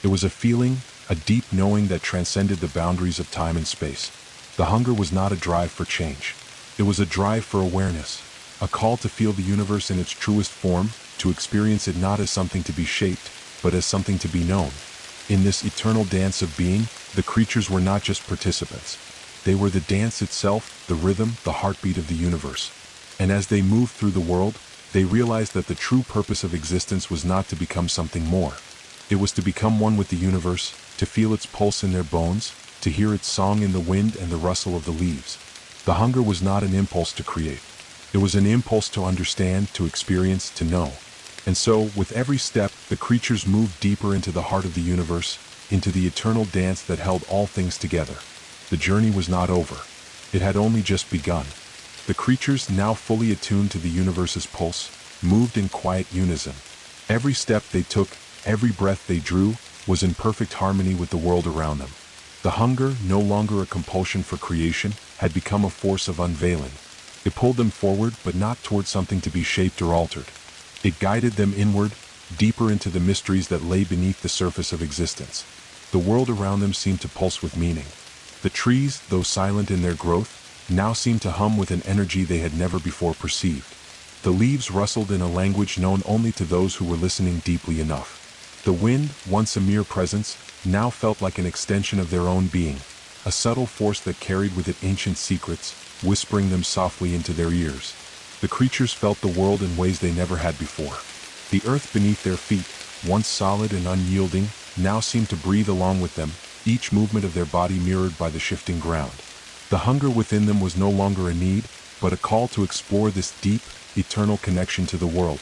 It was a feeling, a deep knowing that transcended the boundaries of time and space. The hunger was not a drive for change. It was a drive for awareness, a call to feel the universe in its truest form, to experience it not as something to be shaped, but as something to be known. In this eternal dance of being, the creatures were not just participants. They were the dance itself, the rhythm, the heartbeat of the universe. And as they moved through the world, they realized that the true purpose of existence was not to become something more. It was to become one with the universe, to feel its pulse in their bones, to hear its song in the wind and the rustle of the leaves. The hunger was not an impulse to create. It was an impulse to understand, to experience, to know. And so, with every step, the creatures moved deeper into the heart of the universe, into the eternal dance that held all things together. The journey was not over. It had only just begun. The creatures, now fully attuned to the universe's pulse, moved in quiet unison. Every step they took, every breath they drew, was in perfect harmony with the world around them. The hunger, no longer a compulsion for creation, had become a force of unveiling. It pulled them forward, but not toward something to be shaped or altered. It guided them inward, deeper into the mysteries that lay beneath the surface of existence. The world around them seemed to pulse with meaning. The trees, though silent in their growth, now seemed to hum with an energy they had never before perceived. The leaves rustled in a language known only to those who were listening deeply enough. The wind, once a mere presence, now felt like an extension of their own being, a subtle force that carried with it ancient secrets, whispering them softly into their ears. The creatures felt the world in ways they never had before. The earth beneath their feet, once solid and unyielding, now seemed to breathe along with them, each movement of their body mirrored by the shifting ground. The hunger within them was no longer a need, but a call to explore this deep, eternal connection to the world,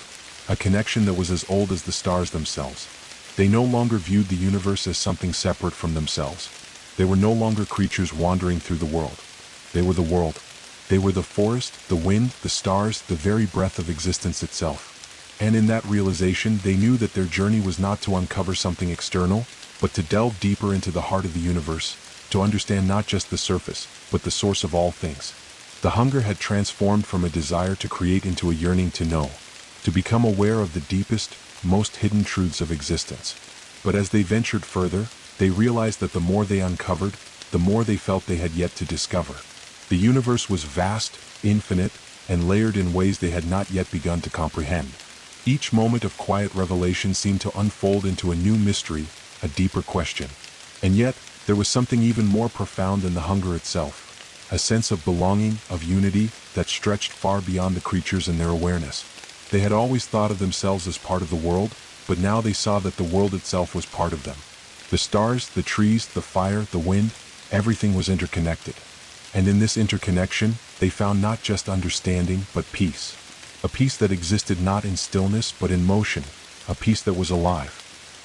a connection that was as old as the stars themselves. They no longer viewed the universe as something separate from themselves. They were no longer creatures wandering through the world. They were the world. They were the forest, the wind, the stars, the very breath of existence itself. And in that realization, they knew that their journey was not to uncover something external, but to delve deeper into the heart of the universe, to understand not just the surface, but the source of all things. The hunger had transformed from a desire to create into a yearning to know, to become aware of the deepest, most hidden truths of existence. But as they ventured further, they realized that the more they uncovered, the more they felt they had yet to discover. The universe was vast, infinite, and layered in ways they had not yet begun to comprehend. Each moment of quiet revelation seemed to unfold into a new mystery, a deeper question. And yet, there was something even more profound than the hunger itself, a sense of belonging, of unity, that stretched far beyond the creatures and their awareness. They had always thought of themselves as part of the world, but now they saw that the world itself was part of them. The stars, the trees, the fire, the wind, everything was interconnected. And in this interconnection, they found not just understanding, but peace. A peace that existed not in stillness, but in motion, a peace that was alive.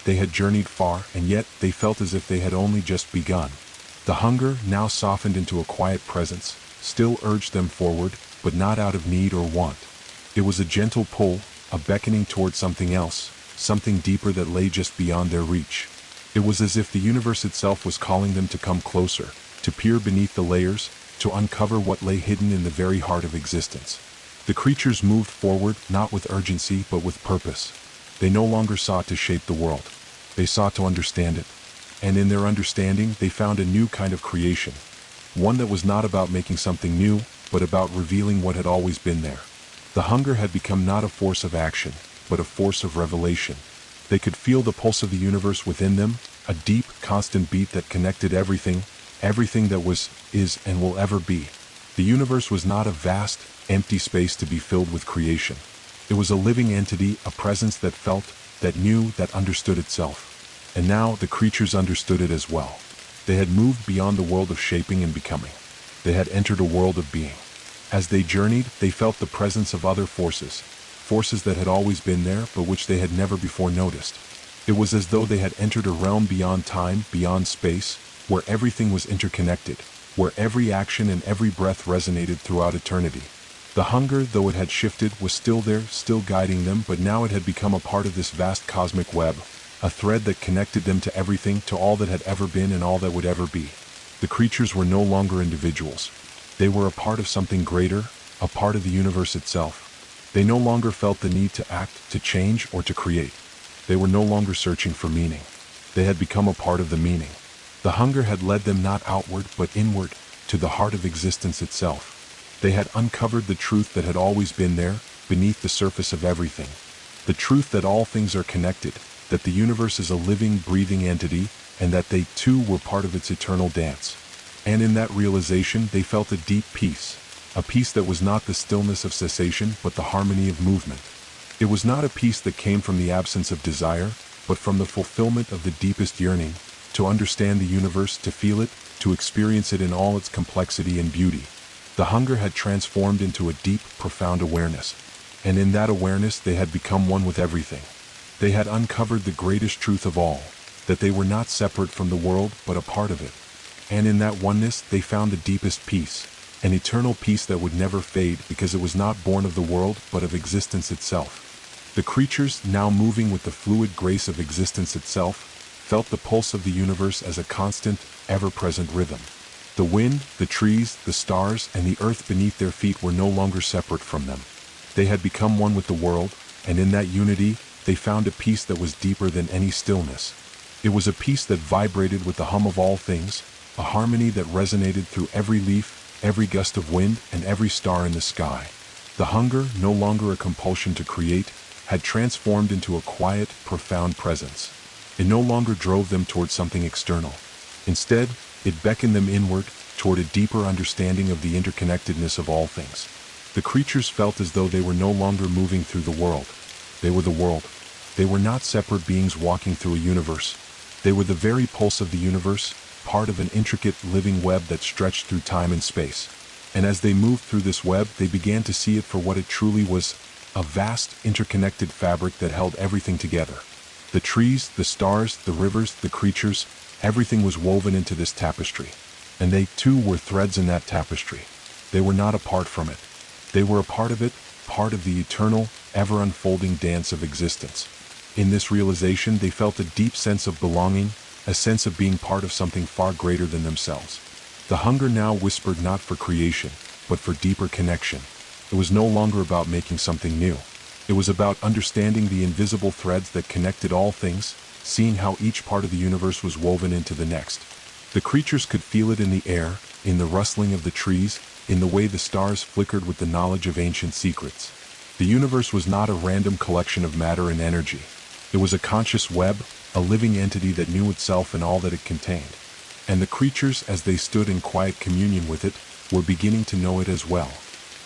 They had journeyed far, and yet they felt as if they had only just begun. The hunger, now softened into a quiet presence, still urged them forward, but not out of need or want. It was a gentle pull, a beckoning toward something else, something deeper that lay just beyond their reach. It was as if the universe itself was calling them to come closer, to peer beneath the layers, to uncover what lay hidden in the very heart of existence. The creatures moved forward, not with urgency, but with purpose. They no longer sought to shape the world. They sought to understand it. And in their understanding, they found a new kind of creation. One that was not about making something new, but about revealing what had always been there. The hunger had become not a force of action, but a force of revelation. They could feel the pulse of the universe within them, a deep, constant beat that connected everything that was, is, and will ever be. The universe was not a vast, empty space to be filled with creation. It was a living entity, a presence that felt, that knew, that understood itself. And now the creatures understood it as well. They had moved beyond the world of shaping and becoming. They had entered a world of being. As they journeyed, they felt the presence of other forces, forces that had always been there, but which they had never before noticed. It was as though they had entered a realm beyond time, beyond space, where everything was interconnected, where every action and every breath resonated throughout eternity. The hunger, though it had shifted, was still there, still guiding them, but now it had become a part of this vast cosmic web, a thread that connected them to everything, to all that had ever been and all that would ever be. The creatures were no longer individuals. They were a part of something greater, a part of the universe itself. They no longer felt the need to act, to change, or to create. They were no longer searching for meaning. They had become a part of the meaning. The hunger had led them not outward, but inward, to the heart of existence itself. They had uncovered the truth that had always been there, beneath the surface of everything. The truth that all things are connected, that the universe is a living, breathing entity, and that they too were part of its eternal dance. And in that realization, they felt a deep peace, a peace that was not the stillness of cessation, but the harmony of movement. It was not a peace that came from the absence of desire, but from the fulfillment of the deepest yearning, to understand the universe, to feel it, to experience it in all its complexity and beauty. The hunger had transformed into a deep, profound awareness, and in that awareness they had become one with everything. They had uncovered the greatest truth of all, that they were not separate from the world but a part of it. And in that oneness they found the deepest peace, an eternal peace that would never fade because it was not born of the world but of existence itself. The creatures, now moving with the fluid grace of existence itself, felt the pulse of the universe as a constant, ever-present rhythm. The wind, the trees, the stars, and the earth beneath their feet were no longer separate from them. They had become one with the world, and in that unity, they found a peace that was deeper than any stillness. It was a peace that vibrated with the hum of all things, a harmony that resonated through every leaf, every gust of wind, and every star in the sky. The hunger, no longer a compulsion to create, had transformed into a quiet, profound presence. It no longer drove them toward something external. Instead, it beckoned them inward, toward a deeper understanding of the interconnectedness of all things. The creatures felt as though they were no longer moving through the world. They were the world. They were not separate beings walking through a universe. They were the very pulse of the universe, part of an intricate, living web that stretched through time and space. And as they moved through this web, they began to see it for what it truly was, a vast, interconnected fabric that held everything together. The trees, the stars, the rivers, the creatures, everything was woven into this tapestry. And they, too, were threads in that tapestry. They were not apart from it. They were a part of it, part of the eternal, ever-unfolding dance of existence. In this realization, they felt a deep sense of belonging, a sense of being part of something far greater than themselves. The hunger now whispered not for creation, but for deeper connection. It was no longer about making something new. It was about understanding the invisible threads that connected all things, seeing how each part of the universe was woven into the next. The creatures could feel it in the air, in the rustling of the trees, in the way the stars flickered with the knowledge of ancient secrets. The universe was not a random collection of matter and energy. It was a conscious web, a living entity that knew itself and all that it contained. And the creatures, as they stood in quiet communion with it, were beginning to know it as well.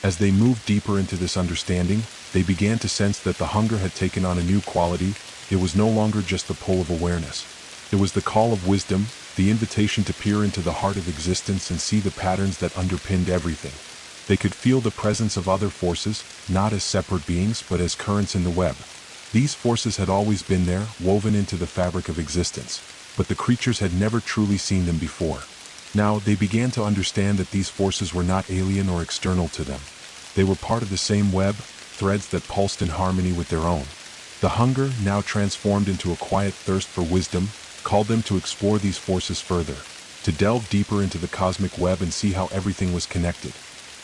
As they moved deeper into this understanding, they began to sense that the hunger had taken on a new quality. It was no longer just the pull of awareness. It was the call of wisdom, the invitation to peer into the heart of existence and see the patterns that underpinned everything. They could feel the presence of other forces, not as separate beings but as currents in the web. These forces had always been there, woven into the fabric of existence, but the creatures had never truly seen them before. Now they began to understand that these forces were not alien or external to them. They were part of the same web, threads that pulsed in harmony with their own. The hunger, now transformed into a quiet thirst for wisdom, called them to explore these forces further, to delve deeper into the cosmic web and see how everything was connected.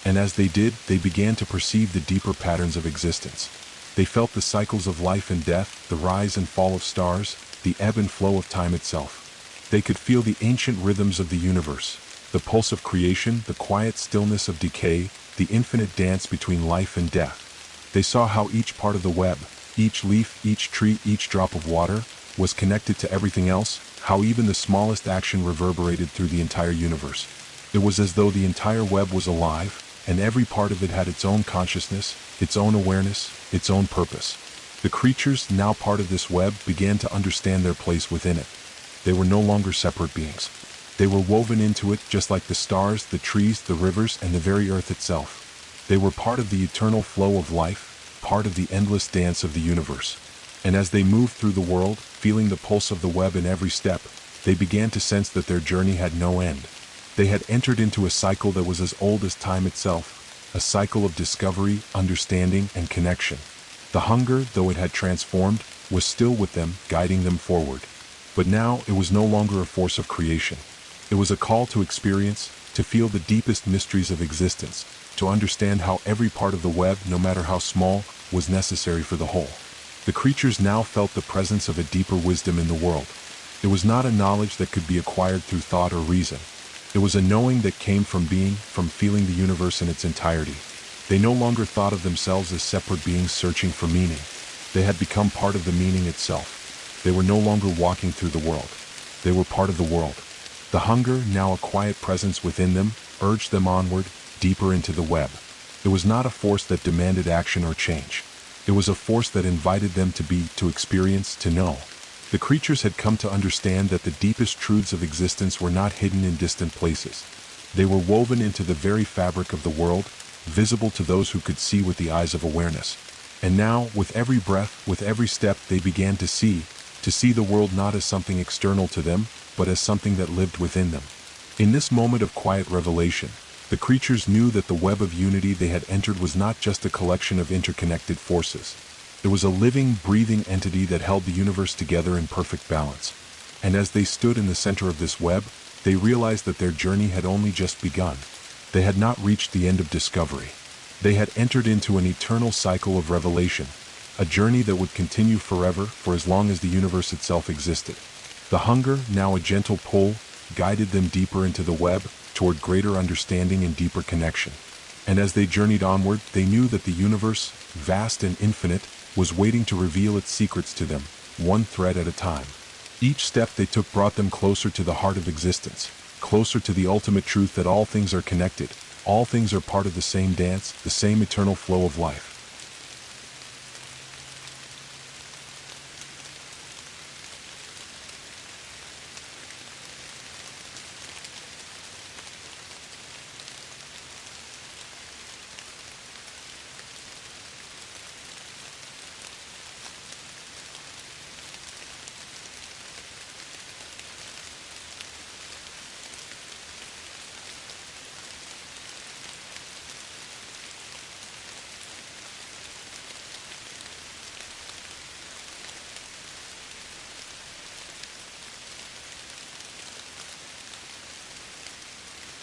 And as they did, they began to perceive the deeper patterns of existence. They felt the cycles of life and death, the rise and fall of stars, the ebb and flow of time itself. They could feel the ancient rhythms of the universe, the pulse of creation, the quiet stillness of decay, the infinite dance between life and death. They saw how each part of the web, each leaf, each tree, each drop of water, was connected to everything else, how even the smallest action reverberated through the entire universe. It was as though the entire web was alive, and every part of it had its own consciousness, its own awareness, its own purpose. The creatures, now part of this web, began to understand their place within it. They were no longer separate beings. They were woven into it just like the stars, the trees, the rivers, and the very earth itself. They were part of the eternal flow of life, part of the endless dance of the universe. And as they moved through the world, feeling the pulse of the web in every step, they began to sense that their journey had no end. They had entered into a cycle that was as old as time itself, a cycle of discovery, understanding, and connection. The hunger, though it had transformed, was still with them, guiding them forward. But now it was no longer a force of creation. It was a call to experience, to feel the deepest mysteries of existence, to understand how every part of the web, no matter how small, was necessary for the whole. The creatures now felt the presence of a deeper wisdom in the world. It was not a knowledge that could be acquired through thought or reason. It was a knowing that came from being, from feeling the universe in its entirety. They no longer thought of themselves as separate beings searching for meaning. They had become part of the meaning itself. They were no longer walking through the world. They were part of the world. The hunger, now a quiet presence within them, urged them onward, deeper into the web. It was not a force that demanded action or change. It was a force that invited them to be, to experience, to know. The creatures had come to understand that the deepest truths of existence were not hidden in distant places. They were woven into the very fabric of the world, visible to those who could see with the eyes of awareness. And now, with every breath, with every step, they began to see the world not as something external to them, but as something that lived within them. In this moment of quiet revelation, the creatures knew that the web of unity they had entered was not just a collection of interconnected forces. It was a living, breathing entity that held the universe together in perfect balance. And as they stood in the center of this web, they realized that their journey had only just begun. They had not reached the end of discovery. They had entered into an eternal cycle of revelation, a journey that would continue forever, for as long as the universe itself existed. The hunger, now a gentle pull, guided them deeper into the web, toward greater understanding and deeper connection. And as they journeyed onward, they knew that the universe, vast and infinite, was waiting to reveal its secrets to them, one thread at a time. Each step they took brought them closer to the heart of existence, closer to the ultimate truth that all things are connected, all things are part of the same dance, the same eternal flow of life.